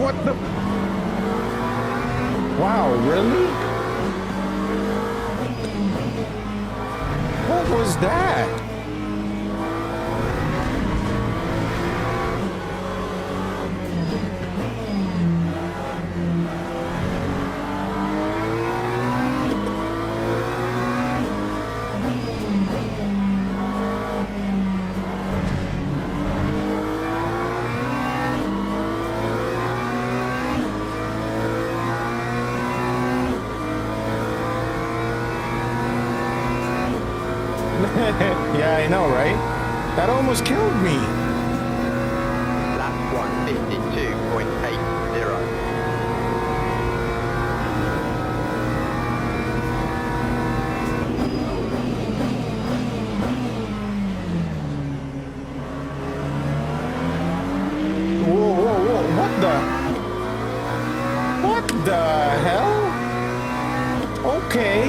A: What the? Wow, really? What was that? Yeah, I know, right? That almost killed me.
F: Lap 1:52.80.
A: Whoa, whoa, whoa. What the hell? Okay.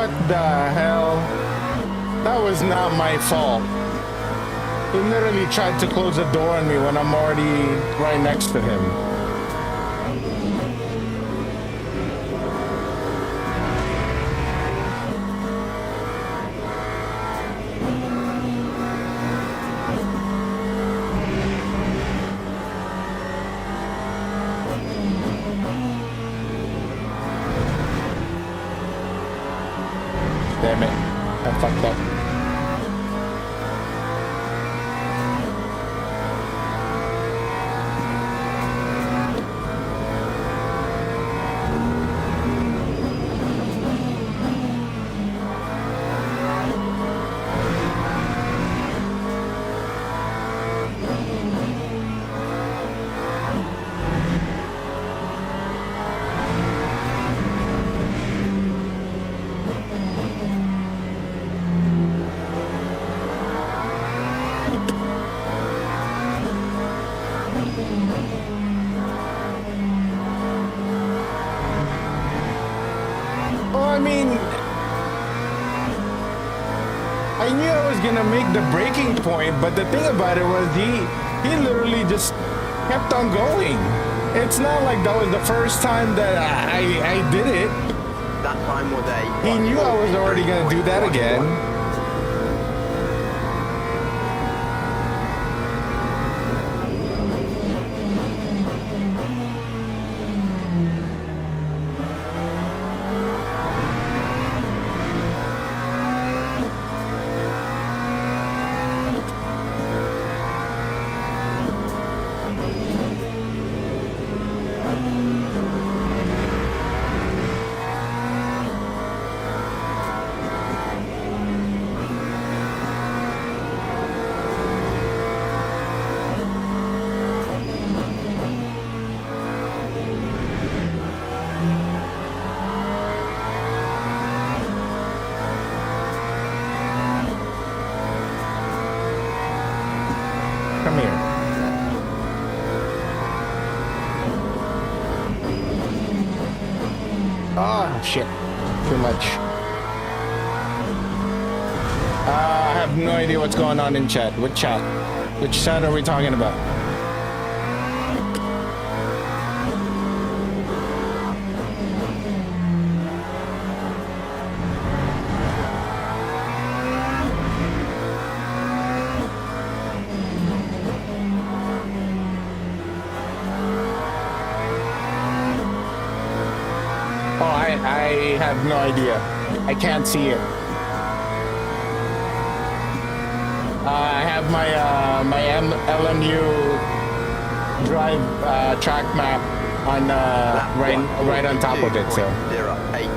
A: What the hell? That was not my fault. He literally tried to close the door on me when I'm already right next to him. Damn it. I fucked up. I mean, I knew I was gonna make the breaking point, but the thing about it was he literally just kept on going. It's not like that was the first time that I did it.
F: That time was a...
A: He knew I was already gonna do that again. Come here. Oh, shit. Too much. I have no idea what's going on in chat. What chat? Which chat are we talking about? I have no idea. I can't see it. I have my LMU drive track map on right on top of it. So
F: 08.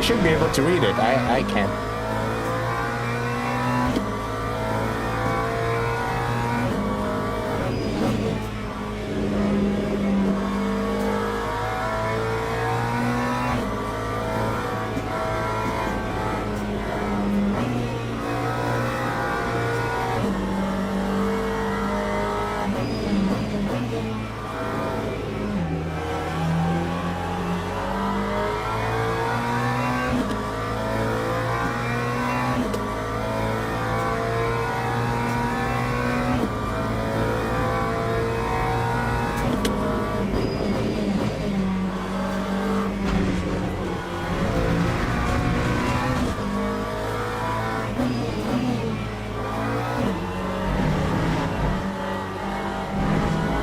A: you should be able to read it. I can't.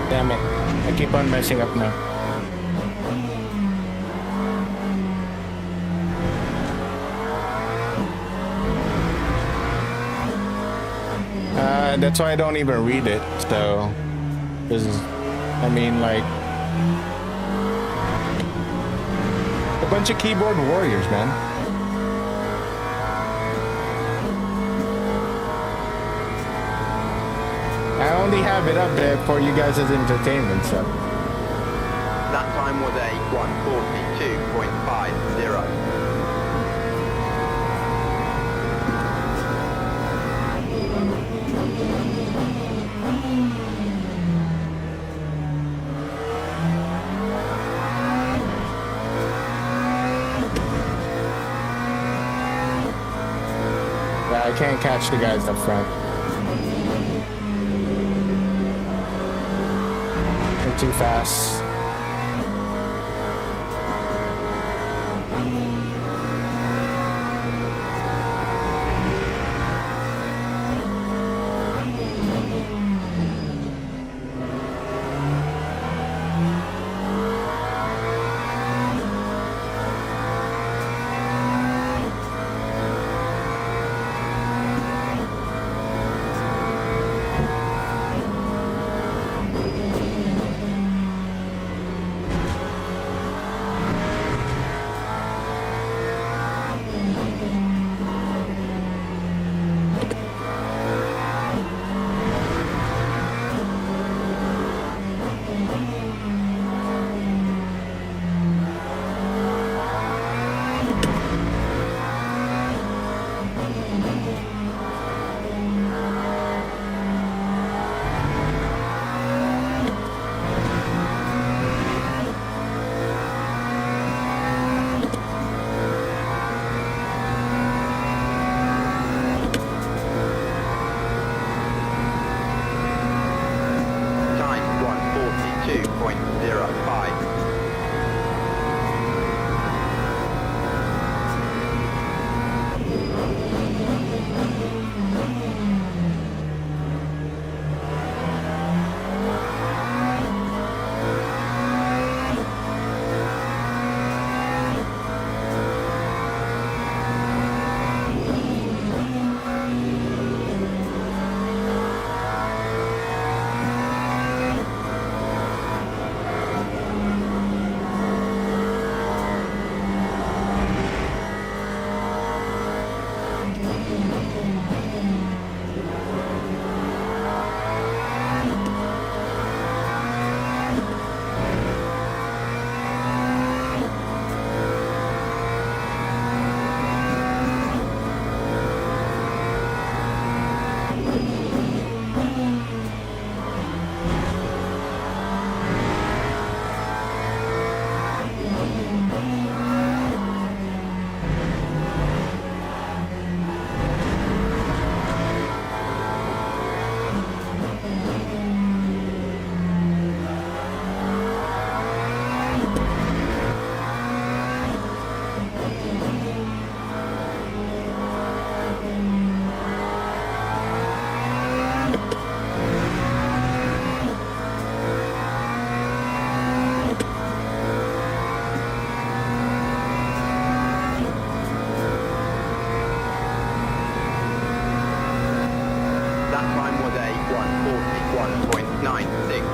A: Damn it. I keep on messing up now. That's why I don't even read it. So, this is, I mean, like, a bunch of keyboard warriors, man. I only have it up there for you guys as entertainment, so.
F: That time was a 1:42.50.
A: I can't catch the guys up front. They're too fast.
F: Time 1:42.05. That time was a 1:41.96.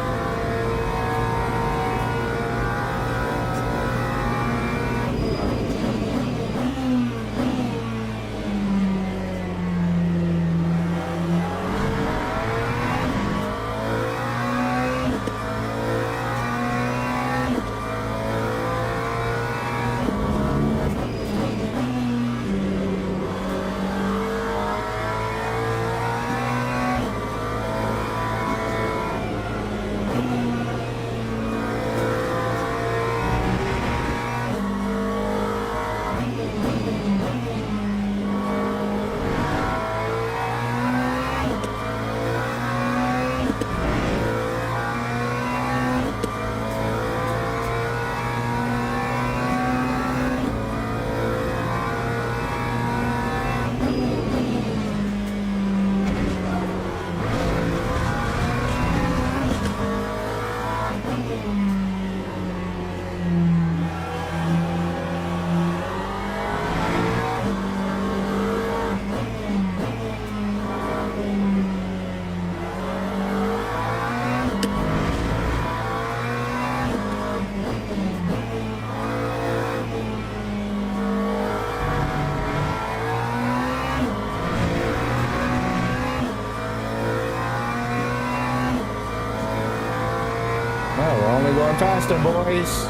A: Oh, we're only going faster, boys.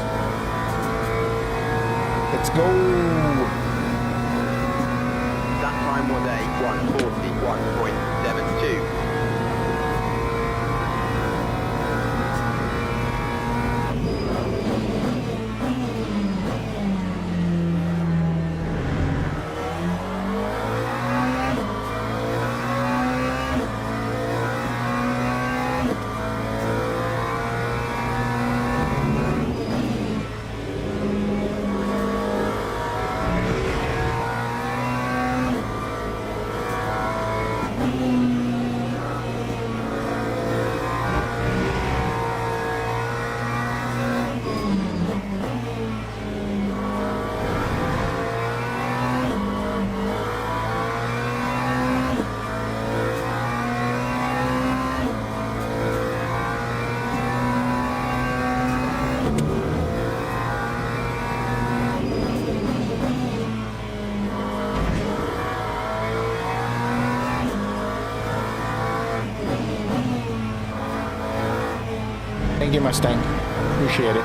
A: Let's go.
F: That time was a 1:41.72.
A: Thank you, Mustang. Appreciate it.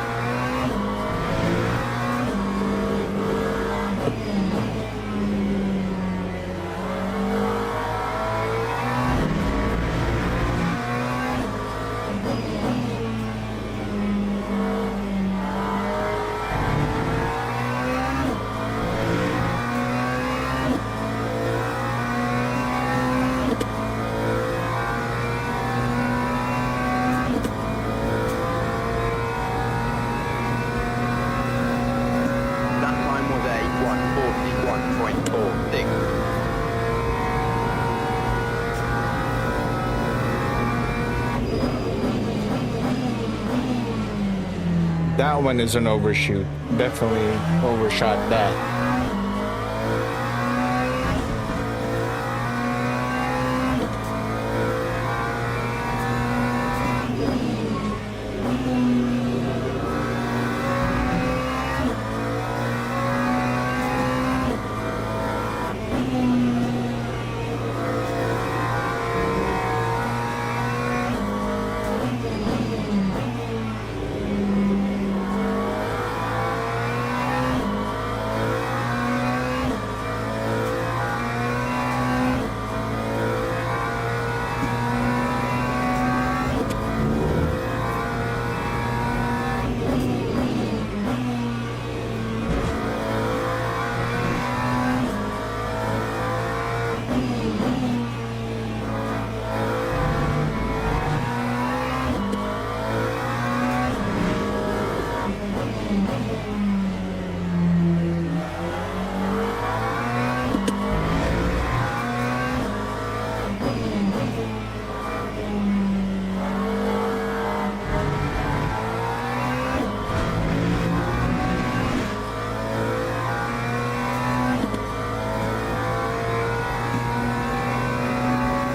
F: That time was a 141.46.
A: That one is an overshoot. Definitely overshot that.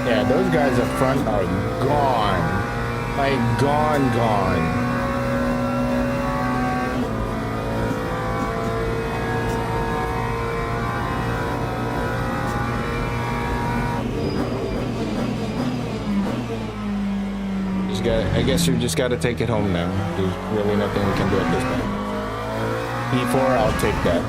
A: Yeah, those guys up front are gone. Like, gone. I guess you just gotta take it home now. There's really nothing we can do at this point. P4, I'll take that.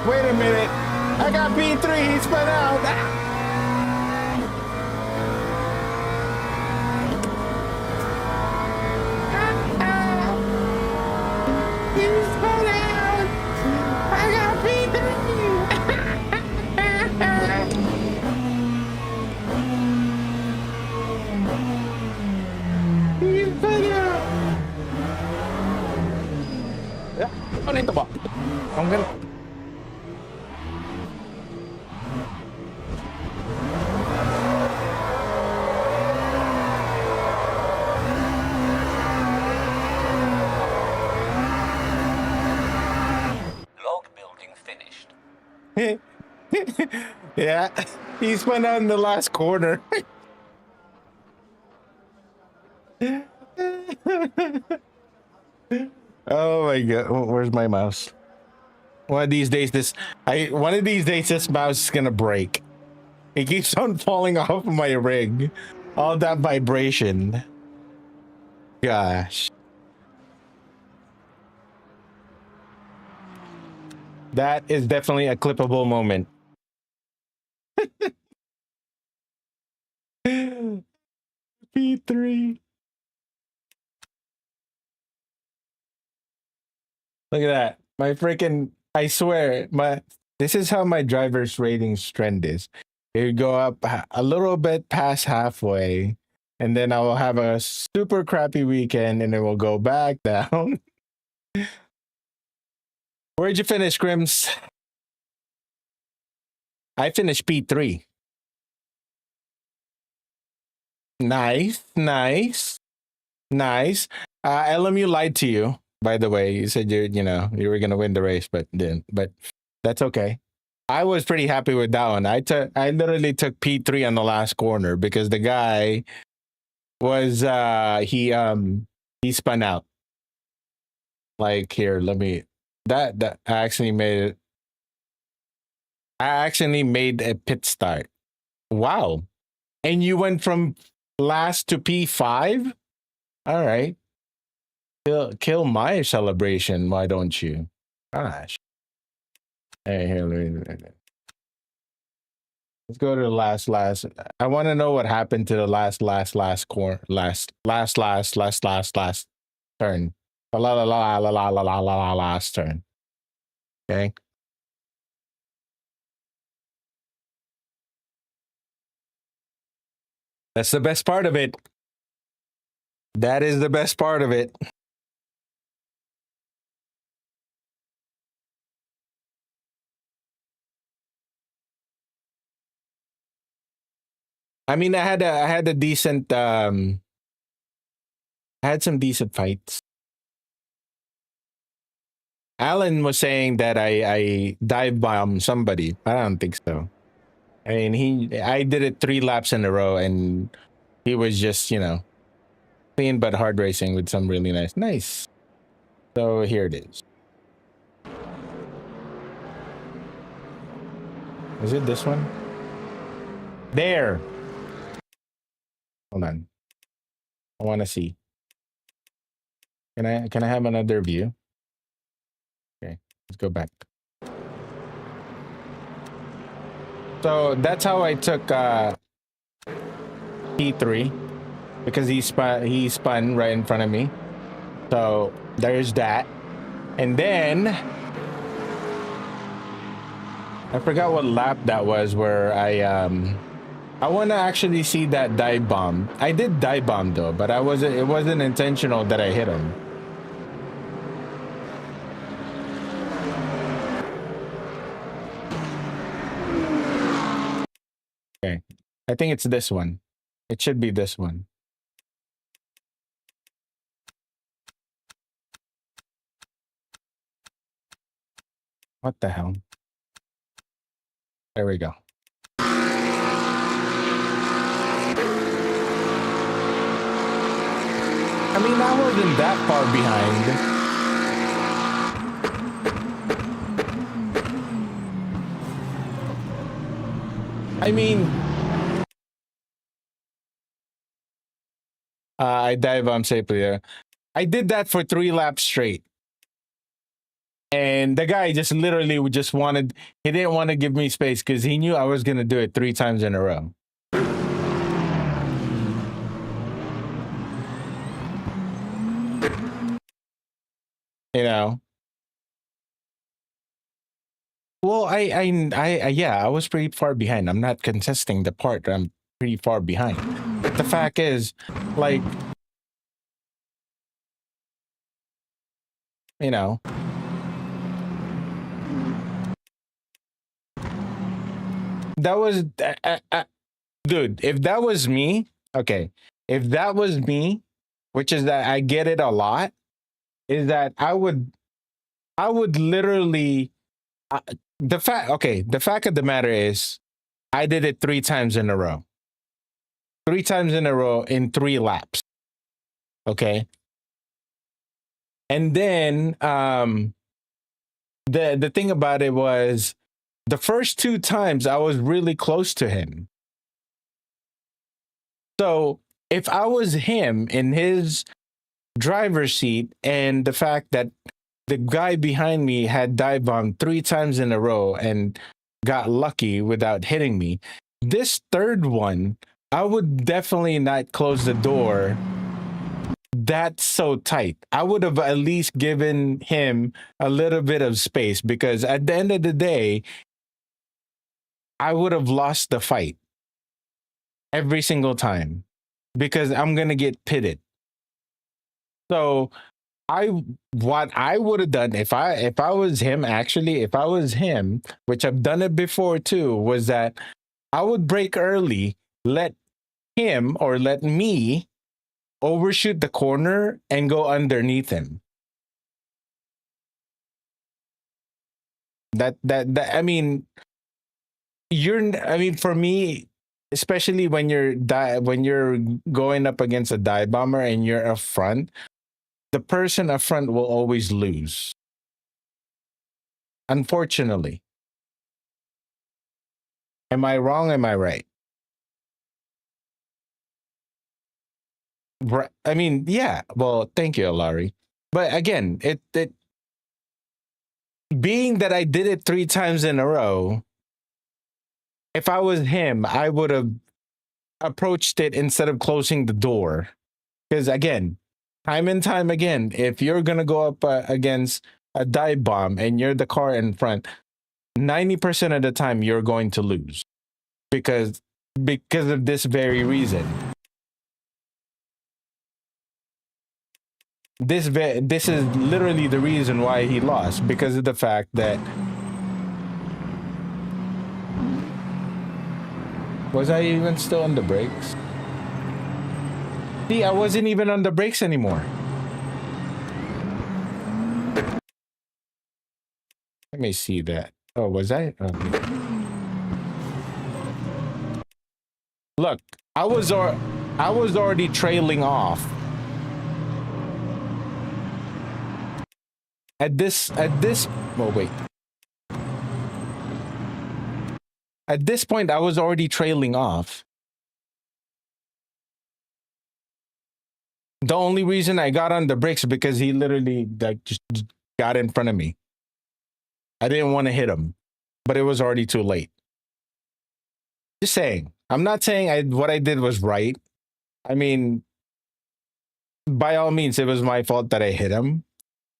A: Wait a minute. I got P3. He spun out. Ah! He spun out. I got P3. He spun out. Ano ito ba? Ang ganda. Yeah, he spun out in the last corner. Oh my god, where's my mouse? One of these days this mouse is gonna break. It keeps on falling off my rig. All that vibration. Gosh. That is definitely a clippable moment. P3. Look at that. My freaking, I swear, this is how my driver's ratings trend is. It go up a little bit past halfway, and then I will have a super crappy weekend, and it will go back down. Where'd you finish, Grims? I finished P3. Nice, nice, nice. LMU lied to you, by the way. You said you were gonna win the race, but didn't. But that's okay. I was pretty happy with that one. I literally took P3 on the last corner because the guy was he spun out. Like, here, let me that I actually made it. I actually made a pit start. Wow. And you went from last to P5? All right. Kill my celebration, why don't you? Gosh. Hey, here, let's go to the last. I want to know what happened to the last turn. Last turn. Okay. That's the best part of it. That is the best part of it. I mean, I had a decent I had some decent fights. Alan was saying that I dive bombed somebody. I don't think so. I mean, I did it 3 laps in a row, and he was just, clean but hard racing with some really nice. So here it is. Is it this one? There. Hold on. I want to see. Can I have another view? Okay, let's go back. So that's how I took P3, because he spun right in front of me. So there's that. And then I forgot what lap that was where I want to actually see that dive bomb. I did dive bomb though, but it wasn't intentional that I hit him. Okay. I think it's this one. It should be this one. What the hell? There we go. I mean, I wasn't that far behind. I mean, I dive bomb safely there. I did that for 3 laps straight. And the guy just literally he didn't want to give me space because he knew I was going to do it 3 times in a row. Well, I was pretty far behind. I'm not contesting the part. I'm pretty far behind. But the fact is, like, that was, dude, if that was me, okay, if that was me, which is that I get it a lot, is that I would literally, the fact of the matter is, I did it 3 times in a row. 3 times in a row in 3 laps. Okay. And then, the thing about it was, the first 2 times I was really close to him. So if I was him in his driver's seat, and the fact that the guy behind me had dive bombed 3 times in a row and got lucky without hitting me. This third one, I would definitely not close the door. That's so tight. I would have at least given him a little bit of space, because at the end of the day, I would have lost the fight every single time because I'm going to get pitted. So what I would have done if I was him, actually, if I was him, which I've done it before too, was that I would brake early, let him or let me overshoot the corner and go underneath him. That I mean, for me, especially when you're going up against a dive bomber and you're up front, the person up front will always lose. Unfortunately. Am I wrong? Am I right? Right. I mean, yeah. Well, thank you, Alari. But again, it being that I did it 3 times in a row, if I was him, I would have approached it instead of closing the door. Because again, time and time again, if you're going to go up against a dive bomb and you're the car in front, 90% of the time you're going to lose because of this very reason. This is literally the reason why he lost, because of the fact that was I even still on the brakes? See, I wasn't even on the brakes anymore. Let me see that. Oh, was I? Look, I was already trailing off. At this point, I was already trailing off. The only reason I got on the brakes because he literally just got in front of me. I didn't want to hit him, but it was already too late. Just saying. I'm not saying what I did was right. I mean, by all means, it was my fault that I hit him.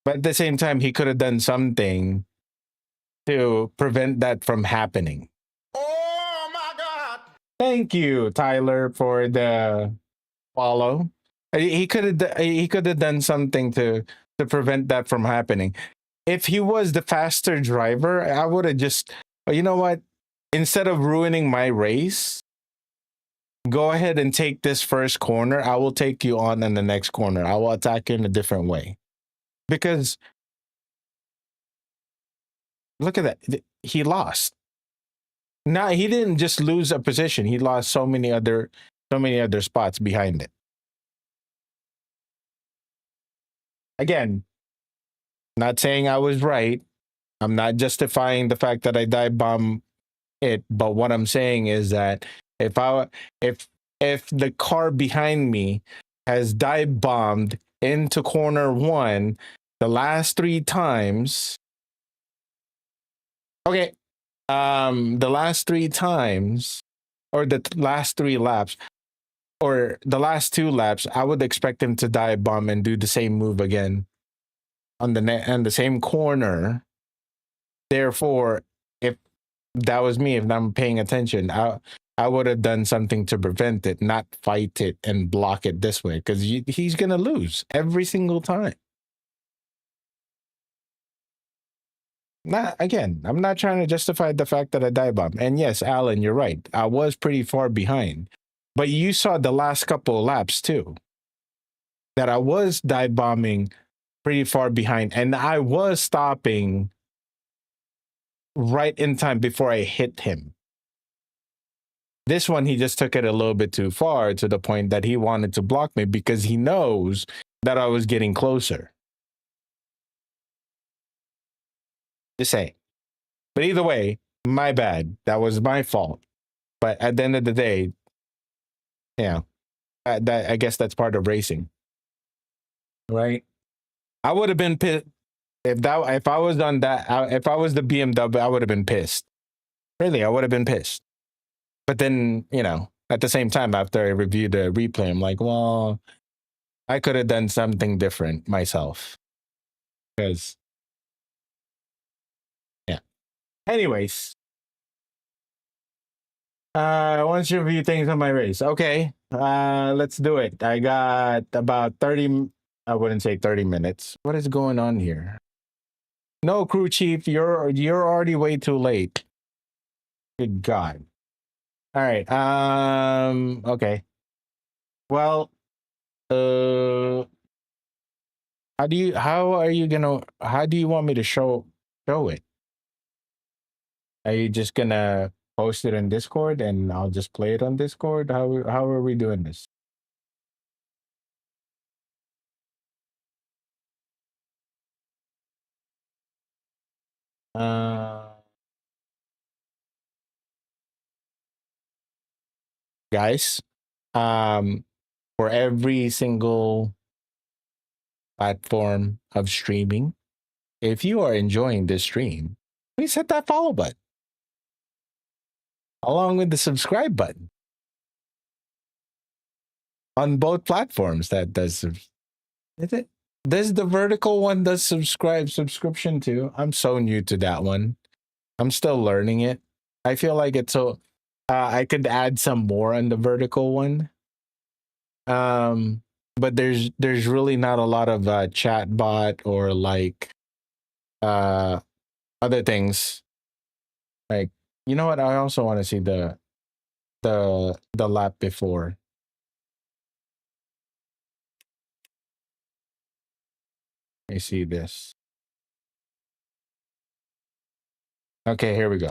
A: But at the same time, he could have done something to prevent that from happening.
E: Oh my God!
A: Thank you, Tyler, for the follow. He could have done something to prevent that from happening. If he was the faster driver, I would have just, you know what? Instead of ruining my race, go ahead and take this first corner. I will take you on in the next corner. I will attack you in a different way. Because look at that. He lost. Now, he didn't just lose a position. He lost so many other spots behind it. Again, not saying I was right. I'm not justifying the fact that I dive bomb it, but what I'm saying is that if the car behind me has dive bombed into corner 1 the last 3 times, okay, the last 3 times, or the last 3 laps, or the last 2 laps, I would expect him to dive bomb and do the same move again on the same corner. Therefore, if that was me, if I'm paying attention, I would have done something to prevent it, not fight it and block it this way, because he's gonna lose every single time. I'm not trying to justify the fact that I dive bomb. And yes, Alan, you're right. I was pretty far behind. But you saw the last couple of laps too, that I was dive bombing pretty far behind. And I was stopping right in time before I hit him. This one, he just took it a little bit too far, to the point that he wanted to block me because he knows that I was getting closer. Just saying. But either way, my bad. That was my fault. But at the end of the day, yeah, I guess that's part of racing, right? I would have been if I was on that, if I was the BMW, I would have been pissed. Really, I would have been pissed. But then, you know, at the same time, after I reviewed the replay, I'm like, well, I could have done something different myself. Because, yeah. Anyways, I want to review things on my race. Okay, let's do it. I got about 30, I wouldn't say 30 minutes. What is going on here? No, crew chief, you're already way too late. Good God. All right. Okay. Well, how do you want me to show it? Are you just gonna post it in Discord and I'll just play it on Discord? How are we doing this? Guys, for every single platform of streaming, if you are enjoying this stream, please hit that follow button along with the subscribe button on both platforms. That does it. Does the vertical one does subscription too? I'm so new to that one. I'm still learning it. I feel like it's so I could add some more on the vertical one. But there's really not a lot of chat bot or like other things. Like, you know what? I also want to see the lap before. Let me see this. Okay, here we go.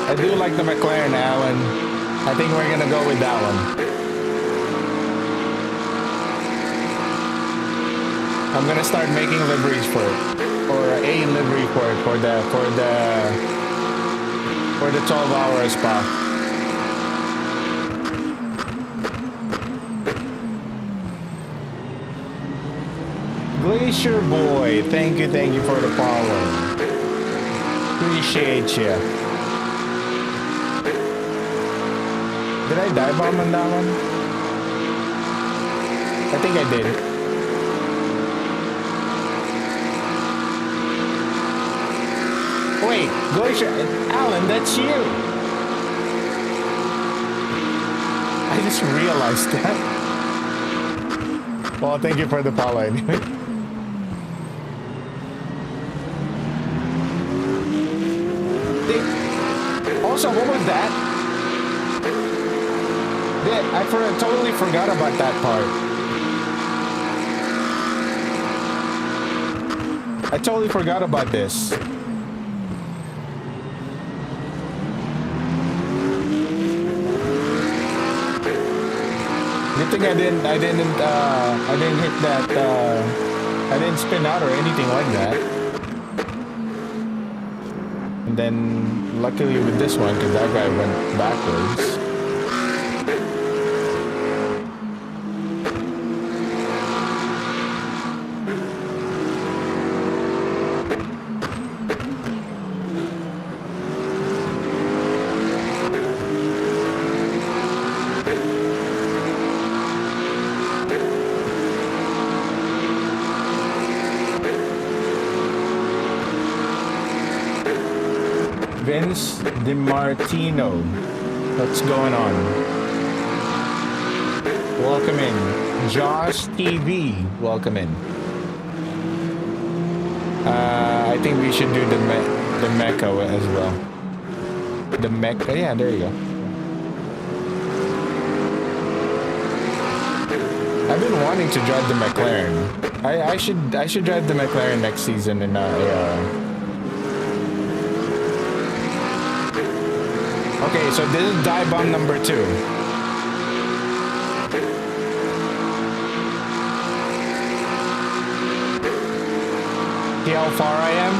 A: I do like the McLaren, Alan. I think we're gonna go with that one. I'm gonna start making liveries for it, or a livery for it for the 12-hour spa. Glacier Boy, thank you for the follow. Appreciate you. Did I dive bomb on that one? I think I did. Wait, Glacier, Alan, that's you. I just realized that. Well, thank you for the follow anyway. Also, what was that? I totally forgot about that part. I totally forgot about this. Good thing I didn't hit that. I didn't spin out or anything like that. And then, luckily with this one, because that guy went backwards. Vince DiMartino, what's going on? Welcome in. Josh TV, welcome in. I think we should do the Mecca as well. The Mecca, yeah, there you go. I've been wanting to drive the McLaren. I should drive the McLaren next season in Okay, so this is dive bomb number 2. See how far I am?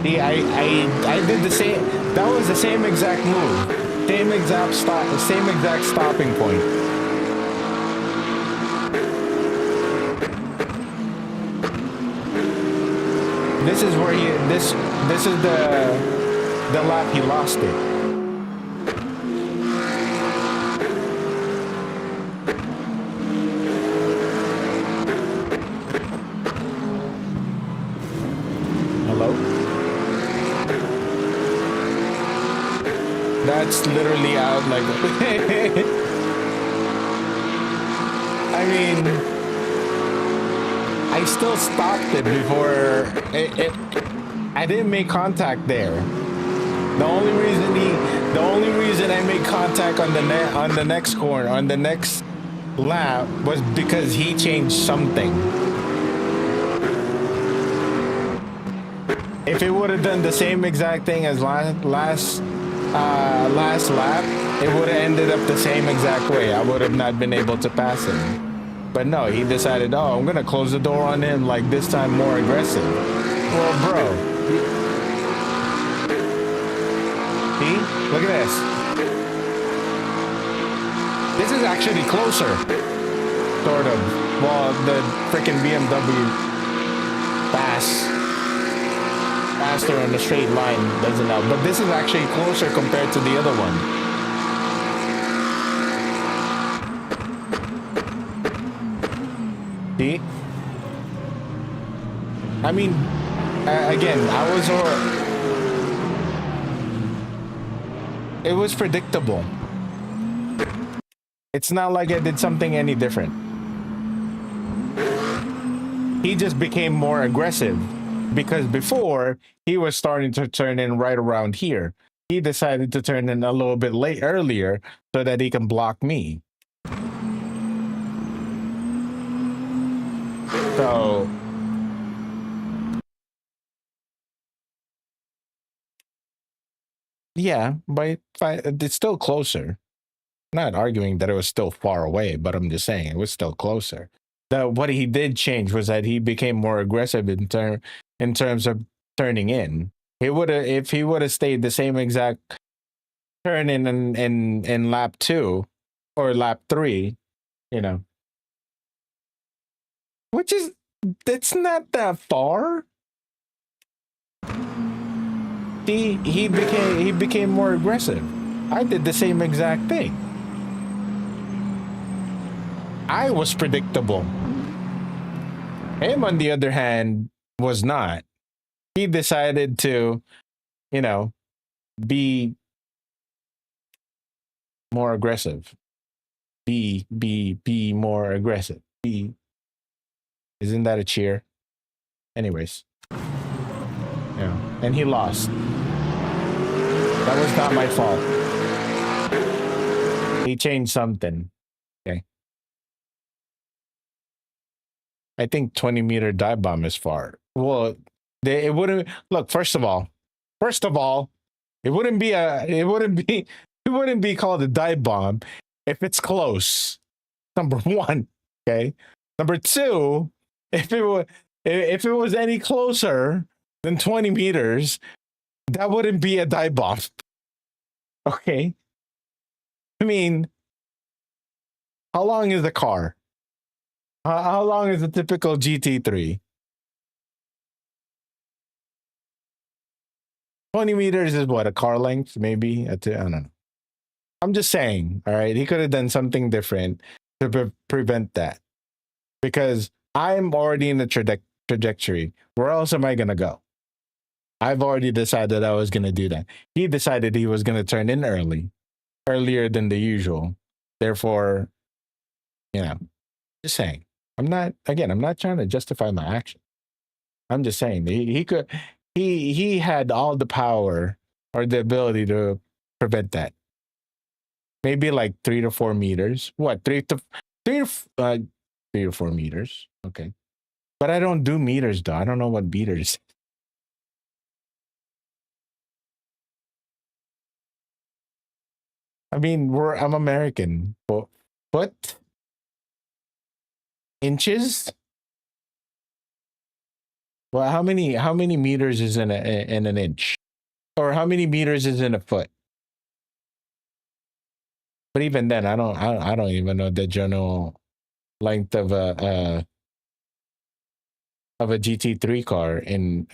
A: See, I did the same. That was the same exact move, same exact stopping point. This is where this is the lap he lost it. Hello? That's literally out like I mean, I still stopped it before I didn't make contact there. The only reason I made contact on the next corner, on the next lap, was because he changed something. If it would have done the same exact thing as last lap, it would have ended up the same exact way. I would have not been able to pass him. But no, he decided, oh, I'm gonna close the door on him, like this time more aggressive. Well, bro. See? Look at this. This is actually closer. Sort of. Well, the freaking BMW faster on the straight line doesn't help. But this is actually closer compared to the other one. See? I mean, again, it was predictable. It's not like I did something any different. He just became more aggressive because before he was starting to turn in right around here. He decided to turn in a little bit earlier so that he can block me. So yeah, but it's still closer. Not arguing that it was still far away, but I'm just saying it was still closer. What he did change was that he became more aggressive in terms of turning in. If he would have stayed the same exact turn in lap 2 or lap 3, you know, which is it's not that far. He became more aggressive. I did the same exact thing. I was predictable. Him, on the other hand, was not. He decided to, you know, be more aggressive. Be more aggressive. Isn't that a cheer? Anyways. Yeah. And he lost. That was not my fault. He changed something. Okay. I think 20-meter dive bomb is far. Well, it wouldn't look. First of all, it wouldn't be called a dive bomb if it's close. Number one, okay. Number two, if it was any closer than 20 meters, that wouldn't be a dive bomb. Okay. I mean, how long is the car? How long is a typical GT3? 20 meters is what, a car length, maybe? I don't know. I'm just saying, all right? He could have done something different to prevent that. Because I'm already in the trajectory. Where else am I going to go? I've already decided I was going to do that. He decided he was going to turn in earlier than the usual. Therefore, just saying. I'm not trying to justify my action. I'm just saying he had all the power or the ability to prevent that. Maybe like 3 to 4 meters. What? 3 to 4 meters. Okay. But I don't do meters though. I don't know what meters. I mean, I'm American. Foot? Inches? Well, how many meters is in an inch, or how many meters is in a foot? But even then, I don't even know the general length of a GT3 car. In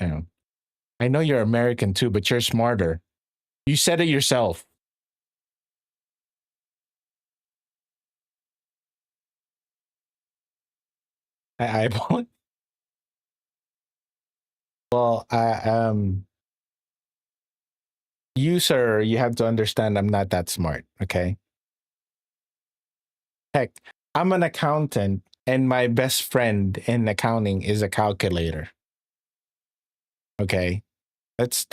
A: I know you're American too, but you're smarter. You said it yourself. I well, you, sir, you have to understand I'm not that smart. Okay. Heck, I'm an accountant, and my best friend in accounting is a calculator. Okay. That's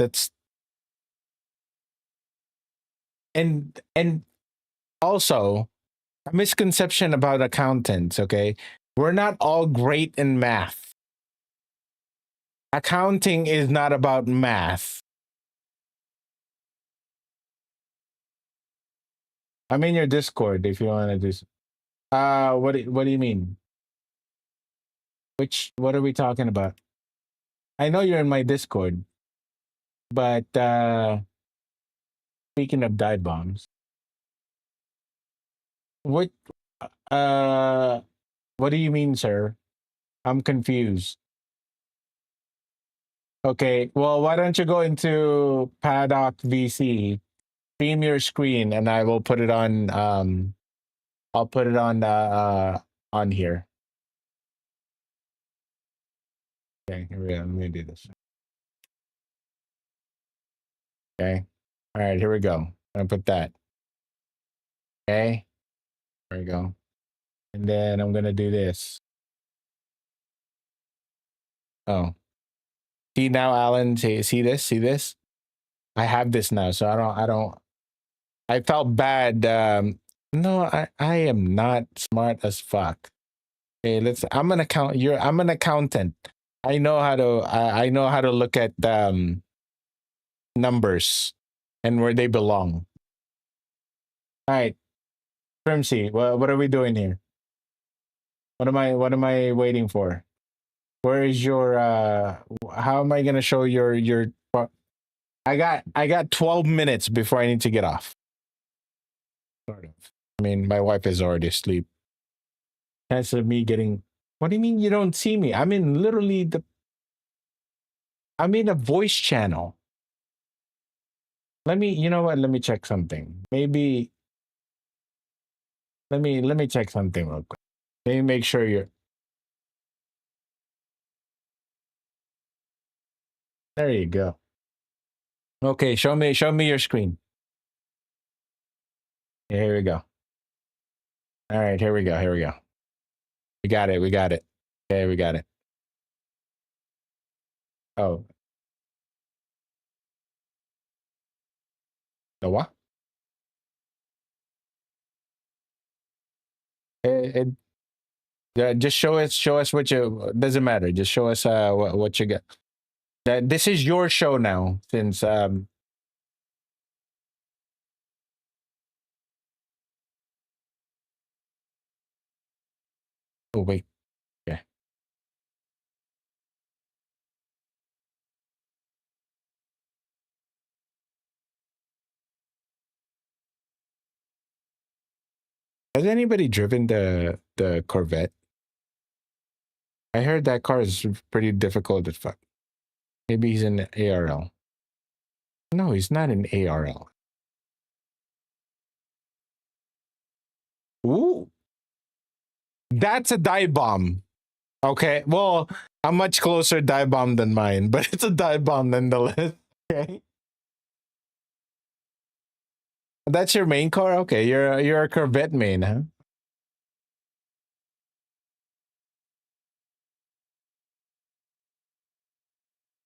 A: and also a misconception about accountants. Okay. We're not all great in math. Accounting is not about math. I'm in your Discord if you want to do. What do you mean? What are we talking about? I know you're in my Discord, but speaking of dive bombs, what uh what do you mean, sir? I'm confused. Okay, well, why don't you go into Paddock VC, stream your screen, and I will put it on. I'll put it on here. Okay, here we go. Let me do this. Okay, all right, here we go. I'm gonna put that. Okay, there we go, and then I'm gonna do this. Oh, see now, Alan. See this? See this? I have this now, so I don't. I felt bad. No, I am not smart as fuck. Hey, I'm an I'm an accountant. I know how to. I know how to look at numbers and where they belong. All right, Primsy. What are we doing here? What am I waiting for? Where is your how am I gonna show your I got 12 minutes before I need to get off. Sort of. I mean, my wife is already asleep. Chance of me getting. What do you mean you don't see me? I'm in literally I'm in a voice channel. You know what? Let me check something. Maybe let me check something real quick. Let me make sure you're. There you go. Okay, show me your screen. Yeah, here we go. All right, here we go. Here we go. We got it. We got it. Okay, we got it. Oh, the what? Just show us what you. Doesn't matter. Just show us what you got. This is your show now, since Oh wait. Okay. Has anybody driven the Corvette? I heard that car is pretty difficult as fuck. Maybe he's in ARL. No, he's not in ARL. Ooh, that's a dive bomb. Okay, well, a much closer dive bomb than mine, but it's a dive bomb nonetheless. Okay, that's your main car. Okay, you're a Corvette main, huh?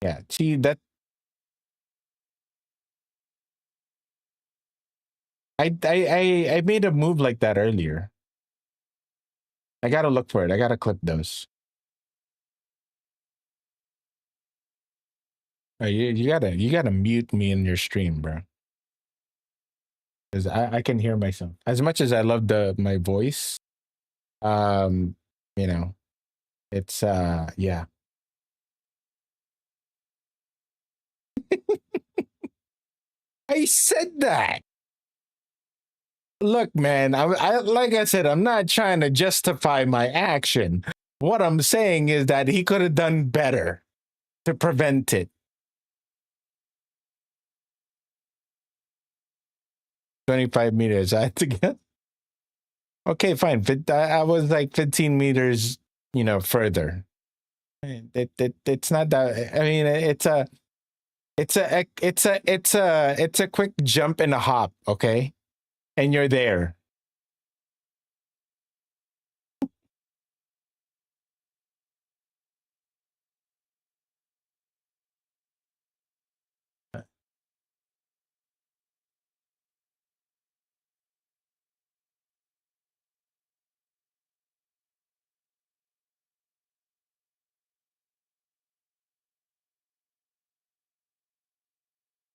A: Yeah. See that I made a move like that earlier. I gotta look for it. I gotta clip those. You gotta mute me in your stream, bro. Because I can hear myself. As much as I love my voice, um, you know, it's yeah. I said that. Look, man, I like I said, I'm not trying to justify my action. What I'm saying is that he could have done better to prevent it. 25 meters. I had to get. Okay, fine. I was like 15 meters, further. It's not that. I mean, it's a quick jump and a hop. Okay, and you're there.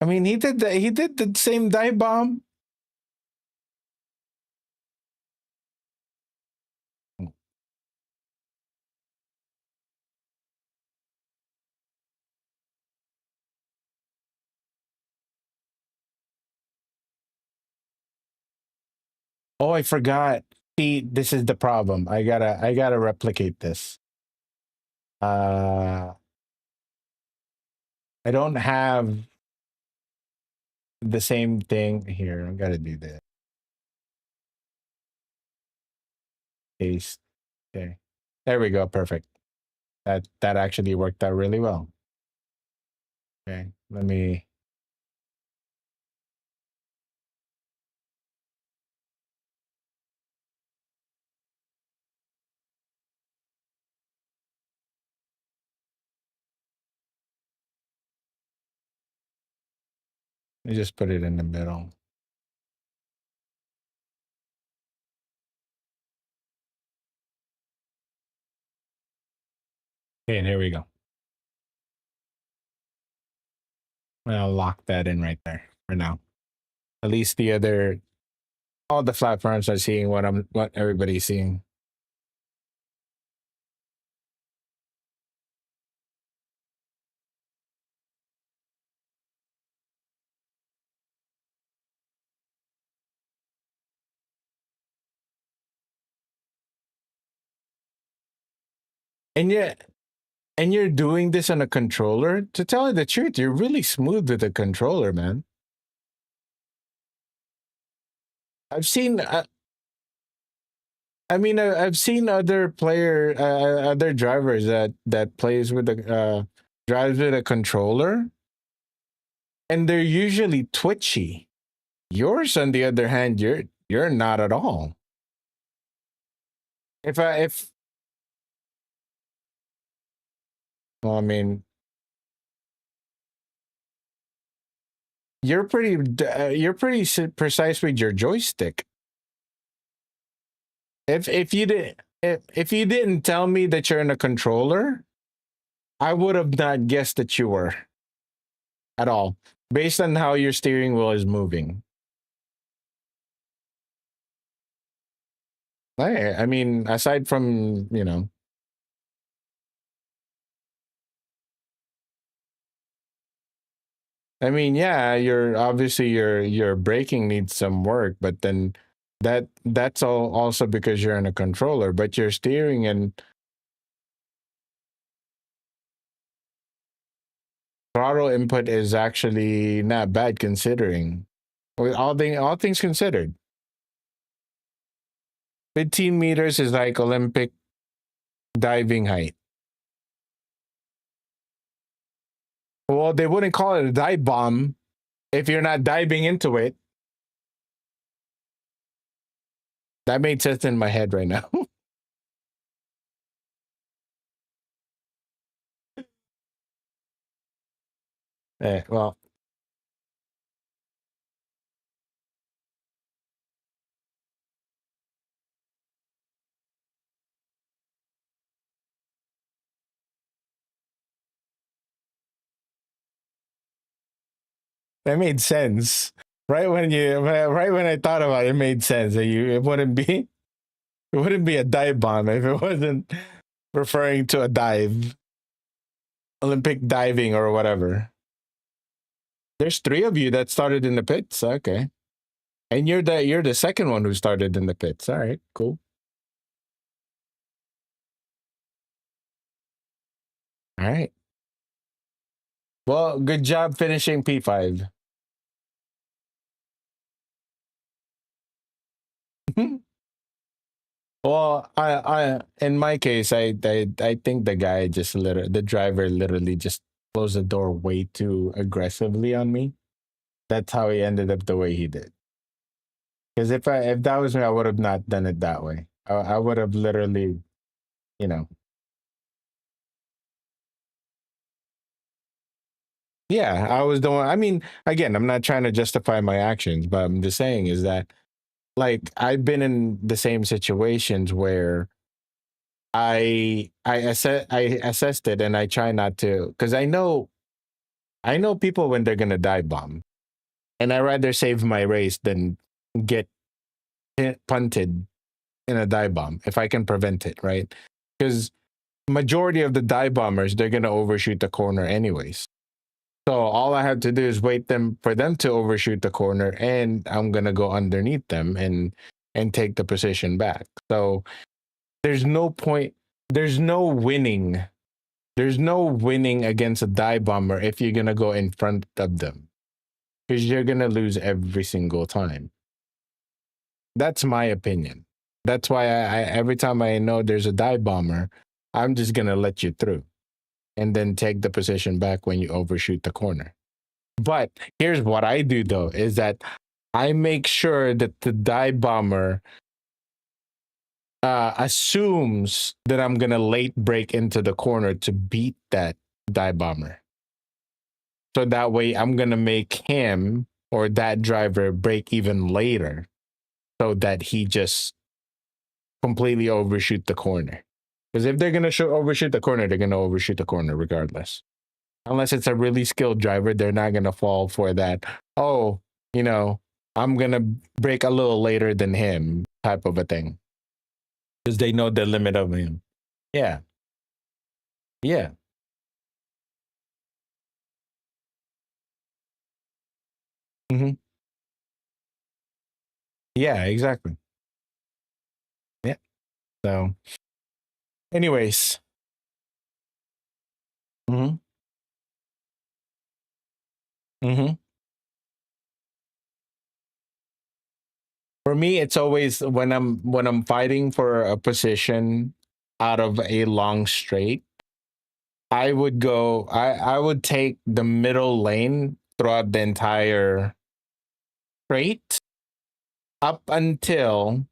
A: I mean, he did the same dive bomb. Oh, I forgot. See, this is the problem. I gotta replicate this. I don't have the same thing here. I gotta do this. Paste. Okay. There we go. Perfect. That actually worked out really well. Okay. Let me. Let me just put it in the middle. Okay, and here we go. I'll lock that in right there for now. At least all the platforms are seeing what everybody's seeing. And you're doing this on a controller. To tell you the truth, you're really smooth with a controller, man. I've seen. I've seen other other drivers that plays with drives with a controller, and they're usually twitchy. Yours, on the other hand, you're not at all. Well, I mean, you're pretty precise with your joystick. If you didn't tell me that you're in a controller, I would have not guessed that you were at all, based on how your steering wheel is moving. I mean, aside from I mean, yeah, your braking needs some work, but then that's all also because you're in a controller, but your steering and throttle input is actually not bad considering all things considered. 15 meters is like Olympic diving height. Well, they wouldn't call it a dive bomb if you're not diving into it. That made sense in my head right now. Well, that made sense. Right when I thought about it, it made sense that it wouldn't be a dive bomb if it wasn't referring to a dive, Olympic diving or whatever. There's 3 of you that started in the pits. Okay. And you're the second one who started in the pits. All right, cool. All right. Well, good job finishing P5. Well, I in my case, I think the guy just the driver literally just closed the door way too aggressively on me. That's how he ended up the way he did. Because if that was me, I would have not done it that way. I would have literally, you know. Yeah, I was the one. I mean, again, I'm not trying to justify my actions, but I'm just saying is that, like, I've been in the same situations where I assessed it, and I try not to, because I know people when they're gonna dive bomb, and I rather save my race than get punted in a dive bomb if I can prevent it, right? Because majority of the dive bombers, they're gonna overshoot the corner anyways. So all I have to do is wait for them to overshoot the corner, and I'm gonna go underneath them and take the position back. So there's no point. There's no winning. There's no winning against a dive bomber if you're gonna go in front of them, because you're gonna lose every single time. That's my opinion. That's why I every time I know there's a dive bomber, I'm just gonna let you through, and then take the position back when you overshoot the corner. But here's what I do though, is that I make sure that the dive bomber assumes that I'm gonna late break into the corner to beat that dive bomber. So that way I'm gonna make him or that driver break even later, so that he just completely overshoot the corner. Because if they're gonna overshoot the corner, they're gonna overshoot the corner regardless. Unless it's a really skilled driver, they're not gonna fall for that. Oh, I'm gonna break a little later than him type of a thing, because they know the limit of him. Yeah. Yeah. Hmm. Yeah, exactly. Yeah. So, anyways. Hmm. Hmm. For me, it's always when I'm fighting for a position out of a long straight, I would take the middle lane throughout the entire straight up until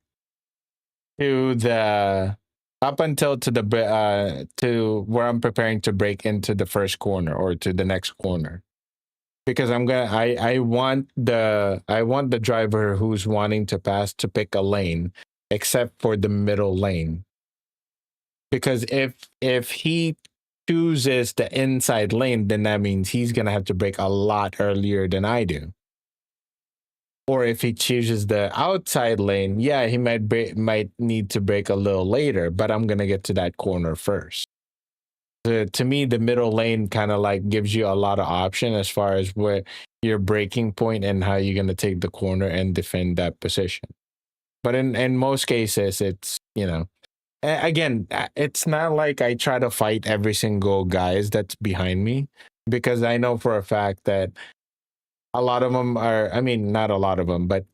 A: to the to where I'm preparing to break into the first corner or to the next corner, because I want the driver who's wanting to pass to pick a lane except for the middle lane, because if he chooses the inside lane, then that means he's gonna have to break a lot earlier than I do. Or if he chooses the outside lane, yeah, he might need to break a little later, but I'm gonna get to that corner first. To me, the middle lane kind of like gives you a lot of option as far as where your breaking point and how you're gonna take the corner and defend that position. But in most cases, it's again, it's not like I try to fight every single guys that's behind me, because I know for a fact that a lot of them are, I mean, not a lot of them, but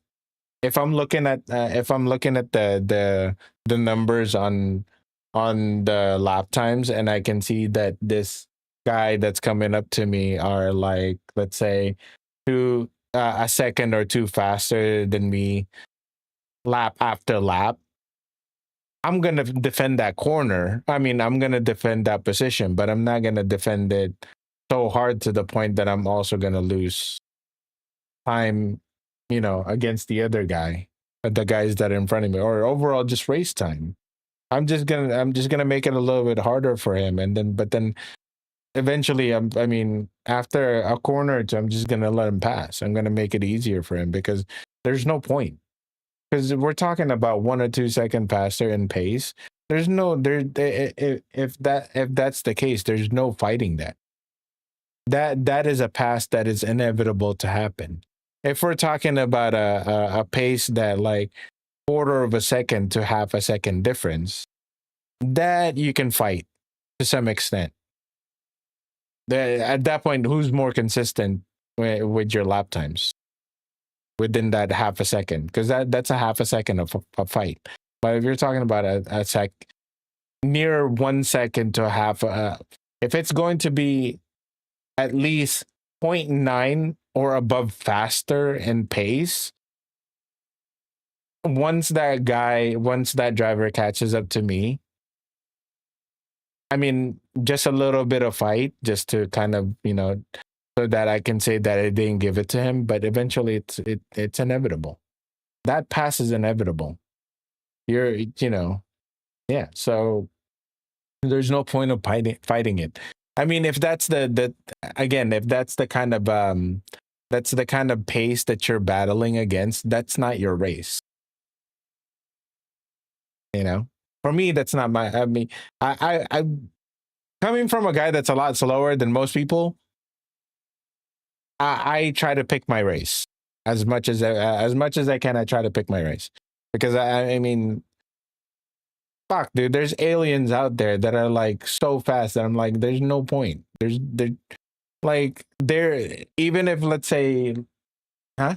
A: if I'm looking at the numbers on the lap times, and I can see that this guy that's coming up to me are like, let's say, a second or two faster than me lap after lap, I'm gonna defend that corner. I mean, I'm gonna defend that position, but I'm not gonna defend it so hard to the point that I'm also gonna lose time, against the other guy, the guys that are in front of me, or overall just race time. I'm just gonna make it a little bit harder for him, and then eventually, I mean, after a corner or two, I'm just gonna let him pass. I'm gonna make it easier for him, because there's no point. Because we're talking about 1 or 2 second faster in pace. There's no there. If that's the case, there's no fighting that. that is a pass that is inevitable to happen. If we're talking about a pace that like quarter of a second to half a second difference, that you can fight to some extent. At that point, who's more consistent with your lap times within that half a second? Because that's a half a second of a fight. But if you're talking about a sec near 1 second to a half, if it's going to be at least 0.9 or above faster in pace, once that driver catches up to me, I mean, just a little bit of fight just to kind of, so that I can say that I didn't give it to him, but eventually it's inevitable. That pass is inevitable. Yeah. So there's no point of fighting it. I mean, if that's if that's the kind of pace that you're battling against, that's not your race. For me, that's not my. I mean, I coming from a guy that's a lot slower than most people. I try to pick my race as much as I can. I try to pick my race because I mean, fuck, dude. There's aliens out there that are like so fast that I'm like, there's no point. They're even if let's say, huh?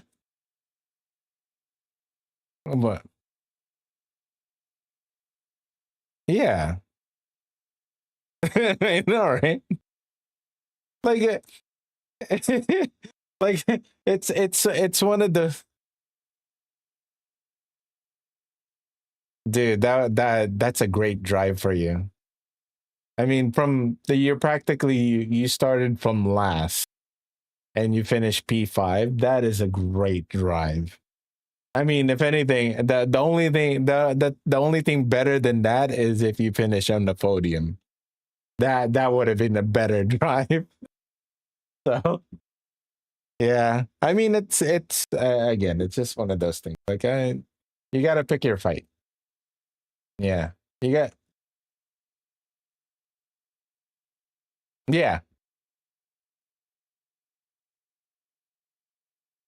A: What? Yeah. I know, right? Like, like it's one of the dude that's a great drive for you. I mean, you're practically you started from last and you finished P5. That is a great drive. I mean, if anything, the only thing better than that is if you finish on the podium. That would have been a better drive. So yeah, I mean, it's again, it's just one of those things. Like you got to pick your fight. Yeah, you got. Yeah.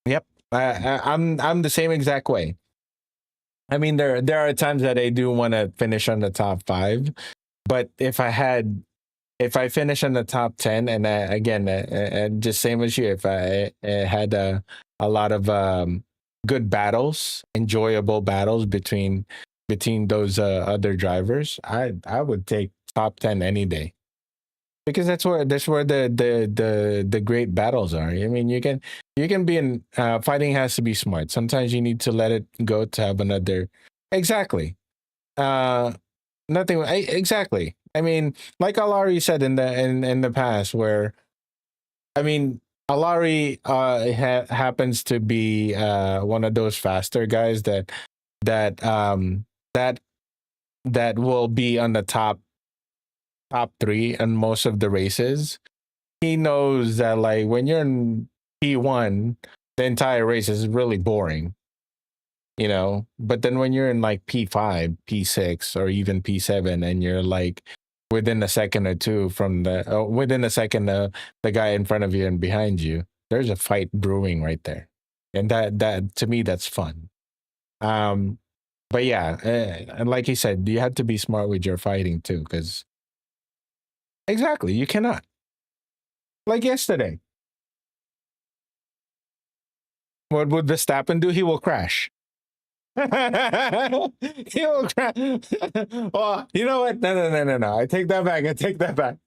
A: Yep. I'm the same exact way. I mean, there are times that I do want to finish on the top 5, but if I finish on the top 10, and again, just same as you, if I had a lot of good battles, enjoyable battles between those other drivers, I would take top 10 any day. Because that's where the great battles are. I mean, you can be in fighting has to be smart. Sometimes you need to let it go to have another. Exactly. Nothing. Exactly. I mean, like Alari said in the past, where I mean, Alari happens to be one of those faster guys that that will be on the top 3 in most of the races. He knows that like when you're in P1, the entire race is really boring, but then when you're in like P5, P6, or even P7, and you're like within a second or two from within a second the guy in front of you and behind you, there's a fight brewing right there, and that to me that's fun. But yeah, and like he said, you have to be smart with your fighting too, because exactly, you cannot. Like yesterday. What would Verstappen do? He will crash. He will crash. Oh, you know what? No. I take that back.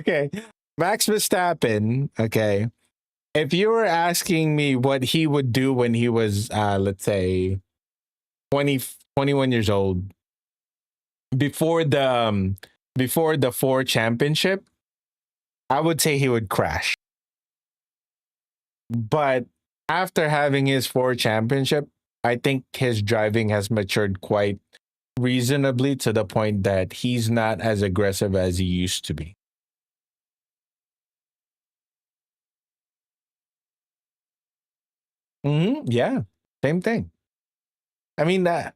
A: Okay. Max Verstappen, okay. If you were asking me what he would do when he was, let's say, 21 years old, before the 4 championship, I would say he would crash. But after having his 4 championship, I think his driving has matured quite reasonably to the point that he's not as aggressive as he used to be. Yeah, same thing. I mean that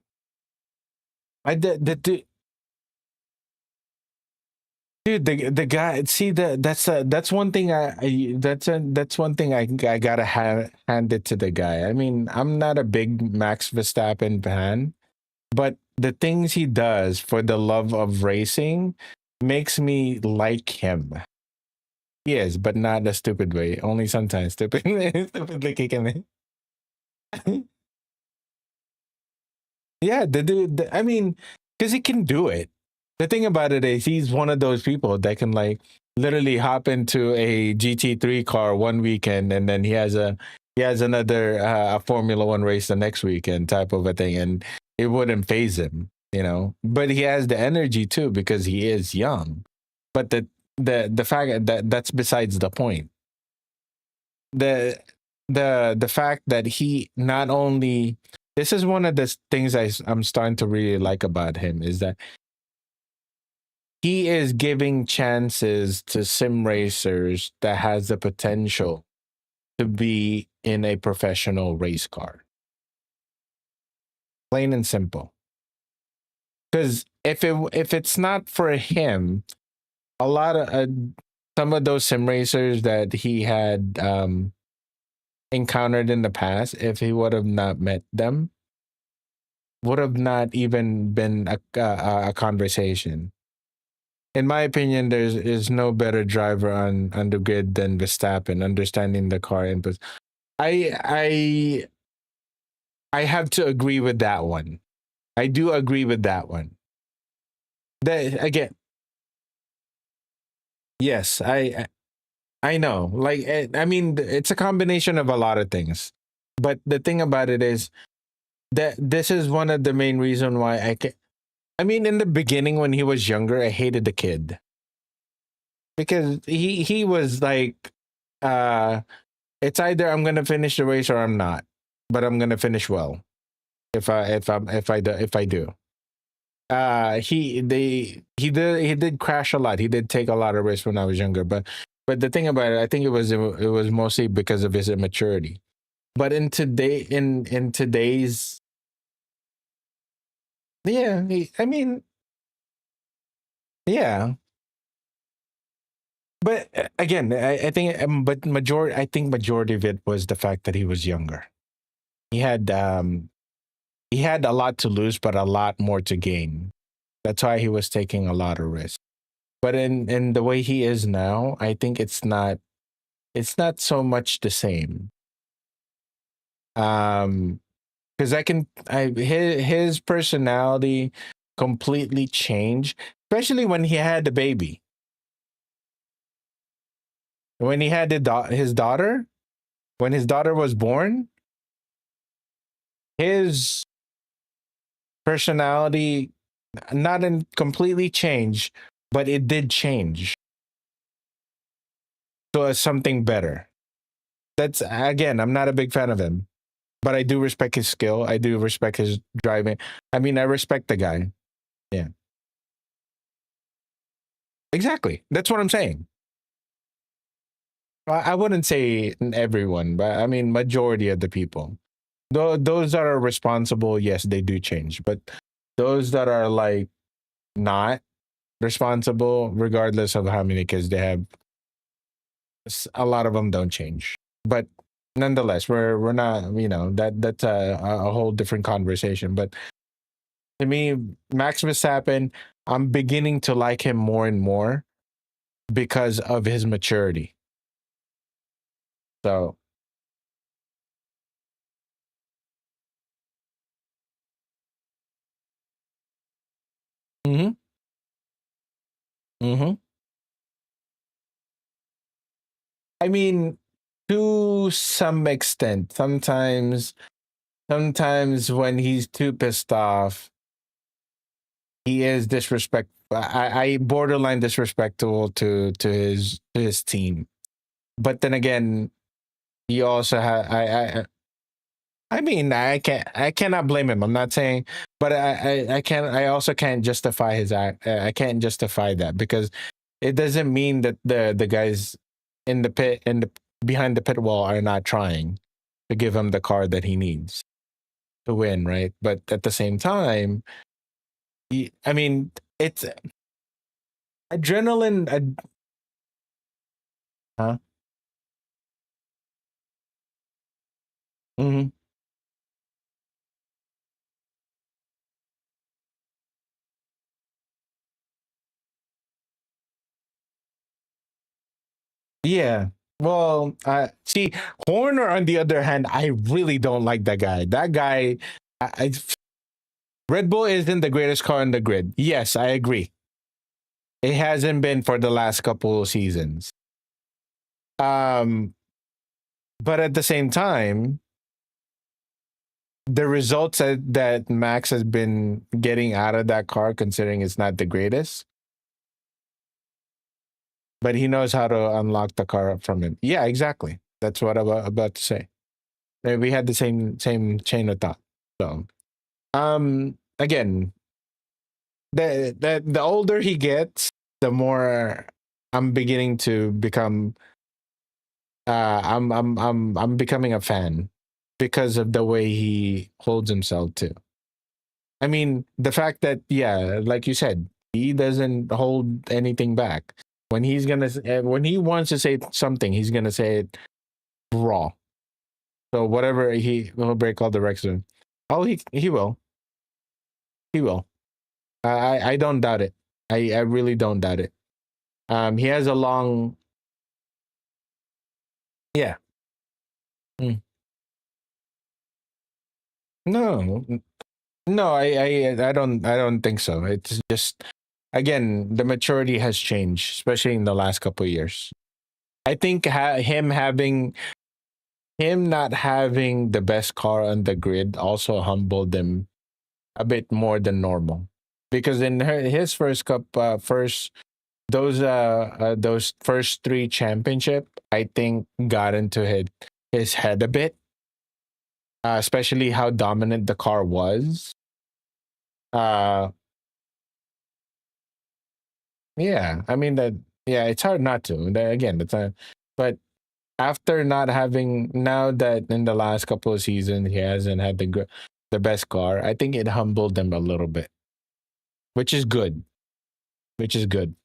A: I did Dude, the guy. See, that's one thing that's one thing I gotta hand it to the guy. I mean, I'm not a big Max Verstappen fan, but the things he does for the love of racing makes me like him. Yes, but not a stupid way. Only sometimes stupid. Stupidly kicking it. Yeah, the dude. I mean, because he can do it. The thing about it is, he's one of those people that can like literally hop into a GT3 car one weekend, and then he has another a Formula One race the next weekend, type of a thing, and it wouldn't phase him, you know. But he has the energy too because he is young. But the fact that that's besides the point. The the fact that he not only, this is one of the things I'm starting to really like about him, is that he is giving chances to sim racers that has the potential to be in a professional race car. Plain and simple. Because if it's not for him, a lot of some of those sim racers that he had encountered in the past, if he would have not met them, would have not even been a conversation. In my opinion, is no better driver on the grid than Verstappen, understanding the car inputs. I I have to agree with that one. I do agree with that one. That again, yes, I know. Like I mean, it's a combination of a lot of things. But the thing about it is that this is one of the main reason why I can. I mean, in the beginning when he was younger, I hated the kid because he was like, uh, it's either I'm gonna finish the race or I'm not, but I'm gonna finish well if I do. He did crash a lot. He did take a lot of risks when I was younger, but the thing about it, I think it was mostly because of his immaturity. But in today's, yeah, I mean, yeah. But again, I think, I think majority of it was the fact that he was younger. He had he had a lot to lose, but a lot more to gain. That's why he was taking a lot of risks. But in the way he is now, I think it's not so much the same. Because his personality completely changed, especially when he had the baby. When he had his daughter, when his daughter was born, his personality not in completely changed, but it did change to something better. That's again, I'm not a big fan of him, but I do respect his skill. I do respect his driving. I mean, I respect the guy. Yeah, exactly. That's what I'm saying. I wouldn't say everyone, but I mean majority of the people. Those that are responsible, yes, they do change. But those that are like not responsible, regardless of how many kids they have, a lot of them don't change. But nonetheless, we're not, that's a whole different conversation. But to me, Max Verstappen, I'm beginning to like him more and more because of his maturity. So, mm-hmm, mm-hmm. I mean, to some extent, sometimes when he's too pissed off, he is disrespect. I borderline disrespectful to his team. But then again, he also I mean, I cannot blame him. I'm not saying, but I also can't justify his act. I can't justify that because it doesn't mean that the guys in the pit behind the pit wall are not trying to give him the car that he needs to win, right? But at the same time, I mean, it's adrenaline. Huh? Hmm. Yeah. Well, see, Horner on the other hand, I really don't like that guy. That guy, I Red Bull isn't the greatest car on the grid. Yes, I agree. It hasn't been for the last couple of seasons. Um, but at the same time, the results that Max has been getting out of that car, considering it's not the greatest, but he knows how to unlock the car up from it. Yeah, exactly. That's what I'm about to say. We had the same chain of thought. So, again, the older he gets, the more I'm beginning to become. I'm becoming a fan because of the way he holds himself too. I mean, the fact that, yeah, like you said, he doesn't hold anything back. When he wants to say something, he's gonna say it raw. So whatever he'll break all the records. Oh, he will. I don't doubt it. I really don't doubt it. He has a long, yeah. Mm. No, no, I don't think so. It's just, again, the maturity has changed, especially in the last couple of years. I think him not having the best car on the grid also humbled him a bit more than normal, because in his first cup, those first three championship, I think got into his head a bit, especially how dominant the car was. Uh, yeah, I mean that. Yeah, it's hard not to. Again, the time, but after not having, now that in the last couple of seasons he hasn't had the best car, I think it humbled him a little bit, which is good. Which is good.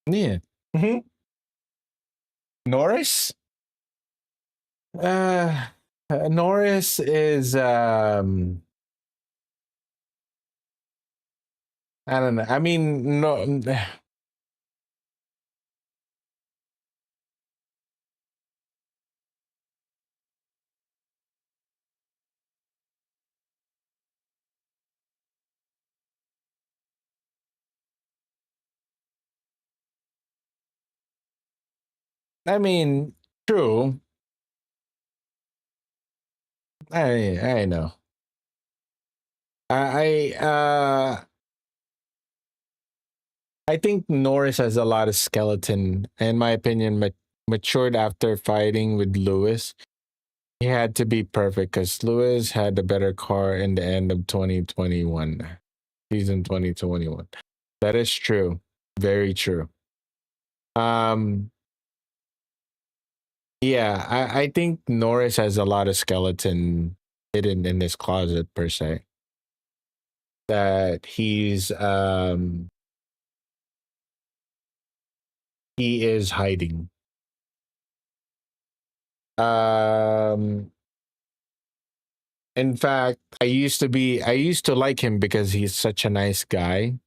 A: Yeah. Hmm. Norris. Uh, Norris is I don't know. I mean, no. I mean, true. I know. I think Norris has a lot of skeleton. In my opinion, matured after fighting with Lewis. He had to be perfect because Lewis had the better car in the end of 2021, season 2021. That is true. Very true. Um, yeah, I think Norris has a lot of skeleton hidden in his closet per se. That he is hiding. Um, in fact, I used to like him because he's such a nice guy.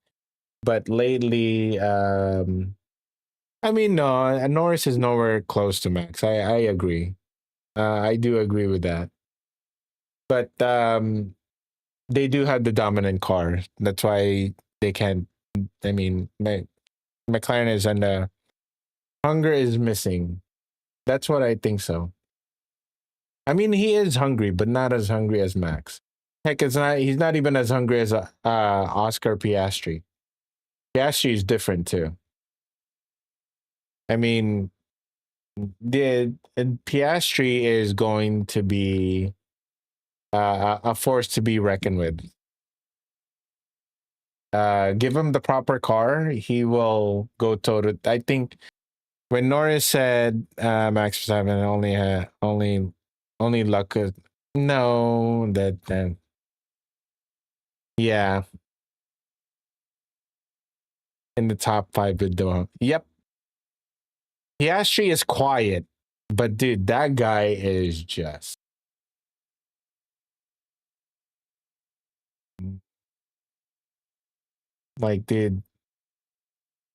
A: But lately, I mean, no, Norris is nowhere close to Max. I agree. I do agree with that. But they do have the dominant car. That's why they can't. I mean, McLaren is on the hunger is missing. That's what I think so. I mean, he is hungry, but not as hungry as Max. Heck, it's not. He's not even as hungry as Oscar Piastri. Piastri is different too. I mean, the Piastri is going to be a force to be reckoned with. Give him the proper car, he will go toe to. I think when Norris said Max Verstappen only luck. No, that yeah. in the top 5 with the. Yep. Piastri is quiet, but dude, that guy is just. Like, dude,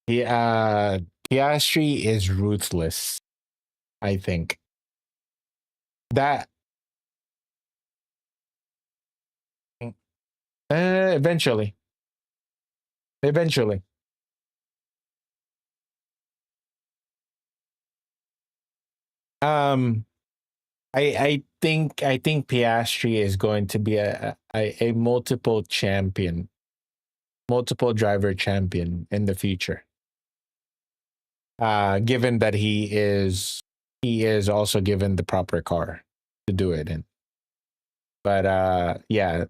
A: Piastri is ruthless. I think that eventually, eventually. Um, I think Piastri is going to be a multiple champion, multiple driver champion in the future. Given that he is also given the proper car to do it in. But yeah,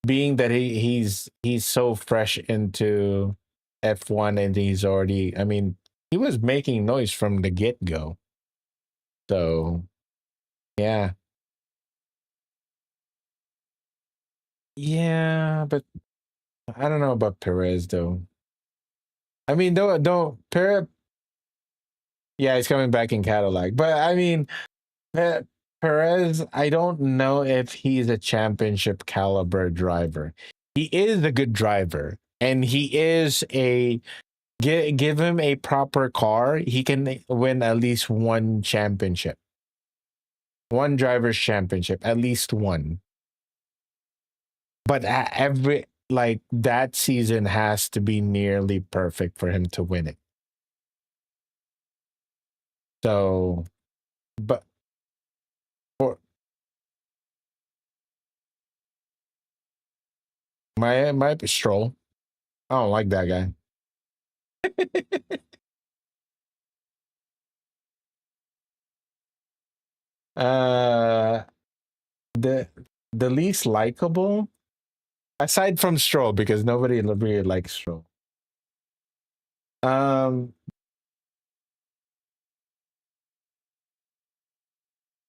A: being that he's so fresh into F1 and he's already, I mean, he was making noise from the get-go. So, yeah. Yeah, but I don't know about Perez though. I mean, don't Perez. Yeah, he's coming back in Cadillac, but I mean, uh, Perez. I don't know if he's a championship caliber driver. He is a good driver, and he is a give him a proper car. He can win at least one championship, one driver's championship, at least one. But every like that season has to be nearly perfect for him to win it. So, but for my Stroll, I don't like that guy. uh, the the least likable, aside from Stroll, because nobody really likes Stroll. Um,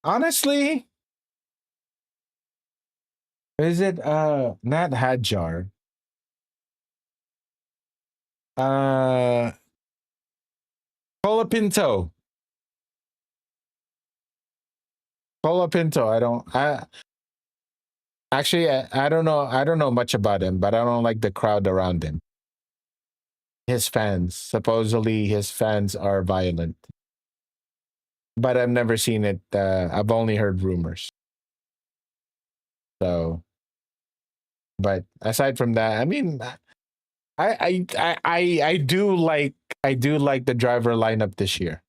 A: honestly, is it not Hadjar? Uh, Colapinto. Colapinto. I don't know. I don't know much about him, but I don't like the crowd around him. His fans. Supposedly, his fans are violent, but I've never seen it. I've only heard rumors. So, but aside from that, I mean, I do like the driver lineup this year.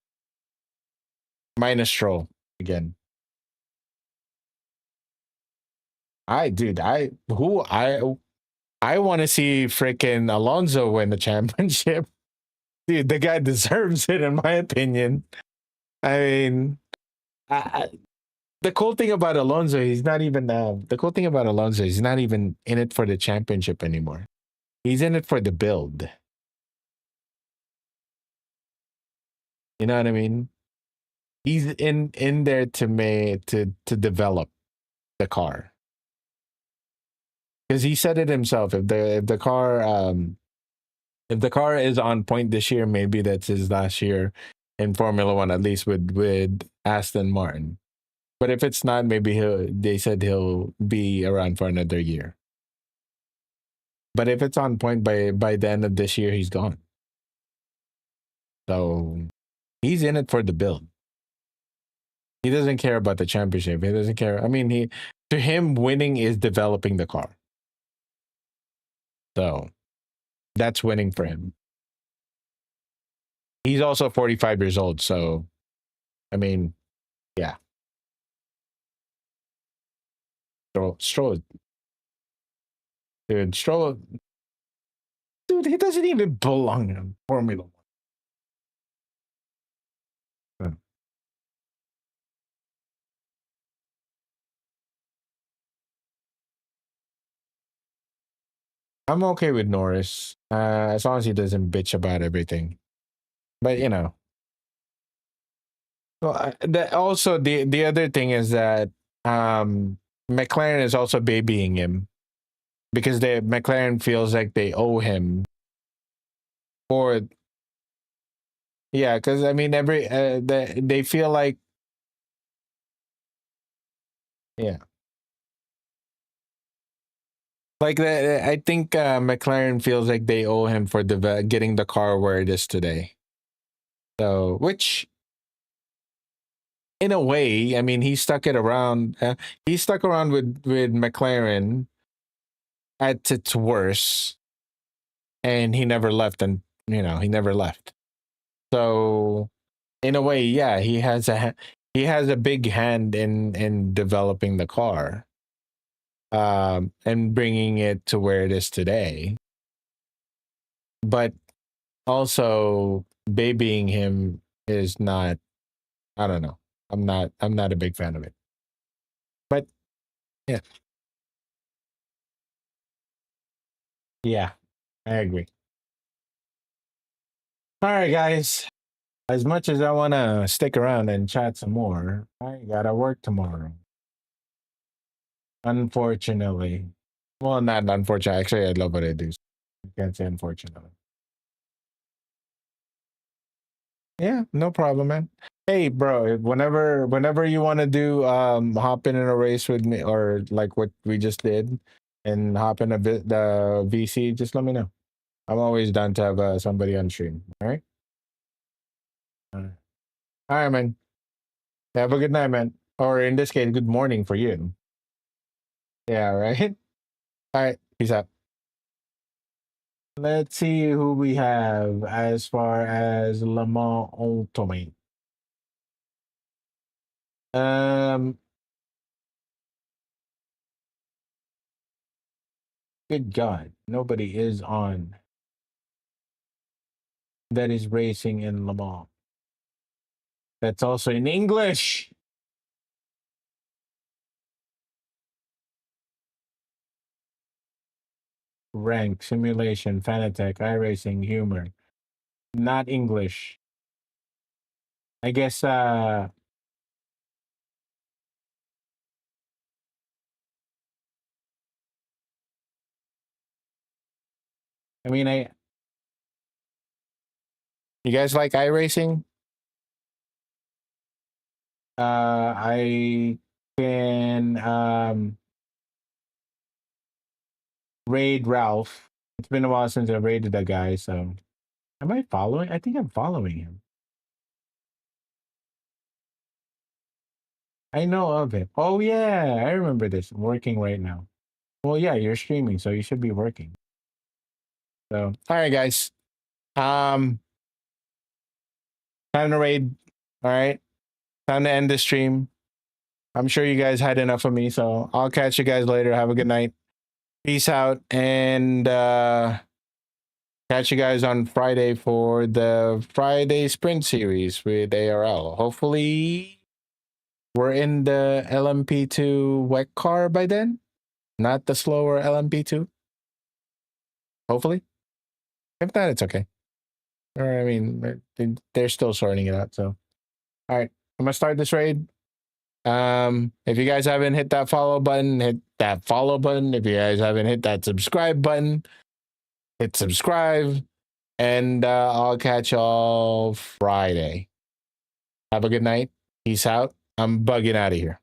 A: Minus Stroll again. Dude, I want to see freaking Alonso win the championship. Dude, the guy deserves it, in my opinion. I mean, the cool thing about Alonso, he's not even. The cool thing about Alonso, he's not even in it for the championship anymore. He's in it for the build. You know what I mean? He's in there to develop the car, because he said it himself. If the car is on point this year, maybe that's his last year in Formula One, at least with Aston Martin. But if it's not, maybe they said he'll be around for another year. But if it's on point by the end of this year, he's gone. So he's in it for the build. He doesn't care about the championship. He doesn't care. I mean, to him, winning is developing the car. So that's winning for him. He's also 45 years old. So, I mean, yeah. Stroll. Dude, Stroll. Dude, he doesn't even belong in Formula One. I'm okay with Norris, as long as he doesn't bitch about everything. But you know, well, also the other thing is that McLaren is also babying him. because the McLaren feels like they owe him for, yeah, because I mean they feel like, yeah, like I think McLaren feels like they owe him for getting the car where it is today. So, which in a way, I mean, he stuck it around. He stuck around with McLaren at its worst, and he never left. And he never left. So, in a way, yeah, he has a big hand in developing the car, and bringing it to where it is today. But also, babying him is not. I don't know. I'm not a big fan of it. But yeah. Yeah, I agree. All right, guys. As much as I want to stick around and chat some more, I gotta work tomorrow. Unfortunately. Well, not unfortunately. Actually, I love what I do. So I can't say unfortunately. Yeah, no problem, man. Hey, bro, whenever you want to do hop in a race with me, or like what we just did, and hop in the VC, just let me know. I'm always down to have somebody on stream. All right. All right, man. Have a good night, man. Or in this case, good morning for you. Yeah, right? All right. Peace out. Let's see who we have as far as Le Mans Ultimate. Good God. Nobody is on that is racing in Le Mans. That's also in English. Rank, simulation, Fanatec, iRacing, humor. Not English. I guess I mean you guys like iRacing? I can raid Ralph. It's been a while since I raided that guy, so am I following? I think I'm following him. I know of it. Oh yeah, I remember this. I'm working right now. Well, yeah, you're streaming, so you should be working. So, all right, guys. Time to raid. All right, time to end the stream. I'm sure you guys had enough of me, so I'll catch you guys later. Have a good night. Peace out, and catch you guys on Friday for the Friday Sprint Series with ARL. Hopefully, we're in the LMP2 wet car by then, not the slower LMP2. Hopefully. If not, it's okay. Or I mean, they're still sorting it out. So, all right, I'm gonna start this raid. If you guys haven't hit that follow button, hit that follow button. If you guys haven't hit that subscribe button, hit subscribe. And I'll catch y'all Friday. Have a good night. Peace out. I'm bugging out of here.